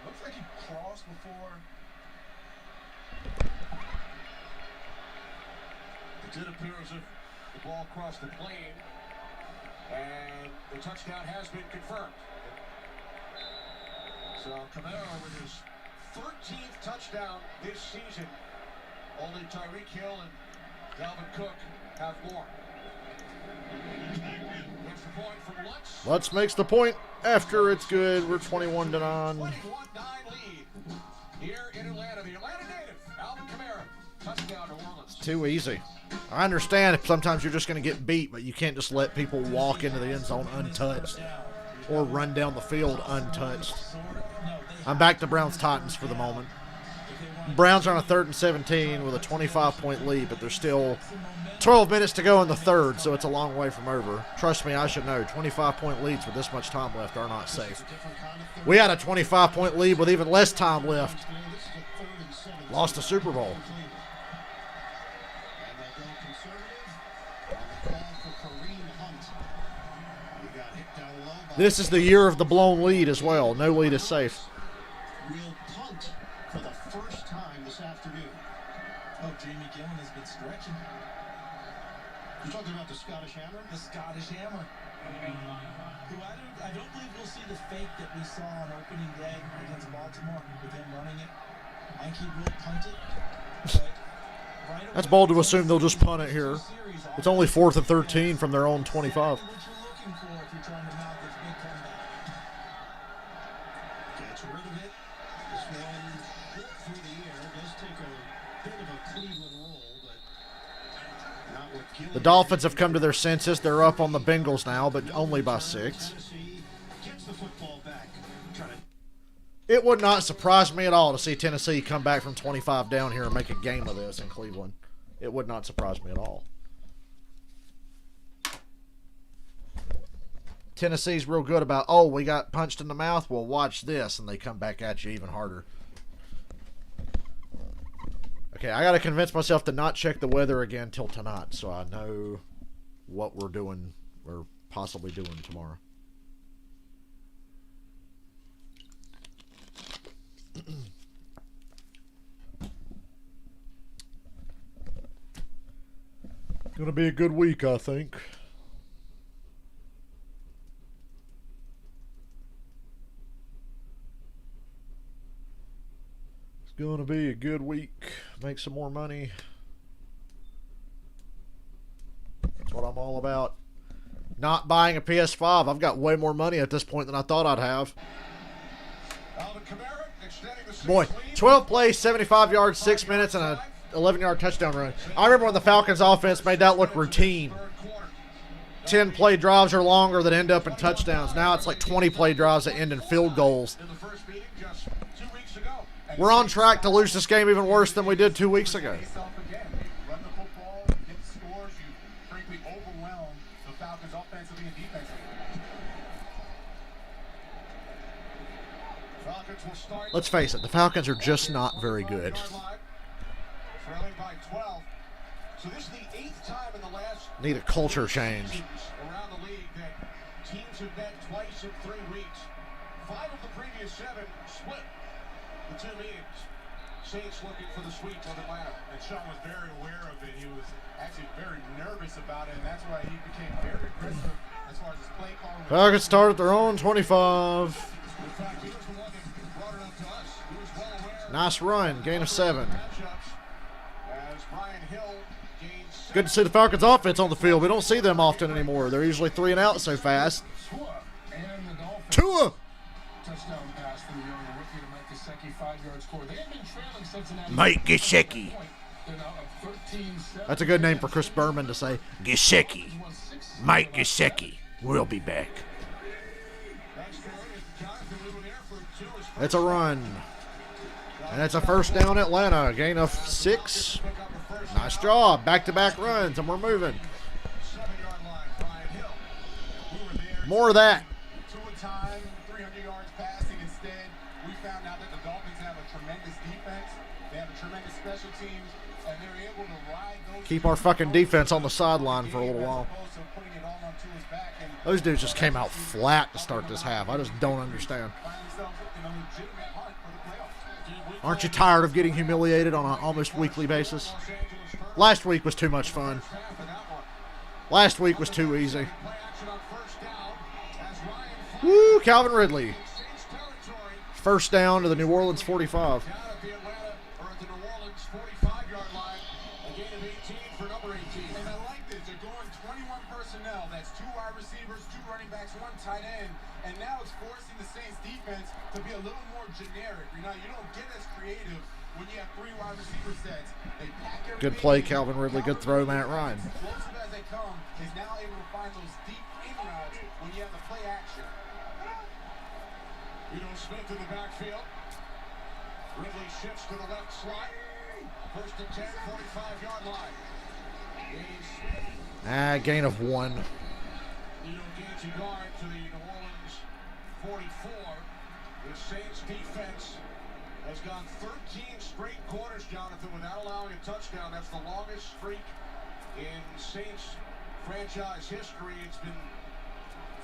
Looks like he crossed before. It did appear as if the ball crossed the plane, and the touchdown has been confirmed. So Kamara with his 13th touchdown this season. Only Tyreek Hill and Dalvin Cook have more. What's the point from Lutz? Lutz makes the point after it's good. We're 21-9. 21-9 lead here in Atlanta. The Atlanta native, Alvin Kamara, touchdown New Orleans. It's too easy. I understand if sometimes you're just going to get beat, but you can't just let people walk into the end zone untouched or run down the field untouched. I'm back to Browns-Titans for the moment. Browns are on a 3rd and 17 with a 25-point lead, but there's still 12 minutes to go in the third, so it's a long way from over. Trust me, I should know. 25-point leads with this much time left are not safe. We had a 25-point lead with even less time left. Lost the Super Bowl. This is the year of the blown lead as well. No lead is safe. Real punt for the first time this afternoon. Oh, Jamie Gillen has been stretching. You're talking about the Scottish Hammer? The Scottish Hammer. Who I don't believe we'll see the fake that we saw on opening day against Baltimore with him running it. I think he will punt it. But right That's bold to assume they'll just punt it here. It's only 4th and 13 from their own 25. what you're looking for if you're trying to mount this big comeback. Gets rid of it. This one hit through the air. Does take a bit of a Cleveland roll, but not with Gillen. The Dolphins have come to their senses. They're up on the Bengals now, but only by 6. Tennessee gets the football back. Trying to It would not surprise me at all to see Tennessee come back from 25 down here and make a game of this in Cleveland. It would not surprise me at all. Tennessee's real good about, oh, we got punched in the mouth, well, watch this, and they come back at you even harder. Okay, I got to convince myself to not check the weather again till tonight, so I know what we're doing or possibly doing tomorrow. Gonna be a good week, I think. It's gonna be a good week. Make some more money. That's what I'm all about. Not buying a PS5. I've got way more money at this point than I thought I'd have. Boy, 12 plays, 75 yards, 6 minutes, and a 11-yard touchdown run. I remember when the Falcons offense made that look routine. 10 play drives or longer that end up in touchdowns. Now it's like 20 play drives that end in field goals. We're on track to lose this game even worse than we did 2 weeks ago. Let's face it, the Falcons are just not very good. Need a culture change. Around the league that teams have met twice in 3 weeks. 5 of the previous 7 split the 2 meetings. Saints looking for the sweep of Atlanta. And Sean was very aware of it. He was actually very nervous about it, and that's why he became very aggressive as far as his play call. Falcons start at their own 25. In fact, he was the one that brought it up to us. He was well aware. Nice run, gain of 7. As Brian Hill gains 6. Good to see the Falcons offense on the field. We don't see them often anymore. They're usually 3 and out so fast. Tua! Touchdown pass from the young rookie to Mike Gesicki, 5-yard score. They have been trailing Cincinnati. Mike Gesicki. They're now up 13-7. That's a good name for Chris Berman to say. Gesicki. Mike Gesicki. We'll be back. It's a run. And it's a first down Atlanta. Gain of 6. Nice job. Back-to-back runs, and we're moving. More of that. 2 a time, 300 yards passing instead. We found out that the Dolphins have a tremendous defense. They have a tremendous special teams, and they're able to ride those. Keep our fucking defense on the sideline for a little while. Those dudes just came out flat to start this half. I just don't understand. Aren't you tired of getting humiliated on an almost weekly basis? Last week was too much fun. Last week was too easy. Woo, Calvin Ridley. First down to the New Orleans 45. Tight end, and now it's forcing the Saints defense to be a little more generic. You don't get as creative when you have 3 wide receiver sets. They pack Good play, Calvin Ridley. Good throw, Matt Ryan. Explosive as they come, is now able to find those deep in routes when you have the play action. Smith in the backfield. Ridley shifts to the left slot. First and 10, 45-yard line. Gain of 1. Gains a yard to the New Orleans 44. The Saints defense has gone 13 straight quarters, Jonathan, without allowing a touchdown. That's the longest streak in Saints franchise history. It's been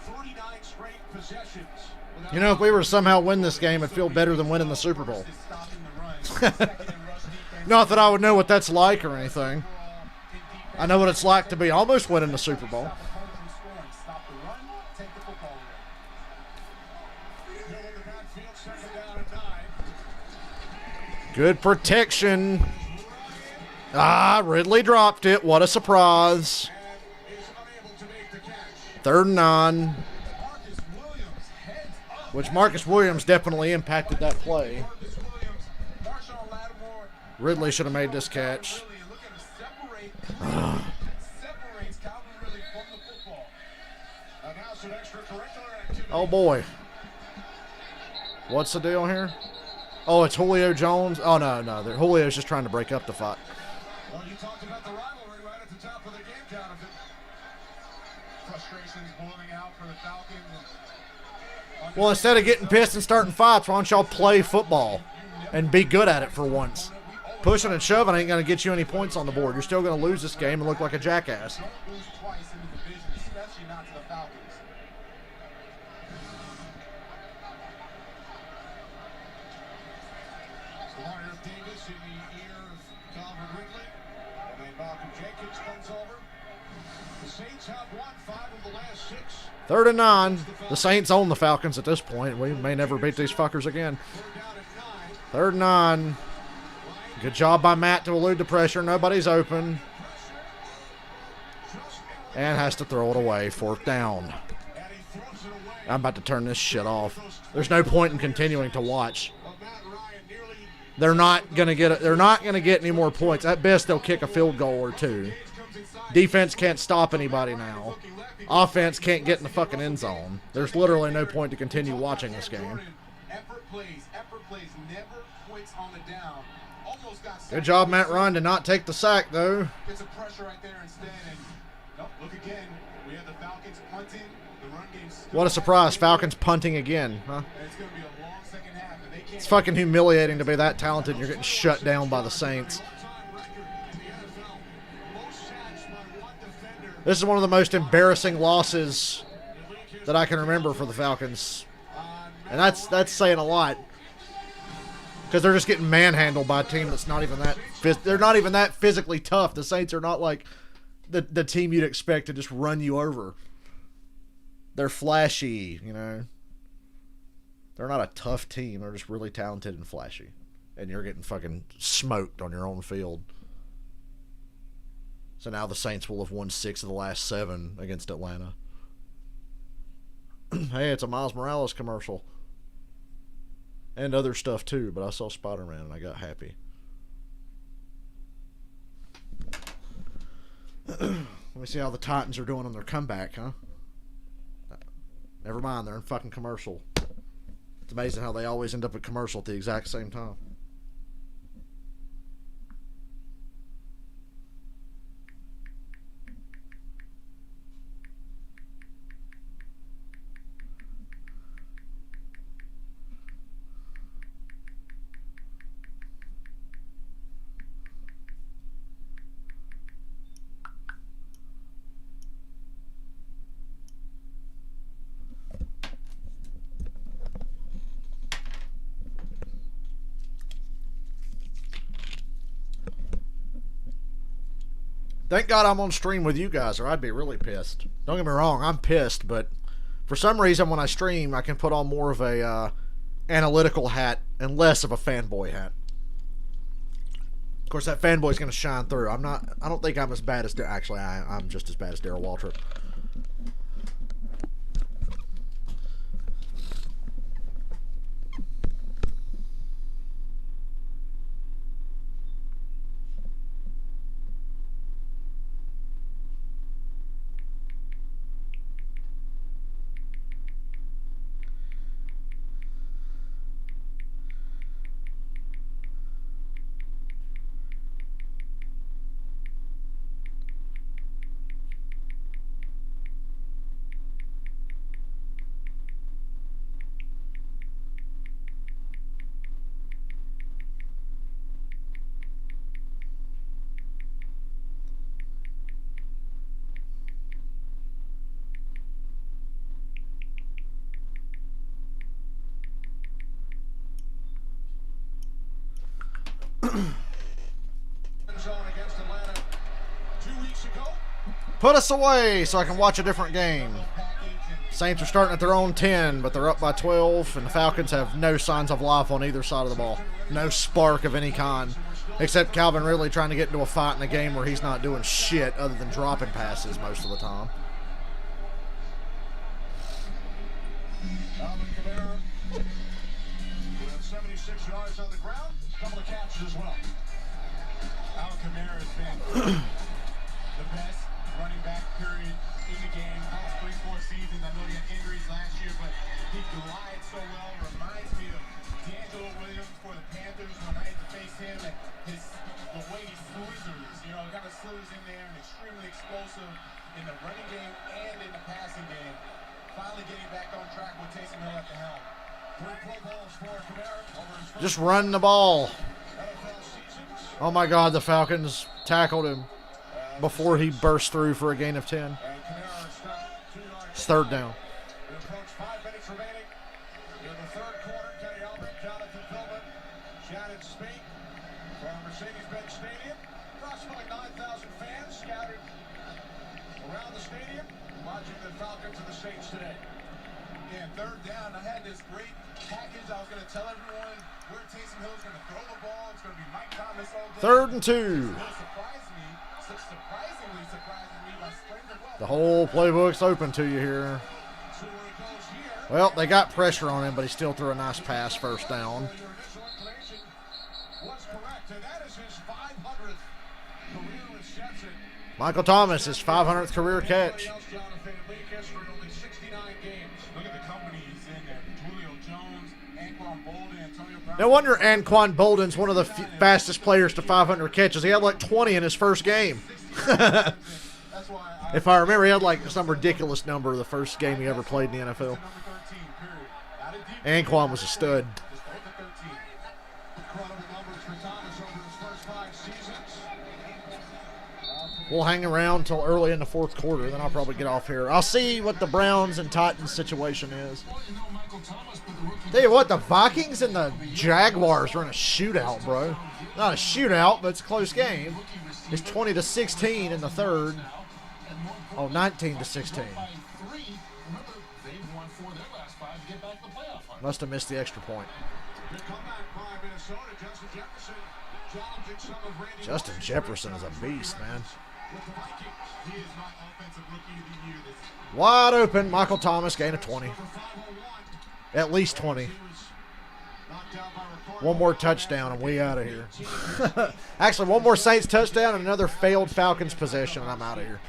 39 straight possessions. You know, if we were to somehow win this game, it'd feel better than winning the Super Bowl. Not that I would know what that's like or anything. I know what it's like to be almost winning the Super Bowl. Good protection. Ridley dropped it. What a surprise. 3rd and 9. Which Marcus Williams definitely impacted that play. Ridley should have made this catch. Oh boy. What's the deal here? Oh, it's Julio Jones. Oh, no. Julio's just trying to break up the fight. Well, you talked about the rivalry right at the top of the game, Jonathan. Frustrations boiling out for the Falcons. Well, instead of getting pissed and starting fights, why don't y'all play football and be good at it for once? Pushing and shoving ain't going to get you any points on the board. You're still going to lose this game and look like a jackass. Don't lose twice in the division, especially not to the Falcons. Davis in the ear of Calvin Ridley, and then Malcolm Jenkins comes over. The Saints have won 5 of the last 6. 3rd and 9. The Saints own the Falcons at this point. We may never beat these fuckers again. 3rd and 9. Good job by Matt to elude the pressure. Nobody's open. And has to throw it away. 4th down. And he throws it away I'm about to turn this shit off. There's no point in continuing to watch. They're not gonna get any more points. At best, they'll kick a field goal or two. Defense can't stop anybody now. Offense can't get in the fucking end zone. There's literally no point to continue watching this game. Effort plays, never quits on the down. Almost got Good job, Matt Ryan, to not take the sack, though. Gets some pressure right there instead. And look again. We have the Falcons punting. The run game. What a surprise. Falcons punting again, huh? It's going to be a long second half. And they can't. It's fucking humiliating to be that talented and you're getting shut down by the Saints. This is one of the most embarrassing losses that I can remember for the Falcons. And that's saying a lot. Because they're just getting manhandled by a team that's not even that... They're not even that physically tough. The Saints are not like the team you'd expect to just run you over. They're flashy, you know. They're not a tough team. They're just really talented and flashy. And you're getting fucking smoked on your own field. So now the Saints will have won 6 of the last 7 against Atlanta. Hey, it's a Miles Morales commercial. And other stuff too, but I saw Spider-Man and I got happy. Let me see how the Titans are doing on their comeback, huh? Never mind, they're in fucking commercial. It's amazing how they always end up in commercial at the exact same time. Thank God I'm on stream with you guys, or I'd be really pissed. Don't get me wrong, I'm pissed, but for some reason when I stream, I can put on more of a analytical hat and less of a fanboy hat. Of course, that fanboy's going to shine through. I don't think I'm as bad as... Actually, I'm just as bad as Darryl Waltrip. Put us away so I can watch a different game. Saints are starting at their own 10, but they're up by 12, and the Falcons have no signs of life on either side of the ball. No spark of any kind, except Calvin Ridley trying to get into a fight in a game where he's not doing shit other than dropping passes most of the time. Alvin Kamara with 76 yards on the ground, a couple of catches as well. Alvin Kamara has been the best running back period in the game. Past 3-4 seasons. I know he had injuries last year, but he glides so well. Reminds me of D'Angelo Williams for the Panthers when I had to face him, and the way he slithers, kind of slithers in there and extremely explosive in the running game and in the passing game. Finally getting back on track with Taysom Hill at the helm. 3 Pro Bowls for Kamara. Just run the ball. Oh my God, the Falcons tackled him before he burst through for a gain of 10. It's 3rd down. We approach 5 minutes remaining in the 3rd quarter. Kenny Albert, Jonathan Philbin, Shannon Spink from Mercedes-Benz Stadium. Approximately 9,000 fans scattered around the stadium watching the Falcons and the Saints today. Yeah, 3rd down. I had this great package. I was going to tell everyone where Taysom Hill is going to throw the ball. It's going to be Mike Thomas all day. 3rd and 2. Surprisingly surprises me by Springer. The whole playbook's open to you here. So where he goes here, Well, they got pressure on him, but he still threw a nice pass, first down. Your initial inclination was correct, and that is his 500th career reception. Michael Thomas, his 500th career catch. Else, Jonathan, in league history, only 69 games. Look at the company he's in there. Julio Jones, Anquan Bolden, Antonio Brown. No wonder Anquan Bolden's one of the fastest players to 500 catches. He had like 20 in his first game. If I remember, he had like some ridiculous number the first game he ever played in the NFL. Anquan was a stud. We'll hang around until early in the fourth quarter, then I'll probably get off here. I'll see what the Browns and Titans situation is. Tell you what, the Vikings and the Jaguars are in a shootout, bro. Not a shootout, but it's a close game. It's 20-16 in the third. Oh, 19-16. Must have missed the extra point. Justin Jefferson is a beast, man. Wide open. Michael Thomas, gain of 20. At least 20. One more touchdown and we out of here. Actually, one more Saints touchdown and another failed Falcons possession and I'm out of here.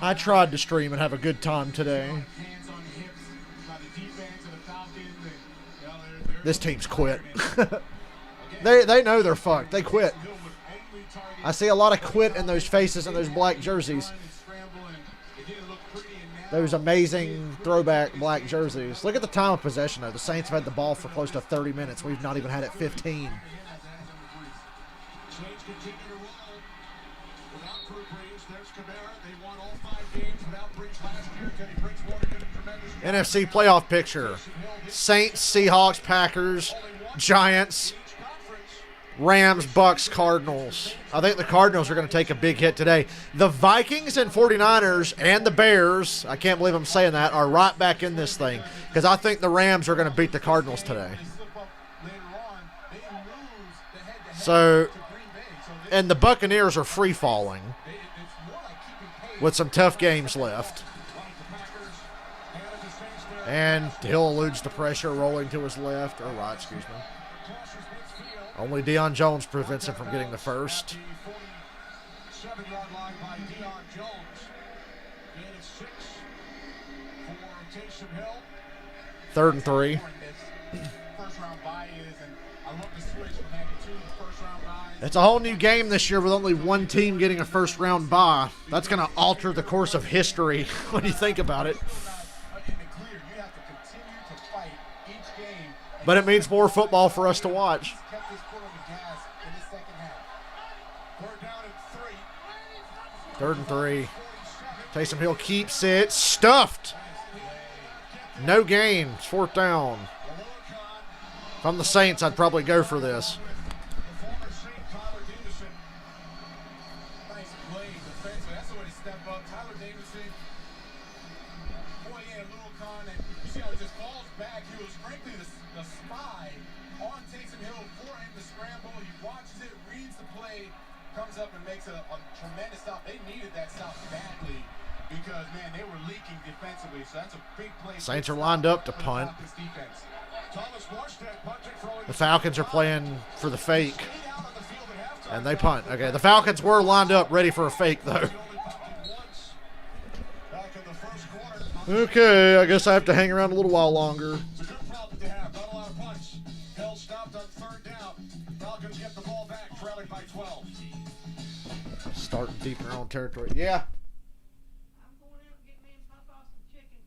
I tried to stream and have a good time today. This team's quit. They know they're fucked. They quit. I see a lot of quit in those faces and those black jerseys. Those amazing throwback black jerseys. Look at the time of possession, though. The Saints have had the ball for close to 30 minutes. We've not even had it 15. NFC playoff picture. Saints, Seahawks, Packers, Giants, Rams, Bucks, Cardinals. I think the Cardinals are going to take a big hit today. The Vikings and 49ers and the Bears, I can't believe I'm saying that, are right back in this thing because I think the Rams are going to beat the Cardinals today. So, and the Buccaneers are free falling with some tough games left. And Hill eludes the pressure, rolling to his left, or right, excuse me. Only Deion Jones prevents him from getting the first. 7-yard line by Deion Jones. And it's 6 for Taysom Hill. 3rd and 3. First round bye is, and I love the switch from having 2 first round buys. It's a whole new game this year with only one team getting a first round bye. That's going to alter the course of history when you think about it. But it means more football for us to watch. Third and 3. Taysom Hill keeps it stuffed. No gain. It's 4th down. If I'm the Saints, I'd probably go for this. Comes up and makes a tremendous stop. They needed that stop badly because, man, they were leaking defensively. So that's a big play. Saints are lined up to punt. The Falcons are playing for the fake. And they punt. Okay, the Falcons were lined up ready for a fake, though. Okay, I guess I have to hang around a little while longer. It's a good problem to have. Not a lot of punts. Hill stopped on 3rd down. Falcons get the ball back, trailing by 12. Starting deep in their own territory. Yeah. I'm going out and get me and Papa some chicken.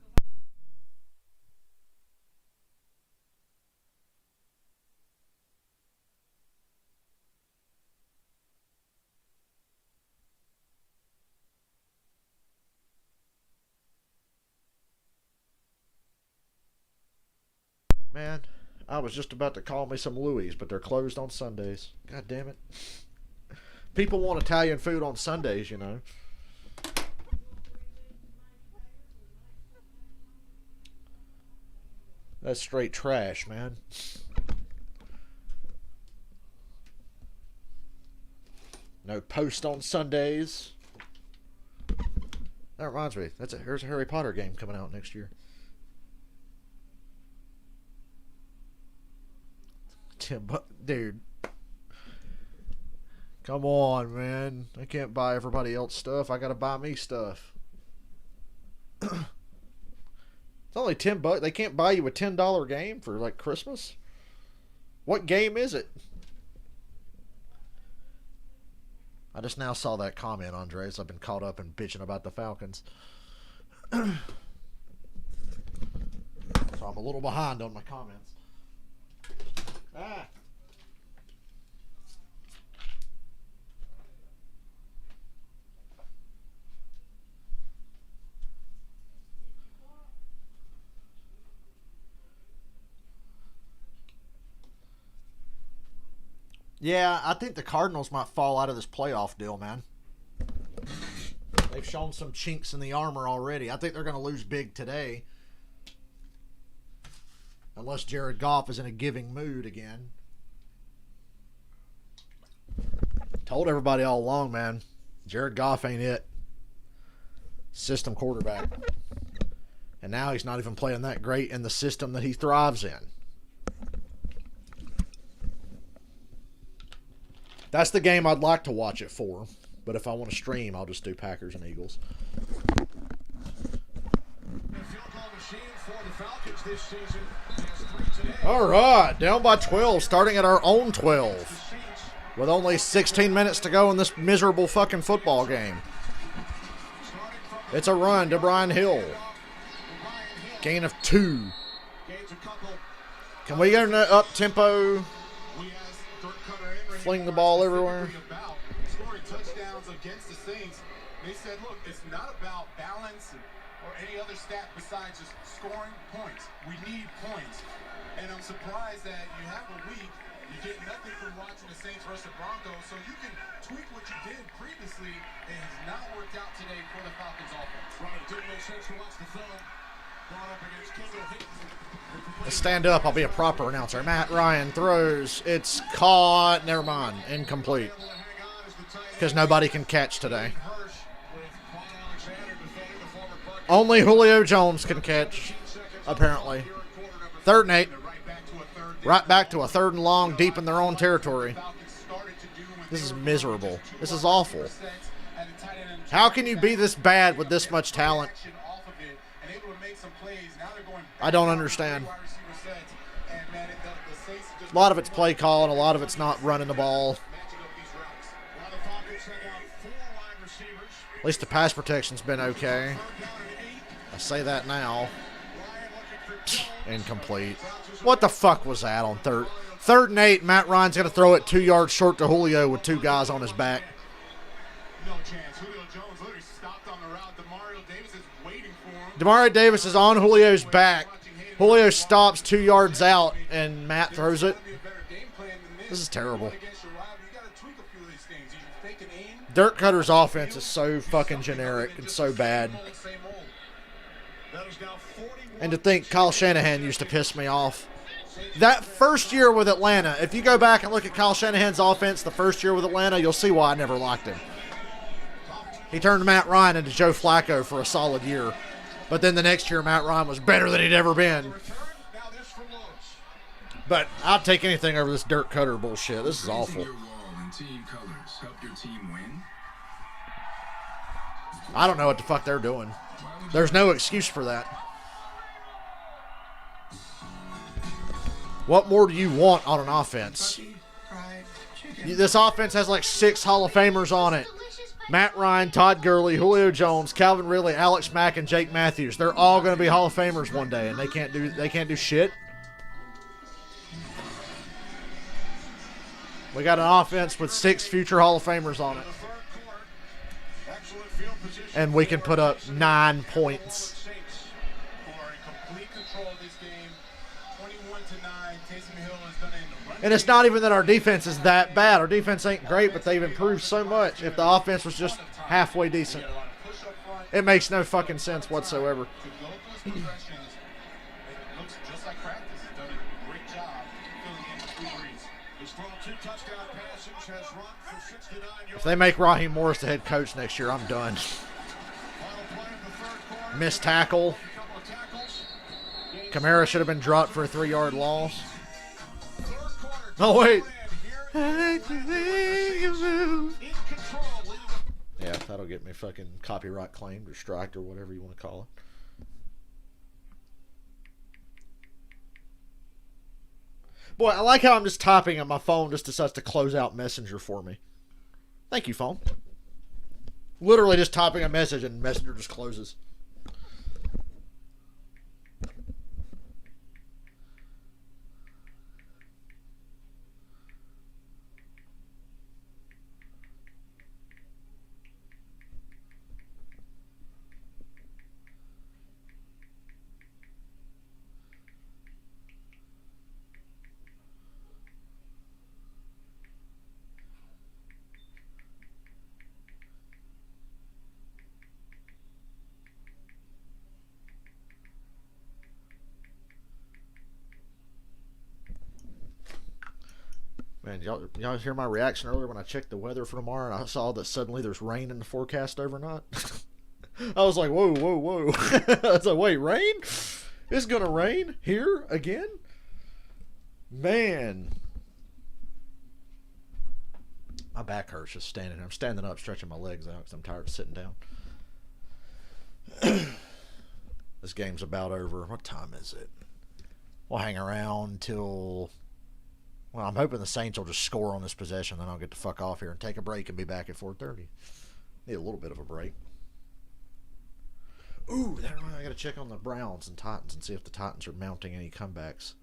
Man, I was just about to call me some Louis, but they're closed on Sundays. God damn it. People want Italian food on Sundays, you know. That's straight trash, man. No post on Sundays. That reminds me. Here's a Harry Potter game coming out next year. Dude. Come on, man. I can't buy everybody else stuff. I gotta buy me stuff. It's only $10. They can't buy you a $10 game for like Christmas? What game is it? I just now saw that comment, Andres. I've been caught up in bitching about the Falcons. So I'm a little behind on my comments. Yeah, I think the Cardinals might fall out of this playoff deal, man. They've shown some chinks in the armor already. I think they're going to lose big today. Unless Jared Goff is in a giving mood again. Told everybody all along, man. Jared Goff ain't it. System quarterback. And now he's not even playing that great in the system that he thrives in. That's the game I'd like to watch it for. But if I want to stream, I'll just do Packers and Eagles. All right, down by 12, starting at our own 12. With only 16 minutes to go in this miserable fucking football game. It's a run to Brian Hill. Gain of 2. Can we get an up-tempo? Fling the ball everywhere. Scoring touchdowns against the Saints. They said, look, it's not about balance or any other stat besides just scoring points. We need points. And I'm surprised that you have a week, you get nothing from watching the Saints versus the Broncos, so you can tweak what you did previously. It has not worked out today for the Falcons offense. Right, it didn't make sense to watch the film. Going up against Kendall Hinton. Let's stand up. I'll be a proper announcer. Matt Ryan throws. It's caught. Never mind. Incomplete. Because nobody can catch today. Only Julio Jones can catch, apparently. 3rd and 8. Right back to a 3rd and long, deep in their own territory. This is miserable. This is awful. How can you be this bad with this much talent? I don't understand. A lot of it's play call and a lot of it's not running the ball. At least the pass protection's been okay. I say that now. Incomplete. What the fuck was that on 3rd? 3rd and 8, Matt Ryan's going to throw it 2 yards short to Julio with 2 guys on his back. No chance. Julio Jones literally stopped on the route. Demario Davis is waiting for him. Demario Davis is on Julio's back. Julio stops 2 yards out, and Matt throws it. This is terrible. Dirk Cutter's offense is so fucking generic and so bad. And to think Kyle Shanahan used to piss me off. That first year with Atlanta, if you go back and look at Kyle Shanahan's offense the first year with Atlanta, you'll see why I never liked him. He turned Matt Ryan into Joe Flacco for a solid year. But then the next year, Matt Ryan was better than he'd ever been. But I'll take anything over this Dirk Cutter bullshit. This is awful. I don't know what the fuck they're doing. There's no excuse for that. What more do you want on an offense? This offense has like 6 Hall of Famers on it. Matt Ryan, Todd Gurley, Julio Jones, Calvin Ridley, Alex Mack, and Jake Matthews. They're all going to be Hall of Famers one day, and they can't do shit. We got an offense with 6 future Hall of Famers on it. And we can put up 9 points. And it's not even that our defense is that bad. Our defense ain't great, but they've improved so much. If the offense was just halfway decent, it makes no fucking sense whatsoever. If they make Raheem Morris the head coach next year, I'm done. Missed tackle. Kamara should have been dropped for a 3-yard loss. Oh, wait. Yeah, that'll get me fucking copyright claimed or striked or whatever you want to call it. Boy, I like how I'm just typing and my phone just decides to close out Messenger for me. Thank you, phone. Literally just typing a message and Messenger just closes. Man, y'all hear my reaction earlier when I checked the weather for tomorrow and I saw that suddenly there's rain in the forecast overnight? I was like, whoa, whoa, whoa. I was like, wait, rain? It's going to rain here again? Man. My back hurts just standing. I'm standing up, stretching my legs out because I'm tired of sitting down. This game's about over. What time is it? We'll hang around till... Well, I'm hoping the Saints will just score on this possession, then I'll get the fuck off here and take a break and be back at 4:30. Need a little bit of a break. Ooh, I got to check on the Browns and Titans and see if the Titans are mounting any comebacks.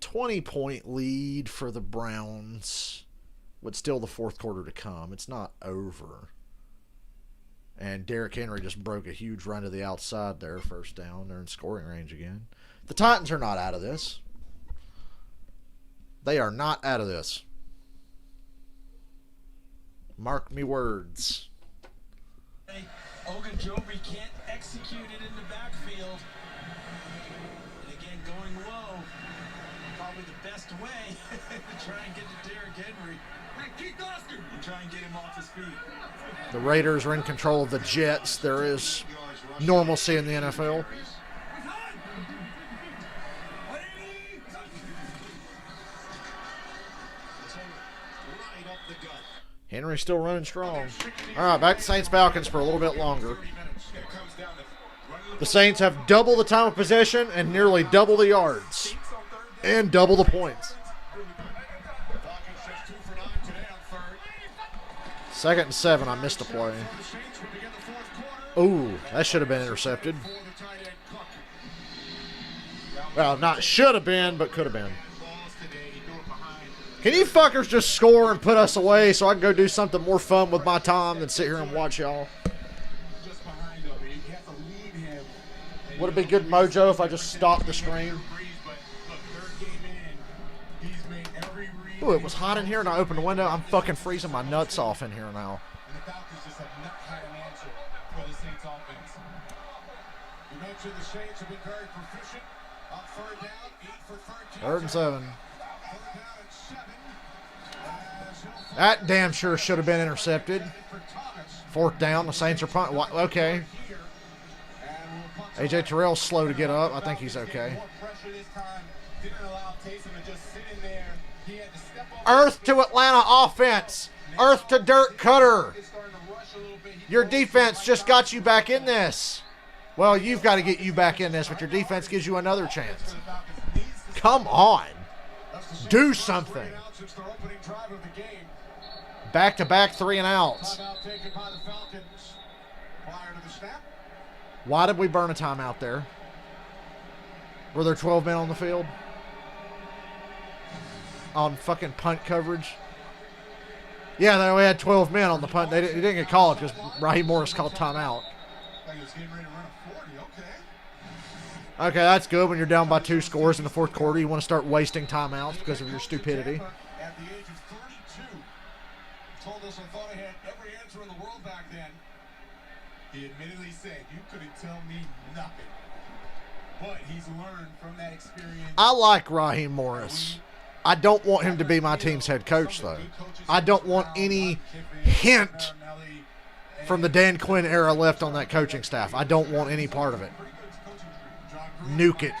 20-point lead for the Browns, with still the fourth quarter to come. It's not over. And Derrick Henry just broke a huge run to the outside there, first down. They're in scoring range again. The Titans are not out of this. They are not out of this. Mark me words. Ogunjobi can't execute it in the backfield. And again, going low. Probably the best way to try and get to Derrick Henry. And try and get him off his feet. The Raiders are in control of the Jets. There is normalcy in the NFL. Henry's still running strong. All right, back to Saints-Falcons for a little bit longer. The Saints have double the time of possession and nearly double the yards. And double the points. 2nd and 7, I missed a play. Ooh, that should have been intercepted. Well, not should have been, but could have been. Can you fuckers just score and put us away so I can go do something more fun with my time than sit here and watch y'all? Would it be good mojo if I just stopped the stream? Ooh, it was hot in here and I opened the window. I'm fucking freezing my nuts off in here now. Third and 7. That damn sure should have been intercepted. 4th down. The Saints are punting. Okay. A.J. Terrell's slow to get up. I think he's okay. Earth to Atlanta offense. Earth to Dirt Cutter. Your defense just got you back in this. Well, you've got to get you back in this, but your defense gives you another chance. Come on. Do something. Back-to-back 3-and-outs. Why did we burn a timeout there? Were there 12 men on the field? On fucking punt coverage? Yeah, they only had 12 men on the punt. They didn't get called because Raheem Morris called timeout. Okay, that's good when you're down by 2 scores in the 4th quarter. You want to start wasting timeouts because of your stupidity. At the age of 32, told us I thought I had every answer in the world back then. He admittedly said, you couldn't tell me nothing. But he's learned from that experience. I like Raheem Morris. I don't want him to be my team's head coach, though. I don't want any hint from the Dan Quinn era left on that coaching staff. I don't want any part of it. Nuke it.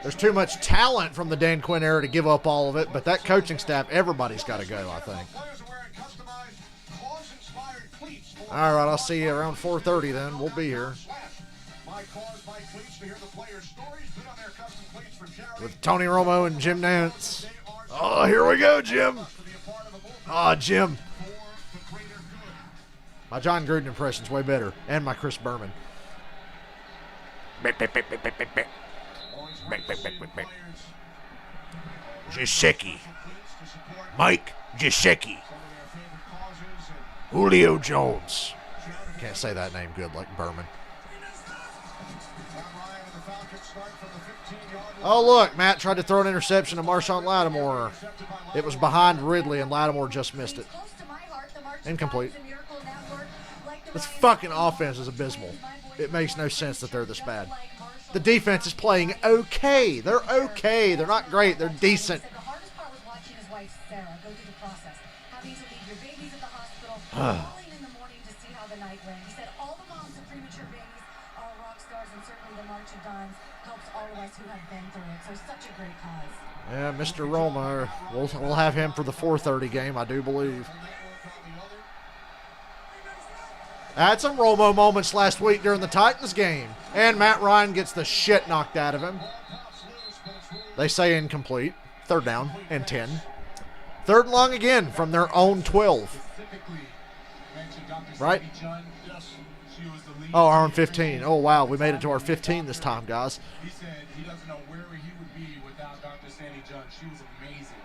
There's too much talent from the Dan Quinn era to give up all of it, but that coaching staff, everybody's got to go, I think. All right, I'll see you around 4:30 then. We'll be here. With Tony Romo and Jim Nance. Oh, here we go, Jim. Oh, Jim. My John Gruden impression's way better. And my Chris Berman. Gesicki. Mike Gesicki. Julio Jones. Can't say that name good like Berman. Oh, look, Matt tried to throw an interception to Marshawn Lattimore. It was behind Ridley, and Lattimore just missed it. Incomplete. This fucking offense is abysmal. It makes no sense that they're this bad. The defense is playing okay. They're okay. They're not great. They're decent. The hardest part was watching his wife, Sarah, go through the process. Having to leave your babies at the hospital, calling in the morning to see how the night went. He said all the moms of premature babies are rock stars, and certainly the March of Dimes helps all of us who have been through it. So such a great cause. Yeah, Mr. Roma. We'll have him for the 4:30 game, I do believe. I had some Romo moments last week during the Titans game. And Matt Ryan gets the shit knocked out of him. They say incomplete. 3rd down and 10. 3rd and long again from their own 12. Right? Oh, our own 15. Oh, wow. We made it to our 15 this time, guys. He said he doesn't know where he would be without Dr. Sandy John. She was amazing.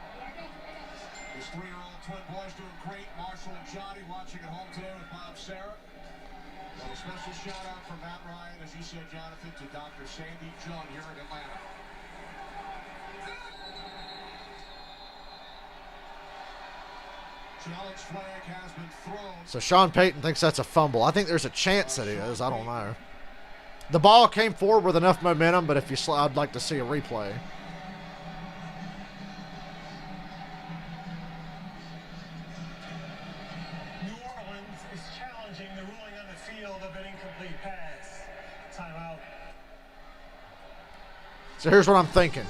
His 3-year-old twin boys doing great. Marshall and Johnny watching at home today with Bob Sarah. A special shout out from Matt Ryan, as you said, Jonathan, to Dr. Sandy John here in Atlanta. Challenge flag has been thrown. So Sean Payton thinks that's a fumble. I think there's a chance that it is. I don't know. The ball came forward with enough momentum, but if you I'd like to see a replay. So here's what I'm thinking. The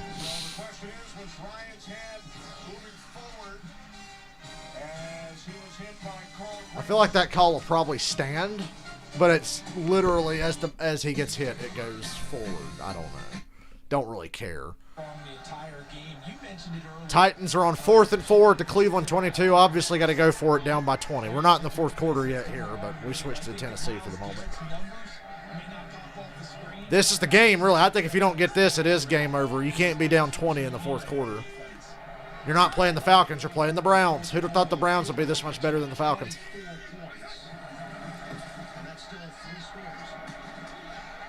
question is, was Ryan's head moving forward as he was hit by Carl? I feel like that call will probably stand, but it's literally as he gets hit, it goes forward. I don't know. Don't really care. Titans are on 4th and 4 at the Cleveland 22. Obviously got to go for it down by 20. We're not in the 4th quarter yet here, but we switched to Tennessee for the moment. This is the game, really. I think if you don't get this, it is game over. You can't be down 20 in the 4th quarter. You're not playing the Falcons. You're playing the Browns. Who'd have thought the Browns would be this much better than the Falcons?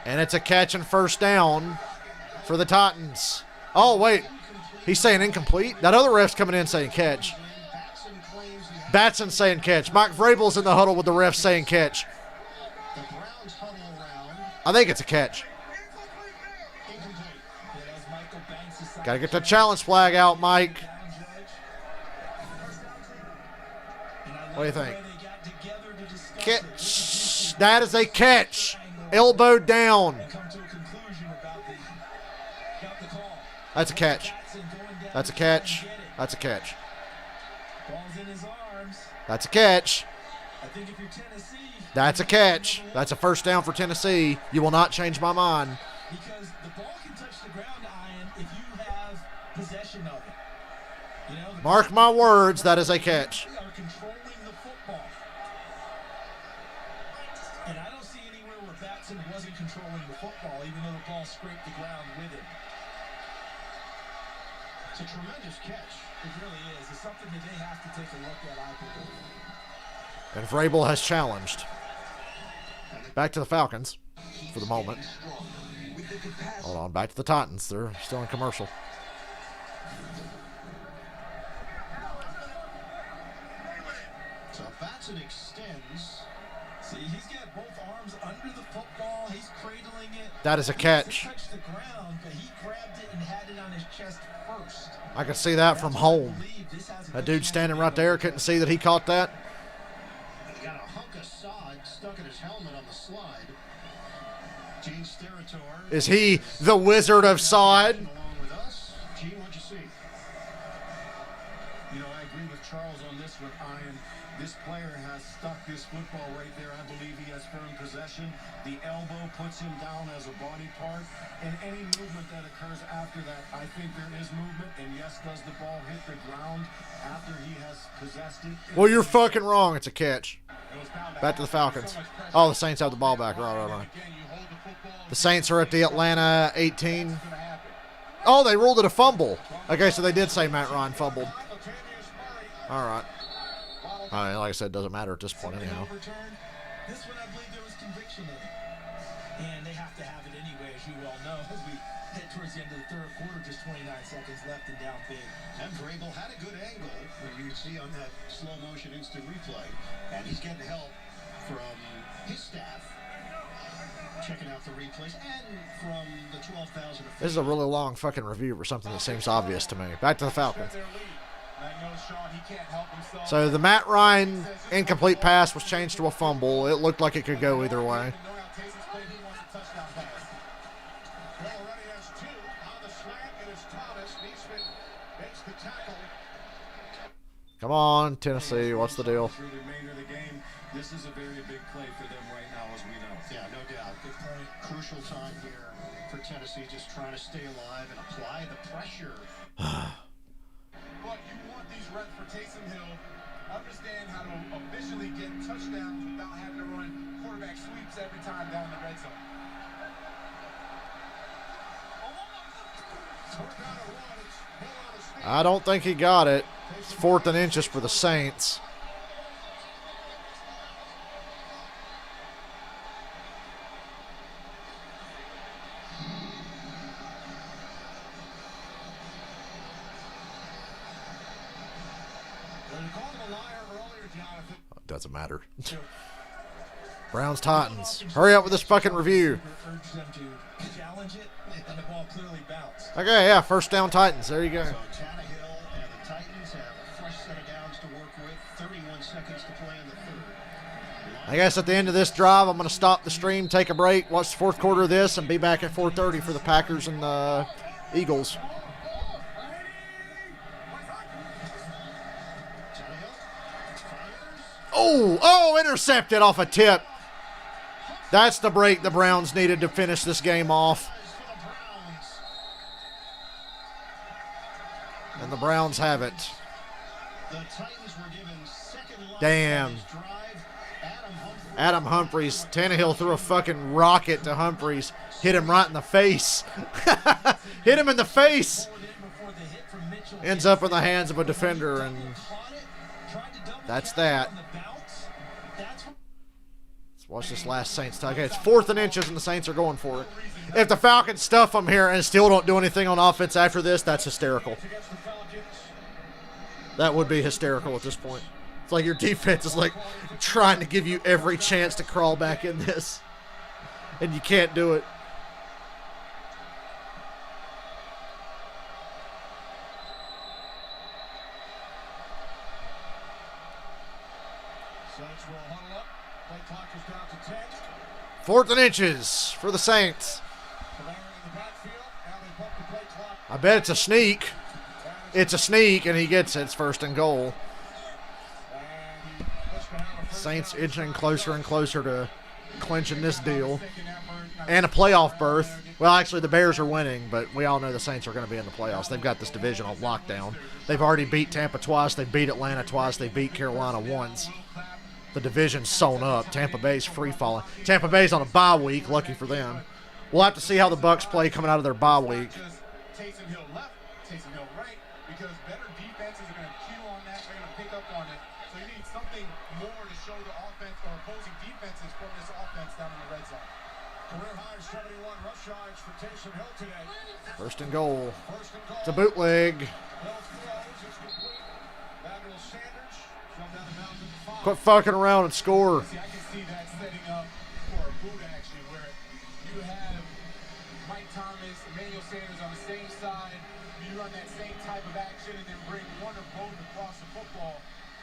And it's a catch and 1st down for the Titans. Oh, wait. He's saying incomplete? That other ref's coming in saying catch. Batson saying catch. Mike Vrabel's in the huddle with the ref saying catch. I think it's a catch. Got to get the challenge flag out, Mike. What do you think? Catch. That is a catch. Elbow down. That's a catch. That's a catch. That's a catch. That's a catch. That's a catch. That's a 1st down for Tennessee. You will not change my mind. Because the ball can touch the ground, Ian, if you have possession of it. You know, mark my words, that is a catch. Are controlling the football. And I don't see anywhere where Batson wasn't controlling the football, even though the ball scraped the ground with it. It's a tremendous catch. It really is. It's something that they have to take a look at, I believe. And Vrabel has challenged. Back to the Falcons for the moment. Hold on, back to the Titans. They're still in commercial. So Batson extends. See, he's got both arms under the football. He's cradling it. That is a catch. He touched the ground, but he grabbed it and had it on his chest first. I could see that from home. That dude standing right there couldn't see that he caught that. got a hunk of sod stuck in his helmet on the slide. Gene Steratore. Is he the Wizard of Sod? Along with us. Gene, what'd you see? You know, I agree with Charles on this one, Ian. This player has stuck this football right there. I believe he has firm possession. The elbow puts him down as a body part. And any movement that occurs after that, I think there is movement. And yes, does the ball hit the ground after he has possessed it? Well, you're fucking wrong. It's a catch. Back to the Falcons. Oh, the Saints have the ball back. Right. The Saints are at the Atlanta 18. Oh, they ruled it a fumble. Okay, so they did say Matt Ryan fumbled. All right. I mean, like I said, it doesn't matter at this point anyhow. This one, I believe there was conviction in it. And they have to have it anyway, as you all know, as we head towards the end of the third quarter, just 29 seconds left and down big. And Vrabel had a good angle, where you see on that slow motion instant replay. And he's getting help from his staff, checking out the replays, and from the 12,000. This is a really long fucking review for something that seems obvious to me. Back to the Falcons. So the Matt Ryan incomplete pass was changed to a fumble. It looked like it could go either way. Come on, Tennessee. What's the deal? This is a very big play for them right now, as we know. Yeah, no doubt. Good point. Crucial time here for Tennessee, just trying to stay alive and apply the pressure. But you want these reps for Taysom Hill. Understand how to officially get touchdowns without having to run quarterback sweeps every time down the red zone. I don't think he got it. It's 4th and inches for the Saints. Doesn't matter. Browns Titans. Hurry up with this fucking review. Okay, yeah, first down Titans. There you go. So Tannehill and the Titans have a fresh set of downs to work with. 31 seconds to play in the third. I guess at the end of this drive, I'm going to stop the stream, take a break, watch the fourth quarter of this, and be back at 4:30 for the Packers and the Eagles. Oh, intercepted off a tip. That's the break the Browns needed to finish this game off. And the Browns have it. Damn. Adam Humphries. Tannehill threw a fucking rocket to Humphries. Hit him right in the face. Hit him in the face. Ends up in the hands of a defender, and that's that. Let's watch this last Saints tie. Okay, it's 4th and inches, and the Saints are going for it. If the Falcons stuff them here and still don't do anything on offense after this, that's hysterical. That would be hysterical at this point. It's like your defense is like trying to give you every chance to crawl back in this, and you can't do it. Saints will huddle up. Play clock is down to 10. 4th and inches for the Saints. Kamara in the backfield. Now they pump the play clock. I bet it's a sneak. It's a sneak, and he gets it. It's 1st and goal. Saints inching closer and closer to clinching this deal. And a playoff berth. Well, actually, the Bears are winning, but we all know the Saints are going to be in the playoffs. They've got this division on lockdown. They've already beat Tampa twice. They beat Atlanta twice. They beat Carolina once. The division's sewn up. Tampa Bay's free-falling. Tampa Bay's on a bye week. Lucky for them. We'll have to see how the Bucs play coming out of their bye week. Taysom Hill left, Taysom Hill right, because better defenses are going to cue on that. They're going to pick up on it. So you need something more to show the offense or opposing defenses from this offense down in the red zone. Career high 71 rush yards for Taysom Hill today. 1st and goal. First and goal. It's a bootleg. Bell's throws is complete. Manuel Sanders from down the mountain to 5. Quit fucking around and score. See, I can see that setting up for a boot action where you have Mike Thomas, Emmanuel Sanders on the same side. You run that same type of action and then bring one or both across the football.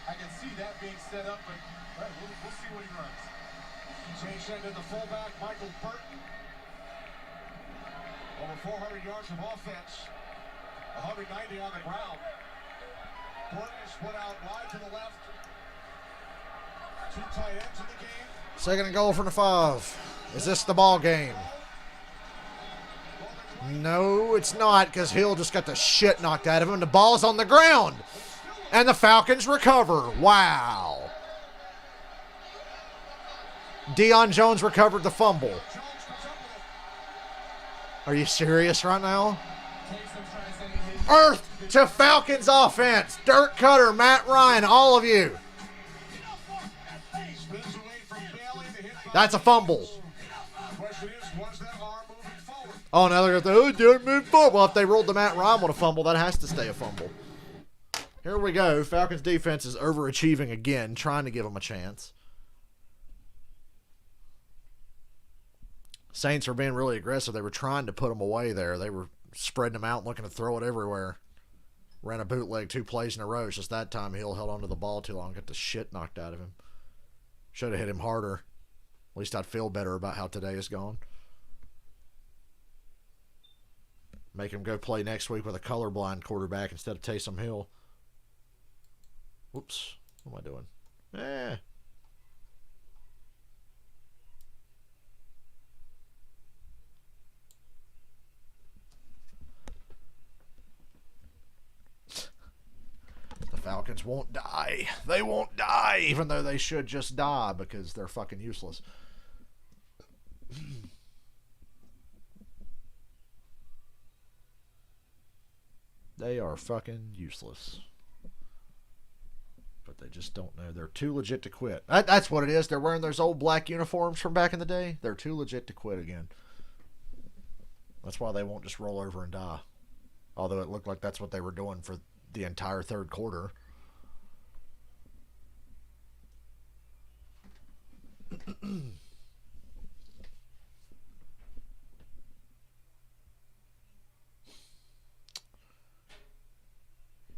I I can see that being set up, but we'll see what he runs. Change that to the fullback, Michael Burton. Over 400 yards of offense. 190 on the ground. Burton is split out wide to the left. 2 tight ends in the game. Second and goal from the 5. Is this the ball game? No, it's not, because Hill just got the shit knocked out of him. The ball's on the ground. And the Falcons recover. Wow. Deion Jones recovered the fumble. Are you serious right now? Earth to Falcons offense. Dirk Cutter, Matt Ryan, all of you. That's a fumble. Oh, now they're going to don't move forward. Well, if they rolled the Matt Ryan with a fumble, that has to stay a fumble. Here we go. Falcons defense is overachieving again, trying to give them a chance. Saints are being really aggressive. They were trying to put them away there. They were spreading them out, looking to throw it everywhere. Ran a bootleg 2 plays in a row. It's just that time Hill held onto the ball too long, got the shit knocked out of him. Should have hit him harder. At least I'd feel better about how today is gone. Make him go play next week with a colorblind quarterback instead of Taysom Hill. Whoops. What am I doing? The Falcons won't die. They won't die, even though they should just die because they're fucking useless. They are fucking useless. But they just don't know. They're too legit to quit. That's what it is. They're wearing those old black uniforms from back in the day. They're too legit to quit again. That's why they won't just roll over and die. Although it looked like that's what they were doing for the entire third quarter.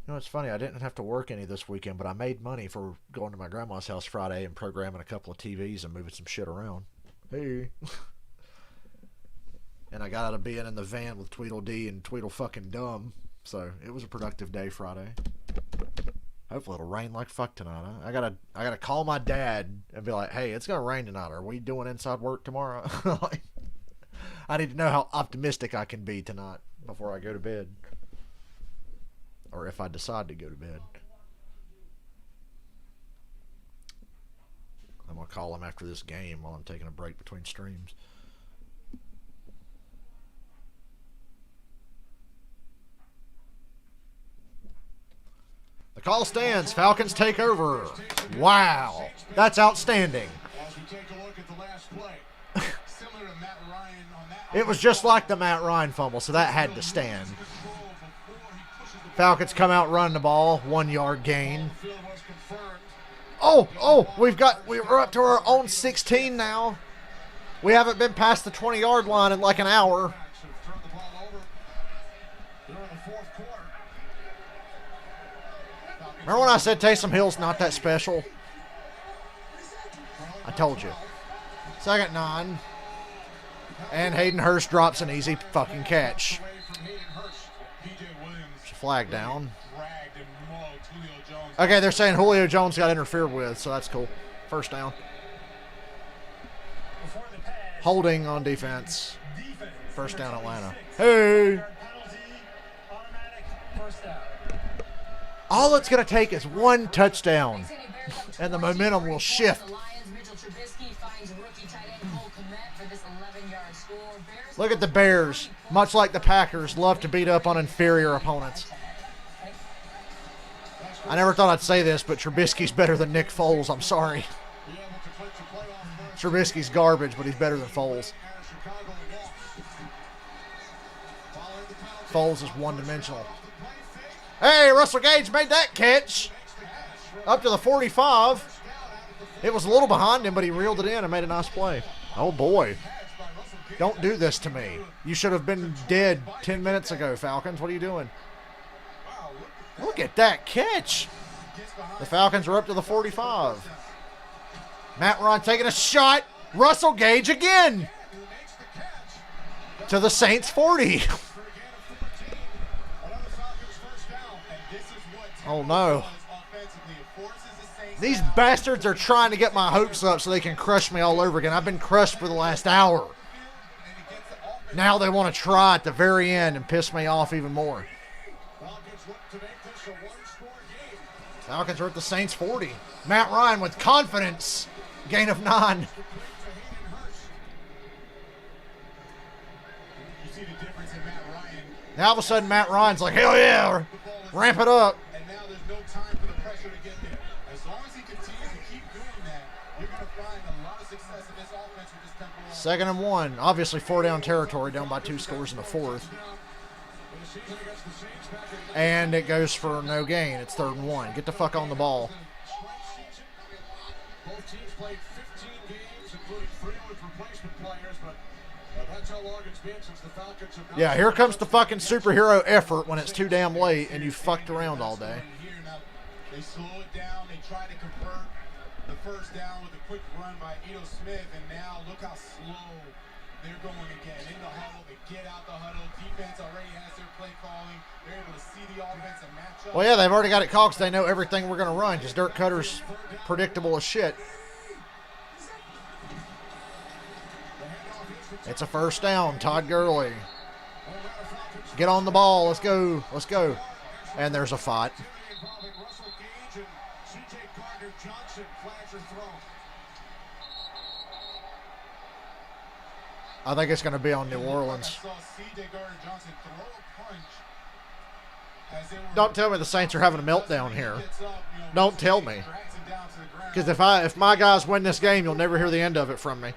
You know, it's funny. I didn't have to work any this weekend, but I made money for going to my grandma's house Friday and programming a couple of TVs and moving some shit around. Hey. And I got out of being in the van with Tweedledee and Tweedle fucking Dumb. So it was a productive day Friday. Hopefully it'll rain like fuck tonight. Huh? I gotta call my dad and be like, hey, it's gonna rain tonight. Are we doing inside work tomorrow? I need to know how optimistic I can be tonight before I go to bed. Or if I decide to go to bed. I'm going to call him after this game while I'm taking a break between streams. The call stands. Falcons take over. Wow. That's outstanding. As we take a look at the last play. Similar to Matt Ryan on that. It was just like the Matt Ryan fumble, so that had to stand. Falcons come out, run the ball, 1 yard gain. Oh, we're up to our own 16 now. We haven't been past the 20-yard line in like an hour. Remember when I said Taysom Hill's not that special? I told you. 2nd and 9. And Hayden Hurst drops an easy fucking catch. Flag down. Okay, they're saying Julio Jones got interfered with, so that's cool. 1st down. Holding on defense. 1st down Atlanta. Hey! All it's going to take is 1 touchdown, and the momentum will shift. Look at the Bears, much like the Packers, love to beat up on inferior opponents. I never thought I'd say this, but Trubisky's better than Nick Foles. I'm sorry. Trubisky's garbage, but he's better than Foles. Foles is one-dimensional. Hey, Russell Gage made that catch. Up to the 45. It was a little behind him, but he reeled it in and made a nice play. Oh, boy. Don't do this to me. You should have been dead 10 minutes ago, Falcons. What are you doing? Look at that catch. The Falcons are up to the 45. Matt Ryan taking a shot. Russell Gage again. To the Saints 40. Oh no. These bastards are trying to get my hopes up so they can crush me all over again. I've been crushed for the last hour. Now they want to try at the very end and piss me off even more. Falcons are at the Saints 40. Matt Ryan with confidence. Gain of 9. Now all of a sudden Matt Ryan's like, hell yeah, ramp it up. And now there's no time for the pressure to get there. As long as he continues to keep doing that, you're going to find a lot of success in this offense with this tempo. 2nd and 1. Obviously 4-down territory, down by 2 scores in the 4th. And it goes for no gain. It's 3rd and 1. Get the fuck on the ball. Both teams played 15 games, including 3 with replacement players, but that's how long it's been since the Falcons have. Yeah, here comes the fucking superhero effort when it's too damn late and you fucked around all day. They slow it down. They try to convert the first down with a quick run by Ito Smith, and now look how slow they're going again. In the huddle, they get out the huddle. Defense already has their play calling. They're able to see the offense and match up. Well, yeah, they've already got it called because they know everything we're going to run because Dirk Cutter's predictable as shit. It's a 1st down. Todd Gurley. Get on the ball. Let's go. Let's go. And there's a fight. I think it's going to be on New Orleans. Don't tell me the Saints are having a meltdown here. Don't tell me. Because if my guys win this game, you'll never hear the end of it from me.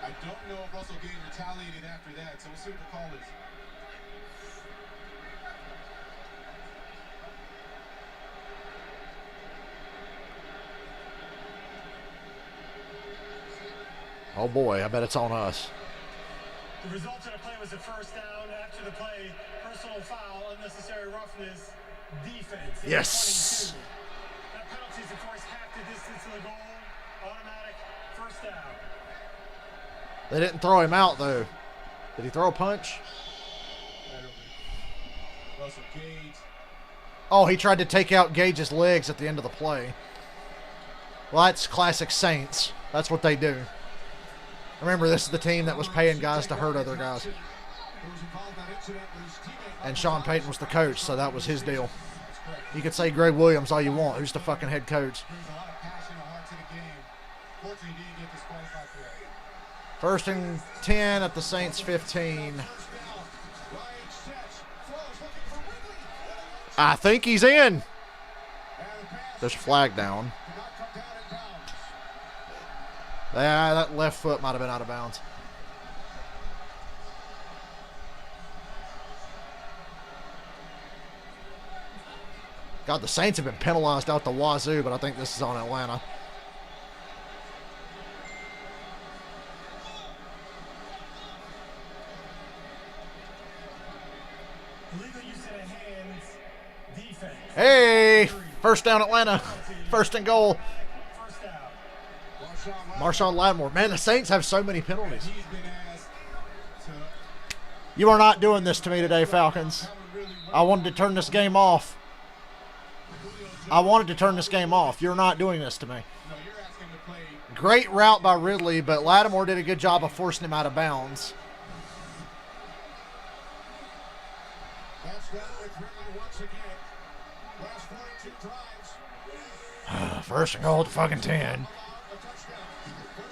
I don't know if Russell Gage retaliated after that, so we'll see what the call is. Oh boy, I bet it's on us. The result of the play was a 1st down. After the play, personal foul, unnecessary roughness, defense. Yes. 22. That penalty is, of course, half the distance to the goal. Automatic 1st down. They didn't throw him out, though. Did he throw a punch? Russell Gage. Oh, he tried to take out Gage's legs at the end of the play. Well, that's classic Saints. That's what they do. Remember, this is the team that was paying guys to hurt other guys. And Sean Payton was the coach, so that was his deal. You could say Greg Williams all you want. Who's the fucking head coach? 1st and 10 at the Saints 15. I think he's in. There's a flag down. Yeah, that left foot might have been out of bounds. God, the Saints have been penalized out the wazoo, but I think this is on Atlanta. Hey, 1st down Atlanta. 1st and goal. Marshawn Lattimore. Man, the Saints have so many penalties. You are not doing this to me today, Falcons. I wanted to turn this game off. I wanted to turn this game off. You're not doing this to me. Great route by Ridley, but Lattimore did a good job of forcing him out of bounds. First and goal at the fucking 10.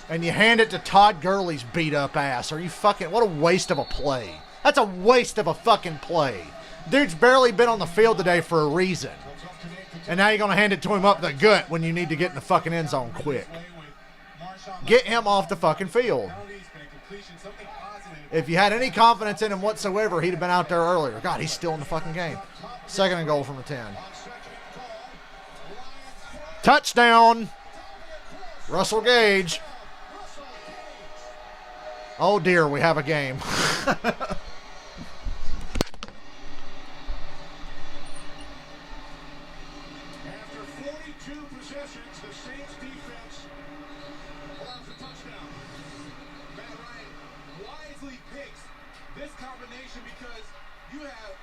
And you hand it to Todd Gurley's beat up ass. Are you fucking, what a waste of a play. That's a waste of a fucking play. Dude's barely been on the field today for a reason. And now you're going to hand it to him up the gut when you need to get in the fucking end zone quick. Get him off the fucking field. If you had any confidence in him whatsoever, he'd have been out there earlier. God, he's still in the fucking game. 2nd and goal from the 10. Touchdown. Russell Gage. Oh dear, we have a game. combination because you have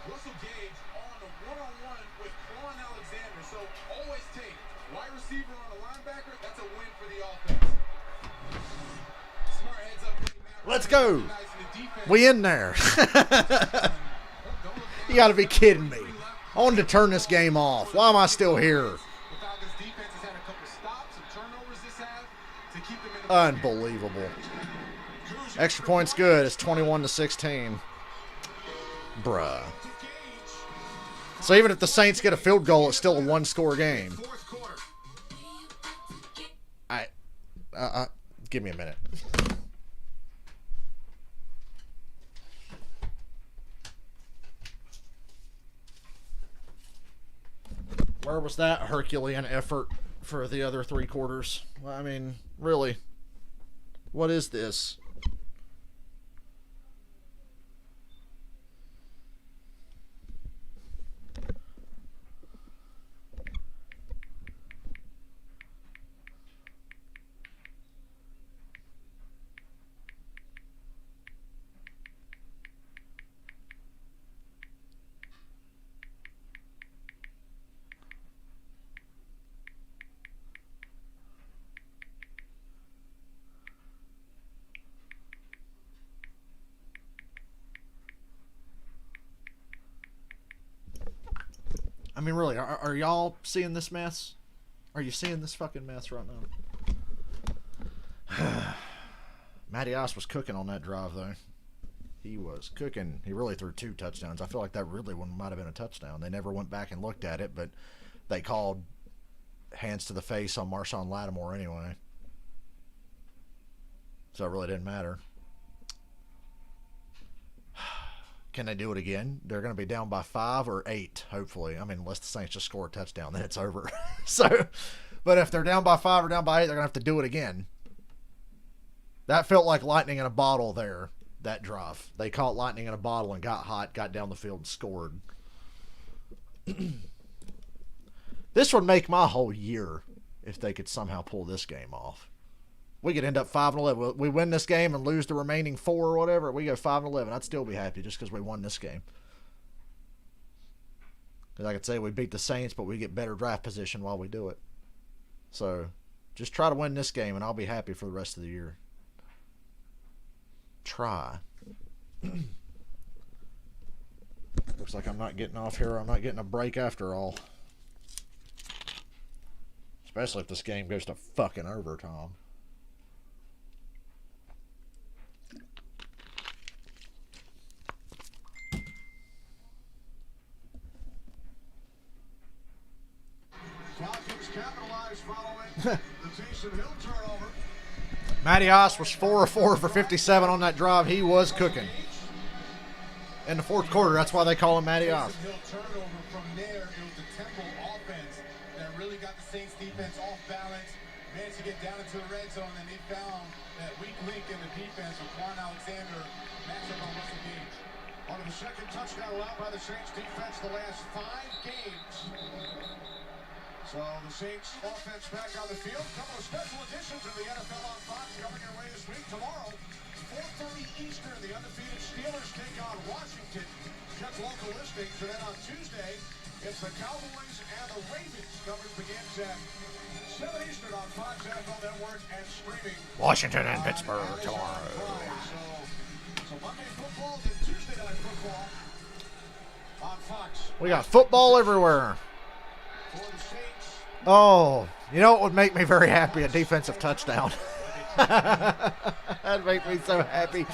Russell Gage on a one-on-one with Quan Alexander. So always take wide receiver on a linebacker. That's a win for the offense. Smart heads up. Let's go. We in there. You got to be kidding me. I wanted to turn this game off. Why am I still here? Unbelievable. Extra points good. It's 21-16. Bruh. So even if the Saints get a field goal, it's still a one-score game. Give me a minute. Where was that Herculean effort for the other 3 quarters? I mean, really, what is this? I mean, really, are y'all seeing this mess? Are you seeing this fucking mess right now? Matty Ice was cooking on that drive, though. He was cooking. He really threw 2 touchdowns. I feel like that really one might have been a touchdown. They never went back and looked at it, but they called hands to the face on Marshawn Lattimore anyway. So it really didn't matter. Can they do it again? They're going to be down by 5 or 8, hopefully. I mean, unless the Saints just score a touchdown, then it's over. So, but if they're down by 5 or down by 8, they're going to have to do it again. That felt like lightning in a bottle there, that drive. They caught lightning in a bottle and got hot, got down the field and scored. This would make my whole year if they could somehow pull this game off. We could end up 5-11. We win this game and lose the remaining 4 or whatever. We go 5-11. I'd still be happy just because we won this game. Because I could say we beat the Saints, but we get better draft position while we do it. So just try to win this game, and I'll be happy for the rest of the year. Try. Looks like I'm not getting off here. I'm not getting a break after all. Especially if this game goes to fucking overtime. Falcons capitalized following the Taysom Hill turnover. Matty Ice was 4 of 4 for 57 on that drive. He was cooking. In the 4th quarter, that's why they call him Matty Ice. Hill turnover from there. It was the Temple offense that really got the Saints defense off balance. Managed to get down into the red zone, and they found that weak link in the defense with Quan Alexander matched up on Russell Gage. On the second touchdown allowed by the Saints defense the last 5 games. So the Saints offense back on the field. A couple of special editions of the NFL on Fox coming your way this week. Tomorrow, 4:30 Eastern, the undefeated Steelers take on Washington. Check local listings. And then on Tuesday, it's the Cowboys and the Ravens. Coverage begins at 7 Eastern on Fox NFL Network and streaming. Washington and Pittsburgh tomorrow. So Monday football, then Tuesday night football on Fox. We got football everywhere. Oh, you know what would make me very happy? A defensive touchdown. That'd make me so happy.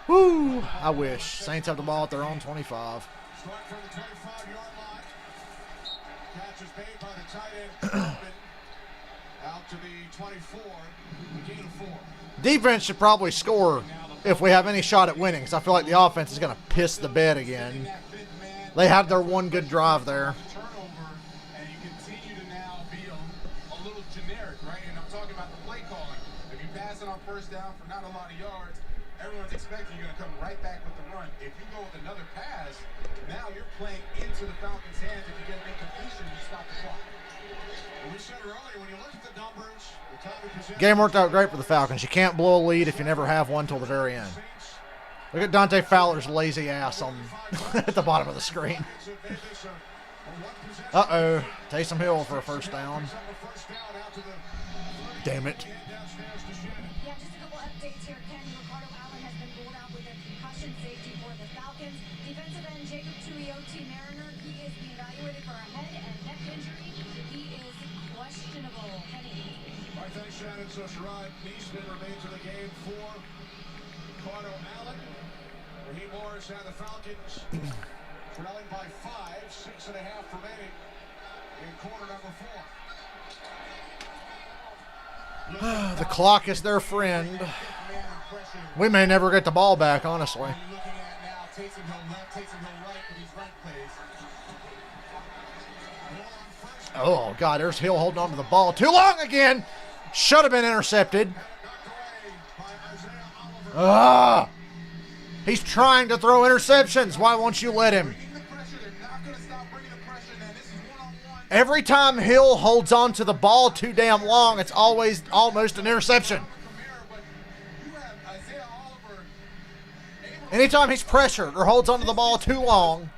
Woo! I wish. Saints have the ball at their own 25. Start from the 25-yard line. Catch is made by the tight end. Out to the 24. Gain of 4. Defense should probably score if we have any shot at winning, because I feel like the offense is going to piss the bed again. They had their one good drive there. On first down for not a lot of yards, everyone's expecting you're going to come right back with the run. If you go with another pass, now you're playing into the Falcons' hands. If you get an incompletion, you stop the clock. We said earlier, when you look at the numbers, the time of possession. Game worked out great for the Falcons. You can't blow a lead if you never have one till the very end. Look at Dante Fowler's lazy ass on at the bottom of the screen. Uh-oh. Taysom Hill for a first down. Damn it. Yeah, just a couple updates here. Ken Ricardo Allen has been ruled out with a concussion safety for the Falcons. Defensive end Jacob Tuioti Mariner, he is being evaluated for a head and neck injury. He is questionable. Kenny. All right, thanks, Shannon. So Sherrod Neesmith remains in the game for Ricardo Allen. Raheem Morris and the Falcons trailing by 5, 6.5 remaining in quarter number 4. The clock is their friend. We may never get the ball back, honestly. Oh, God, there's Hill holding on to the ball. Too long again. Should have been intercepted. Ah! He's trying to throw interceptions. Why won't you let him? Every time Hill holds on to the ball too damn long, it's always almost an interception. Anytime he's pressured or holds onto the ball too long,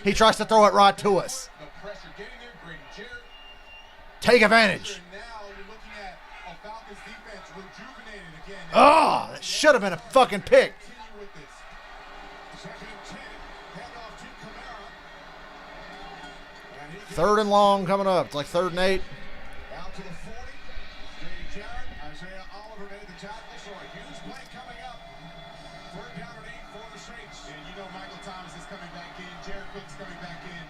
he tries to throw it right to us. Take advantage. Oh, that should have been a fucking pick. Third and long coming up. It's like 3rd and 8. Out to the 40. J.D. Jarrett, Isaiah Oliver made the tackle, so a huge play coming up. 3rd down and 8 for the Saints. And you know Michael Thomas is coming back in. Jared Cook's coming back in.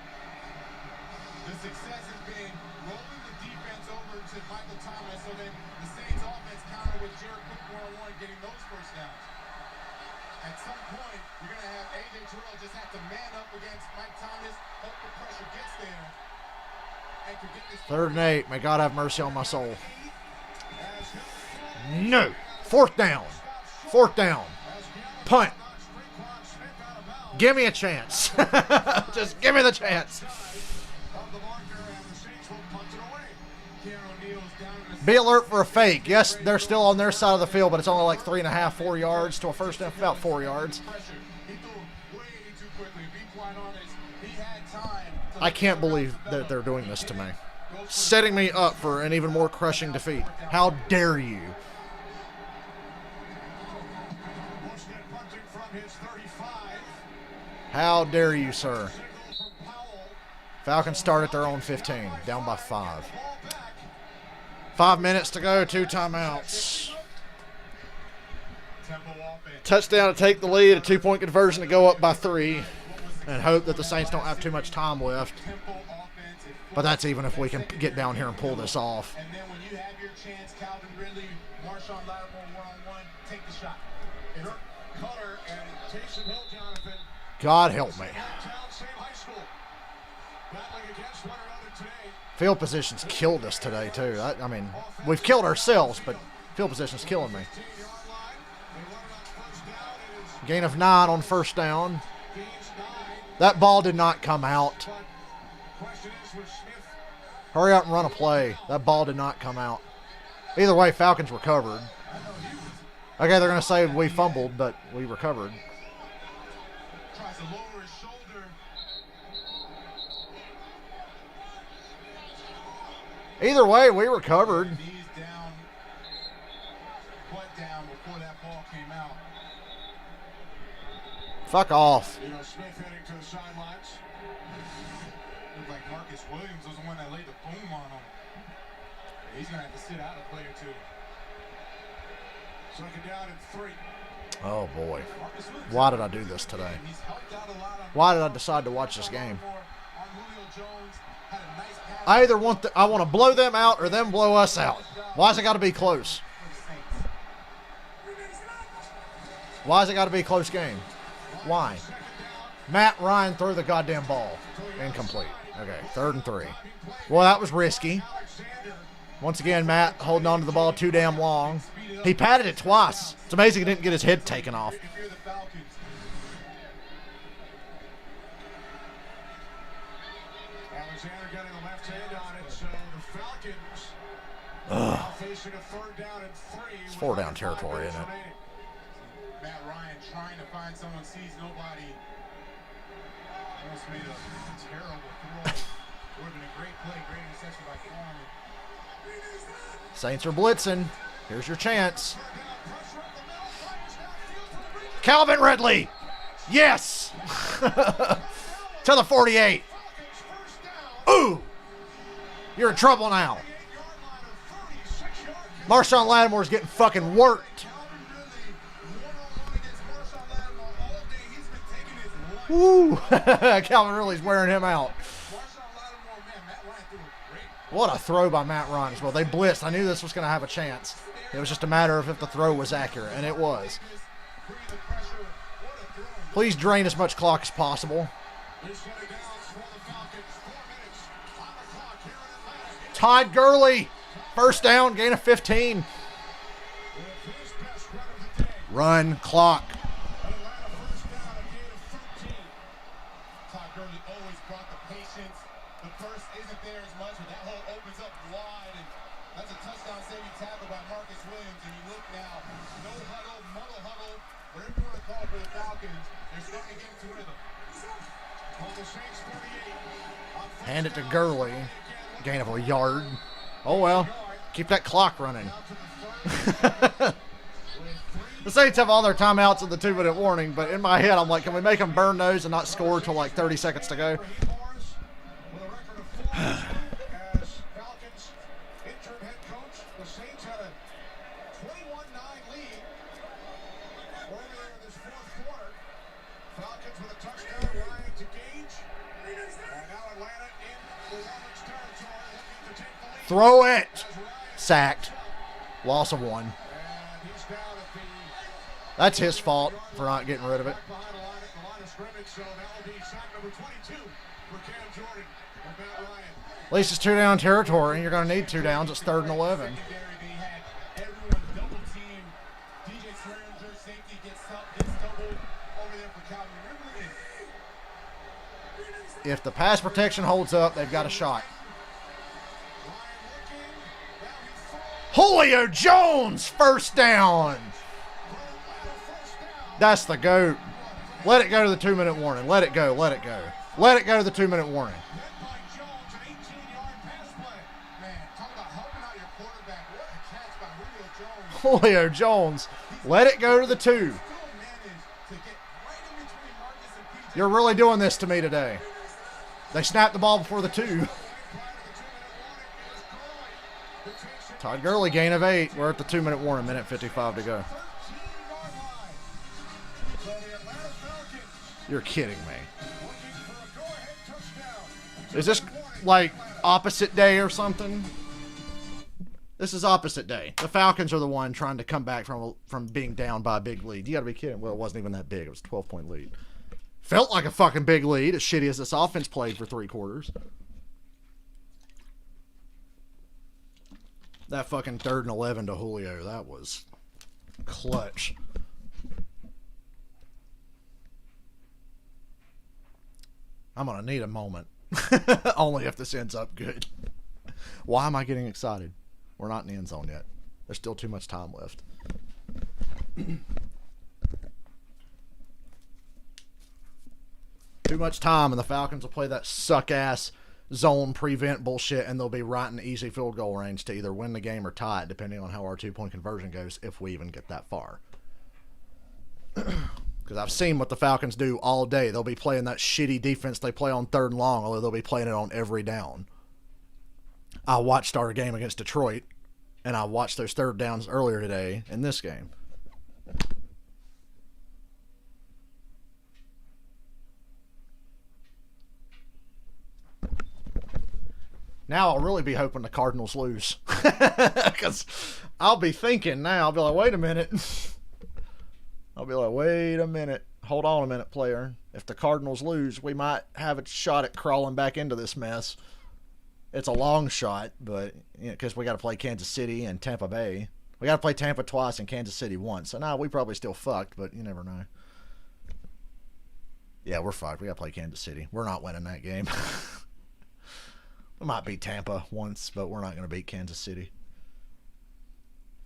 The success has been rolling the defense over to Michael Thomas, so then the Saints offense counter with Jared Cook one-on-one getting those first downs. At some point, you're going to have A.J. Terrell just have to man up against Mike Thomas, hope the pressure gets there. 3rd and 8. May God have mercy on my soul. No. 4th down. 4th down. Punt. Give me a chance. Just give me the chance. Be alert for a fake. Yes, they're still on their side of the field, but it's only like 3.5, 4 yards to a first down. About 4 yards. I can't believe that they're doing this to me. Setting me up for an even more crushing defeat. How dare you? How dare you, sir? Falcons start at their own 15, down by 5. 5 minutes to go, 2 timeouts. Touchdown to take the lead, a 2-point conversion to go up by 3. And hope that the Saints don't have too much time left. But that's even if we can get down here and pull this off. And then when you have your chance, Calvin Ridley, Marshawn Lattimore one-on-one, take the shot. Cutter and Taysom Hill, Jonathan. God help me. Field positions killed us today, too. I mean, we've killed ourselves, but field position's killing me. Gain of 9 on first down. That ball did not come out. Hurry up and run a play. That ball did not come out. Either way, Falcons recovered. Okay, they're going to say we fumbled, but we recovered. Tries to lower his shoulder. Either way, we recovered. Knees down, butt down before that ball came out. Fuck off. You know, Smith heading to the sidelines. Looked like Marcus Williams was the one that laid the boom on him. He's going to have to sit out a play or 2. 2nd down and 3. Oh, boy. Why did I do this today? Why did I decide to watch this game? I either want I want to blow them out or them blow us out. Why's it got to be close? Why's it got to be a close game? Why? Matt Ryan threw the goddamn ball. Incomplete. Okay, 3rd and 3. Well, that was risky. Once again, Matt holding on to the ball too damn long. He patted it twice. It's amazing he didn't get his head taken off. Alexander getting the left hand on it, so the Falcons now facing a 3rd down and 3. It's 4 down territory, isn't it? Matt Ryan trying to find someone, sees nobody. Almost made a terrible throw. Would have been a great play, great interception by Foreman. Saints are blitzing. Here's your chance. Calvin Ridley. Yes. To the 48. Ooh. You're in trouble now. Marshawn Lattimore's getting fucking worked. Woo. Calvin Ridley's wearing him out. What a throw by Matt Ryan as well. They blitzed. I knew this was going to have a chance. It was just a matter of if the throw was accurate, and it was. Please drain as much clock as possible. Todd Gurley, first down, gain of 15. Run clock. Todd Gurley always brought the patience. The first isn't there as much, but that hole opens up wide, and that's a touchdown-saving tackle by Marcus Williams. And you look now, no huddle, muddle huddle, whatever you want to call it for the Falcons, they're starting to get into rhythm. On the Saints 38. Hand it to Gurley. Gain of a yard. Oh well. Keep that clock running. The Saints have all their timeouts in the 2-minute warning, but in my head I'm like, can we make them burn those and not score till like 30 seconds to go? Throw it. Sacked. Loss of 1. That's his fault for not getting rid of it. At least it's 2 down territory. You're going to need 2 downs. It's 3rd and 11. If the pass protection holds up, they've got a shot. Julio Jones, first down. That's the GOAT. Let it go to the 2-minute warning. Let it go. Let it go. Let it go to the 2-minute warning. Julio Jones. Let it go to the 2. You're really doing this to me today. They snapped the ball before the 2. Todd Gurley, gain of 8. We're at the 2-minute warning, minute 55 to go. You're kidding me. Is this like opposite day or something? This is opposite day. The Falcons are the one trying to come back from being down by a big lead. You got to be kidding. Well, it wasn't even that big. It was a 12-point lead. Felt like a fucking big lead, as shitty as this offense played for 3 quarters. That fucking 3rd and 11 to Julio, that was clutch. I'm going to need a moment. Only if this ends up good. Why am I getting excited? We're not in the end zone yet. There's still too much time left. Too much time, and the Falcons will play that suck-ass zone prevent bullshit, and they'll be right in easy field goal range to either win the game or tie it, depending on how our 2-point conversion goes, if we even get that far. Because I've seen what the Falcons do all day. They'll be playing that shitty defense they play on 3rd and long, although they'll be playing it on every down. I watched our game against Detroit, and I watched those 3rd downs earlier today in this game. Now I'll really be hoping the Cardinals lose. Because I'll be thinking now, I'll be like, wait a minute. Hold on a minute, player. If the Cardinals lose, we might have a shot at crawling back into this mess. It's a long shot, but because we got to play Kansas City and Tampa Bay. We got to play Tampa twice and Kansas City once. So now we probably still fucked, but you never know. Yeah, we're fucked. We got to play Kansas City. We're not winning that game. We might beat Tampa once, but we're not going to beat Kansas City.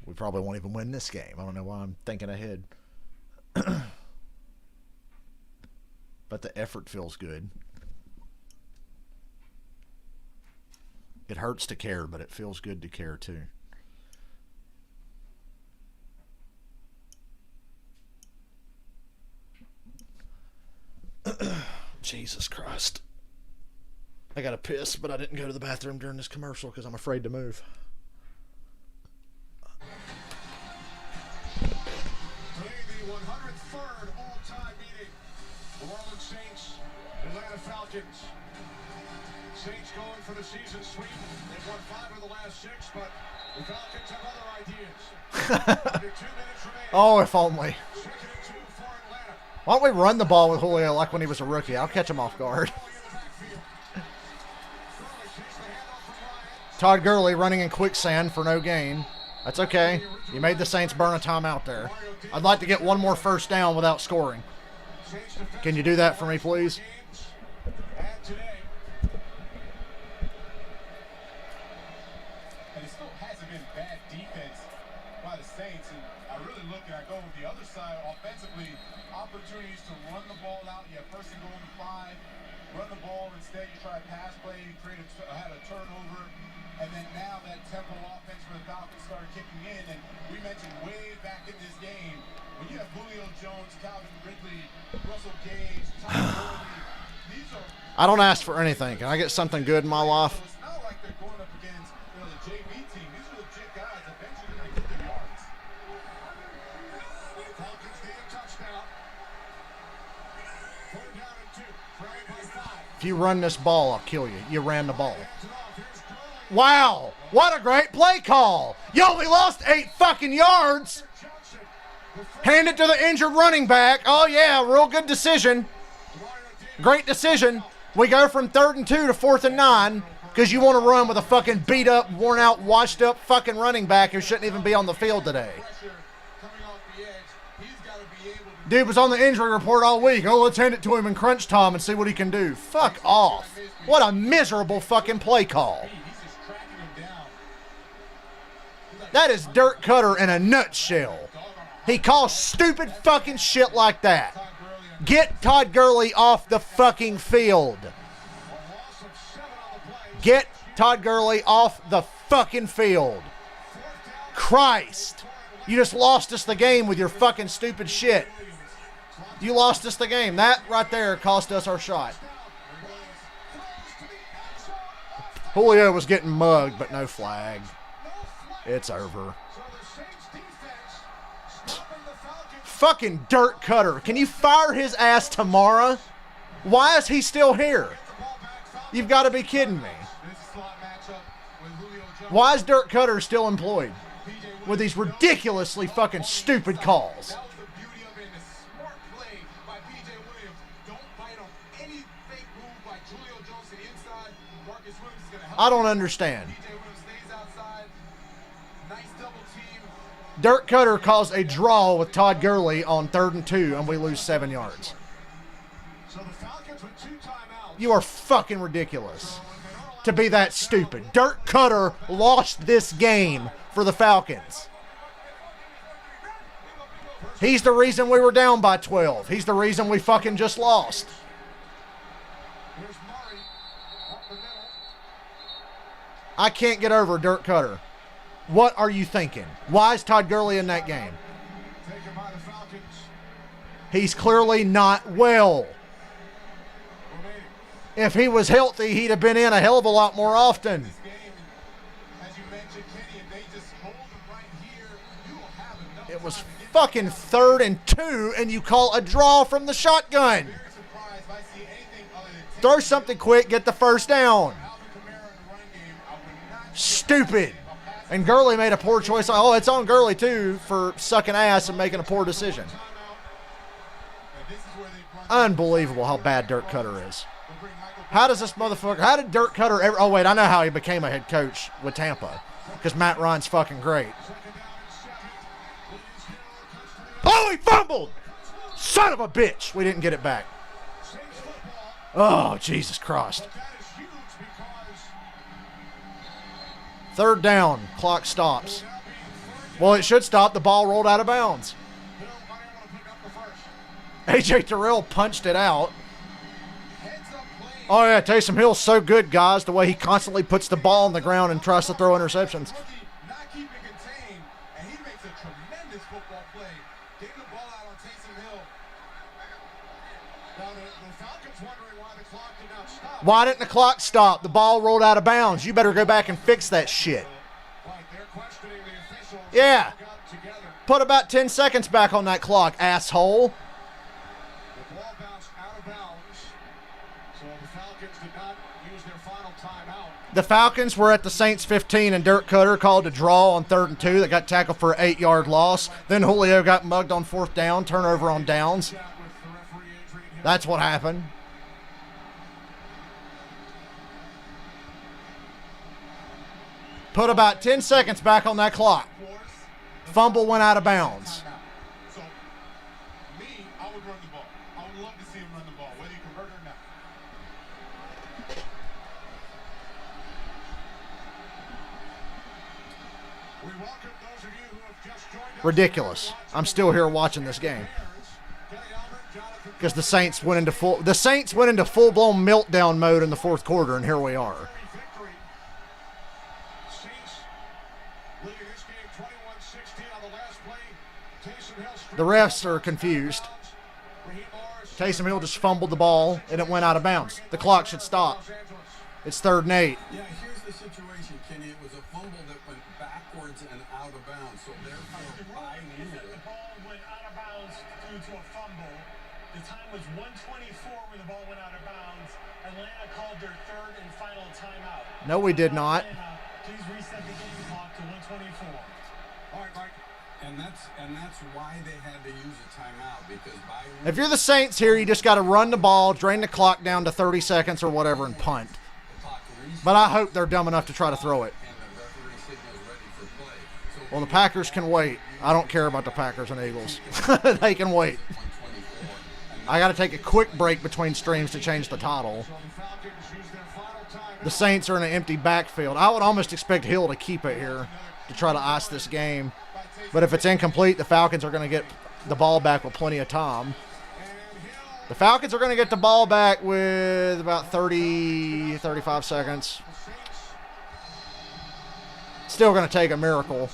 We probably won't even win this game. I don't know why I'm thinking ahead. But the effort feels good. It hurts to care, but it feels good to care too. Jesus Christ. I got to piss, but I didn't go to the bathroom during this commercial because I'm afraid to move. Today, the 103rd all-time meeting. New Orleans Saints, Atlanta Falcons. Saints going for the season sweep. They've won 5 of the last 6, but the Falcons have other ideas. Under 2 minutes remaining. Oh, if only. 2nd and 2 for Atlanta. Why don't we run the ball with Julio like when he was a rookie? I'll catch him off guard. Todd Gurley running in quicksand for no gain. That's okay. You made the Saints burn a timeout there. I'd like to get one more first down without scoring. Can you do that for me, please? And today, And it still hasn't been bad defense by the Saints. And I really look and I go with the other side offensively. Opportunities to run the ball out. You have first and goal to 5. Run the ball. Instead, you try a pass play. You had a turnover. And then now that tempo offense for the Falcons started kicking in. And we mentioned way back in this game, when you have Julio Jones, Calvin Ridley, Russell Gage, Tom Brady, these are... I don't ask for anything. Can I get something good in my life? It's not like they're going up against the JV team. These are legit guys. Eventually, they're going to get their yards. Falcons get a touchdown. 4th down and 2. Right by 5. If you run this ball, I'll kill you. You ran the ball. Wow. What a great play call. You only lost 8 fucking yards. Hand it to the injured running back. Oh, yeah. Real good decision. Great decision. We go from 3rd and 2 to 4th and 9 because you want to run with a fucking beat up, worn out, washed up fucking running back who shouldn't even be on the field today. Dude was on the injury report all week. Oh, let's hand it to him in crunch time and see what he can do. Fuck off. What a miserable fucking play call. That is Dirk Cutter in a nutshell. He calls stupid fucking shit like that. Get Todd Gurley off the fucking field. Get Todd Gurley off the fucking field. Christ. You just lost us the game with your fucking stupid shit. You lost us the game. That right there cost us our shot. Julio was getting mugged, but no flag. It's over. Fucking Dirk Cutter. Can you fire his ass tomorrow? Why is he still here? You've got to be kidding me. Why is Dirk Cutter still employed with these ridiculously fucking stupid calls? I don't understand. Dirk Cutter calls a draw with Todd Gurley on 3rd and 2, and we lose 7 yards. You are fucking ridiculous to be that stupid. Dirk Cutter lost this game for the Falcons. He's the reason we were down by 12. He's the reason we fucking just lost. I can't get over Dirk Cutter. What are you thinking? Why is Todd Gurley in that game? He's clearly not well. If he was healthy, he'd have been in a hell of a lot more often. It was fucking 3rd and 2, and you call a draw from the shotgun. Throw something quick, get the first down. Stupid. And Gurley made a poor choice. Oh, it's on Gurley, too, for sucking ass and making a poor decision. Unbelievable how bad Dirk Cutter is. How does this motherfucker... How did Dirk Cutter ever... Oh, wait, I know how he became a head coach with Tampa. Because Matt Ryan's fucking great. Oh, he fumbled! Son of a bitch! We didn't get it back. Oh, Jesus Christ. 3rd down. Clock stops. Well, it should stop. The ball rolled out of bounds. A.J. Terrell punched it out. Oh, yeah, Taysom Hill's so good, guys, the way he constantly puts the ball on the ground and tries to throw interceptions. Not keeping contained, and he makes a tremendous football play. Getting the ball out on Taysom Hill. Now, the Falcons wondering why the clock did not stop. Why didn't the clock stop? The ball rolled out of bounds. You better go back and fix that shit. Like they're questioning the officials. Yeah. Got together. Put about 10 seconds back on that clock, asshole. The ball bounced out of bounds. So the Falcons did not use their final timeout. The Falcons were at the Saints 15, and Dirk Cutter called a draw on 3rd and 2 that got tackled for an 8-yard loss. Then Julio got mugged on 4th down, turnover on downs. That's what happened. Put about 10 seconds back on that clock. Fumble went out of bounds. So, me, I would run the ball. I would love to see him run the ball, whether he convert or not. We welcome those of you who have just joined us. Ridiculous. I'm still here watching this game. Because the Saints went into full-blown meltdown mode in the 4th quarter, and here we are. Victory. Saints leading this game 21-16 on the last play. Taysom Hill The refs are confused. Taysom Hill just fumbled the ball, and it went out of bounds. The clock should stop. It's 3rd and 8. Yeah, here's the situation, Kenny. It was a fumble that went backwards and out of bounds, so they're kind of bilingual. The ball went out of bounds due to a fumble. The time was 1:24 when the ball went out of bounds. Atlanta called their 3rd and final timeout. No, we did not. Atlanta, please reset the game clock to 1:24. All right, Mike. And that's why they had to use a timeout, because by If you're the Saints here, you just got to run the ball, drain the clock down to 30 seconds or whatever, and punt. But I hope they're dumb enough to try to throw it. Well, the Packers can wait. I don't care about the Packers and Eagles. They can wait. I got to take a quick break between streams to change the title. The Saints are in an empty backfield. I would almost expect Hill to keep it here to try to ice this game. But if it's incomplete, the Falcons are going to get the ball back with plenty of time. The Falcons are going to get the ball back with about 30, 35 seconds. Still going to take a miracle.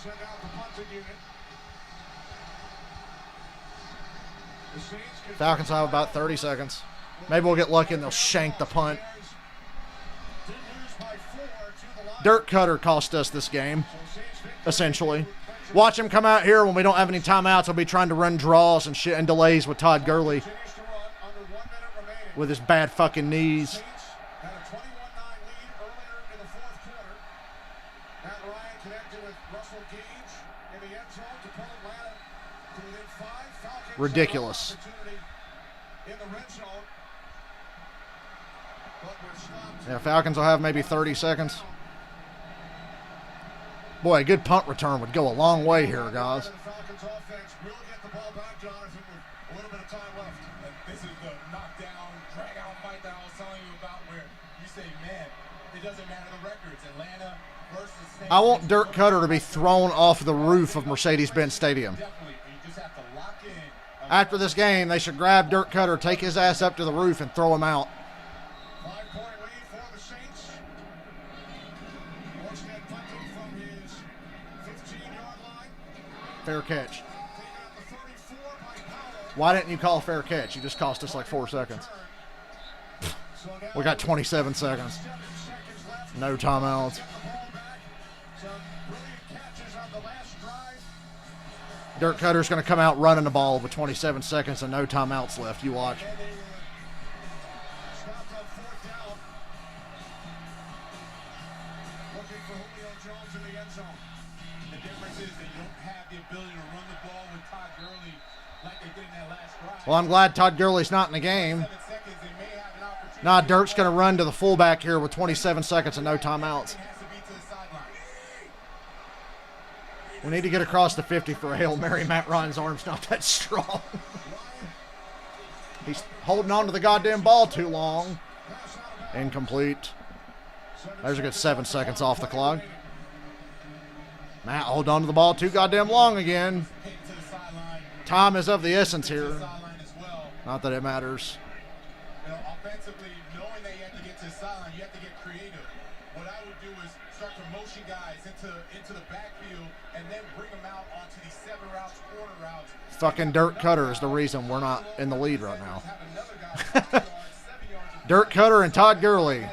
Falcons will have about 30 seconds. Maybe we'll get lucky and they'll shank the punt. Dirk Cutter cost us this game, essentially. Watch him come out here when we don't have any timeouts. He'll be trying to run draws and shit and delays with Todd Gurley with his bad fucking knees. Ridiculous. Yeah, Falcons will have maybe 30 seconds. Boy, a good punt return would go a long way here, guys. This is the knockdown, drag-out fight that I was telling you about, where you say, man, it doesn't matter the records. Atlanta versus Saints. I want Dirk Cutter to be thrown off the roof of Mercedes-Benz Stadium. Definitely, you just have to lock in. After this game, they should grab Dirk Cutter, take his ass up to the roof, and throw him out. 5-point lead for the Saints. Morstead punting from his 15-yard line. Fair catch. Taken out the 34 by Powell. Why didn't you call fair catch? You just cost us like 4 seconds. We got 27 seconds. No timeouts. Dirk Cutter's going to come out running the ball with 27 seconds and no timeouts left. You watch. The difference is that you don't have the ability to run the ball with Todd Gurley like they did in that last drive. Well, I'm glad Todd Gurley's not in the game. Nah, Dirk's going to run to the fullback here with 27 seconds and no timeouts. We need to get across the 50 for a Hail Mary. Matt Ryan's arm's not that strong. He's holding on to the goddamn ball too long. Incomplete. There's a good 7 seconds off the clock. Matt holding on to the ball too goddamn long again. Time is of the essence here. Not that it matters. You know, offensively, knowing that you have to get to the sideline, you have to get creative. What I would do is start to motion guys into the backfield and then bring them out onto these 7 routes, corner routes. Fucking Dirt Cutter is the reason we're not in the lead right now. Dirt Cutter and Todd Gurley.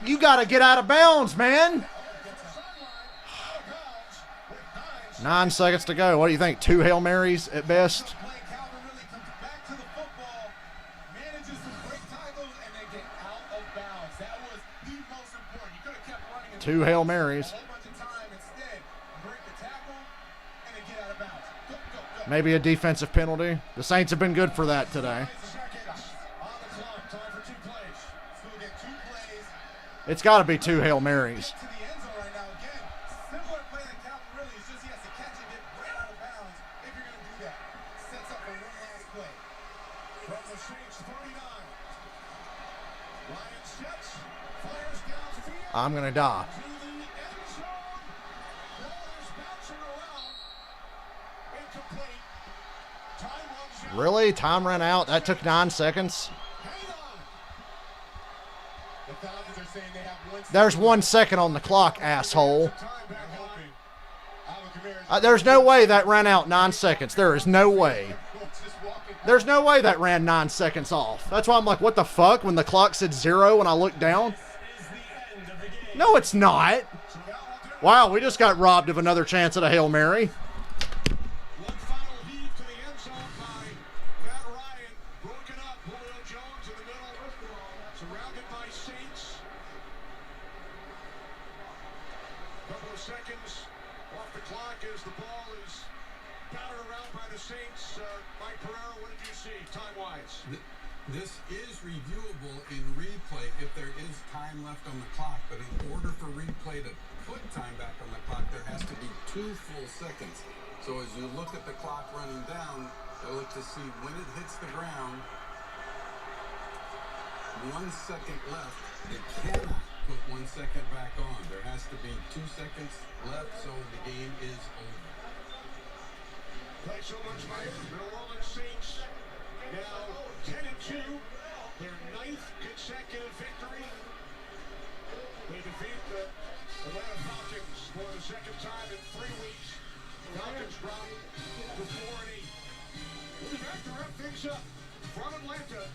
You got to get out of bounds, man. 9 seconds to go. What do you think? 2 Hail Marys at best? 2 Hail Marys. Maybe a defensive penalty. The Saints have been good for that today. It's got to be 2 Hail Marys. I'm going to die. Really? Time ran out? That took 9 seconds? There's 1 second on the clock, asshole. There's no way that ran out 9 seconds. There is no way. There's no way that ran 9 seconds off. That's why I'm like, what the fuck? When the clock said 0 when I looked down? No, it's not. Wow, we just got robbed of another chance at a Hail Mary. This is reviewable in replay if there is time left on the clock, but in order for replay to put time back on the clock, there has to be 2 full seconds. So as you look at the clock running down, I look to see when it hits the ground, 1 second left. It cannot put 1 second back on. There has to be 2 seconds left, so the game is over. Thanks so much, Mike. The New Orleans Saints now 10-2, their 9th consecutive victory. They defeat the Atlanta Falcons for the 2nd time in 3 weeks. Falcons drop to 4-8. We'll be back to wrap things up from Atlanta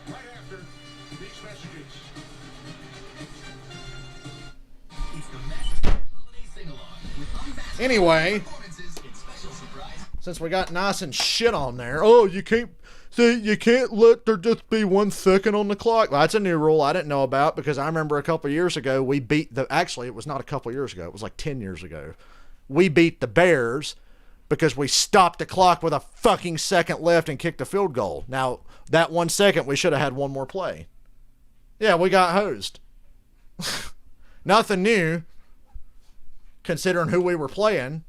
right after these messages. It's the Master Holiday Sing-Along with unmatched Anyway, performances and special surprise. since we got nice and shit on there, oh, you can't let there just be 1 second on the clock. Well, that's a new rule I didn't know about, because I remember a couple years ago we beat actually it was not a couple years ago, it was like 10 years ago. We beat the Bears because we stopped the clock with a fucking second left and kicked a field goal. Now, that 1 second, we should have had one more play. Yeah, we got hosed. Nothing new, considering who we were playing.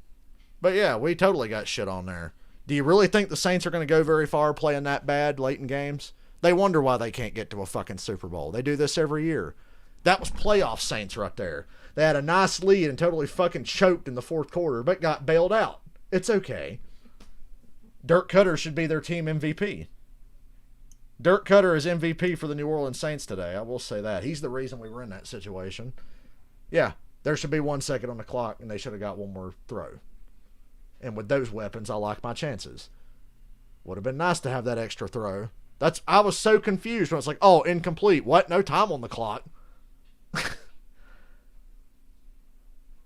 But yeah, we totally got shit on there. Do you really think the Saints are going to go very far playing that bad late in games? They wonder why they can't get to a fucking Super Bowl. They do this every year. That was playoff Saints right there. They had a nice lead and totally fucking choked in the 4th quarter, but got bailed out. It's okay. Dirk Cutter should be their team MVP. Dirk Cutter is MVP for the New Orleans Saints today. I will say that. He's the reason we were in that situation. Yeah, there should be 1 second on the clock, and they should have got one more throw. And with those weapons, I like my chances. Would have been nice to have that extra throw. I was so confused when it's like, oh, incomplete. What? No time on the clock.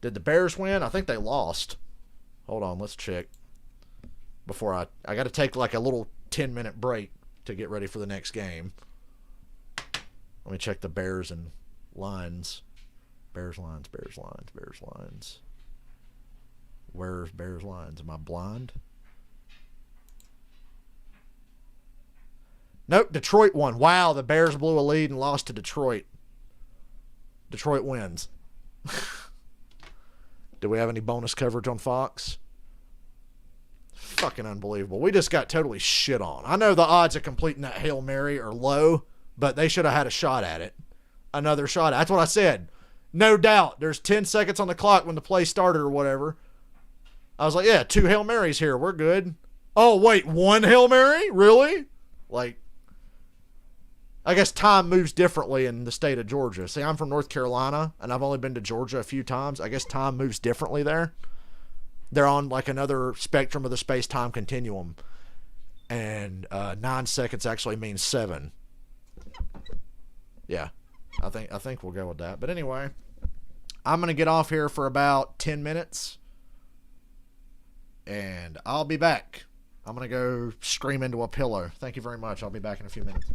Did the Bears win? I think they lost. Hold on, let's check. Before I got to take like a little 10-minute break to get ready for the next game. Let me check the Bears and lines. Bears lines. Where's Bears lines? Am I blind? Nope, Detroit won. Wow, the Bears blew a lead and lost to Detroit. Detroit wins. Do we have any bonus coverage on Fox? Fucking unbelievable. We just got totally shit on. I know the odds of completing that Hail Mary are low, but they should have had a shot at it. Another shot. That's what I said. No doubt. There's 10 seconds on the clock when the play started or whatever. I was like, yeah, 2 Hail Marys here. We're good. Oh, wait, 1 Hail Mary? Really? Like, I guess time moves differently in the state of Georgia. See, I'm from North Carolina, and I've only been to Georgia a few times. I guess time moves differently there. They're on like another spectrum of the space-time continuum. And 9 seconds actually means 7. Yeah, I think we'll go with that. But anyway, I'm going to get off here for about 10 minutes. And I'll be back. I'm going to go scream into a pillow. Thank you very much. I'll be back in a few minutes.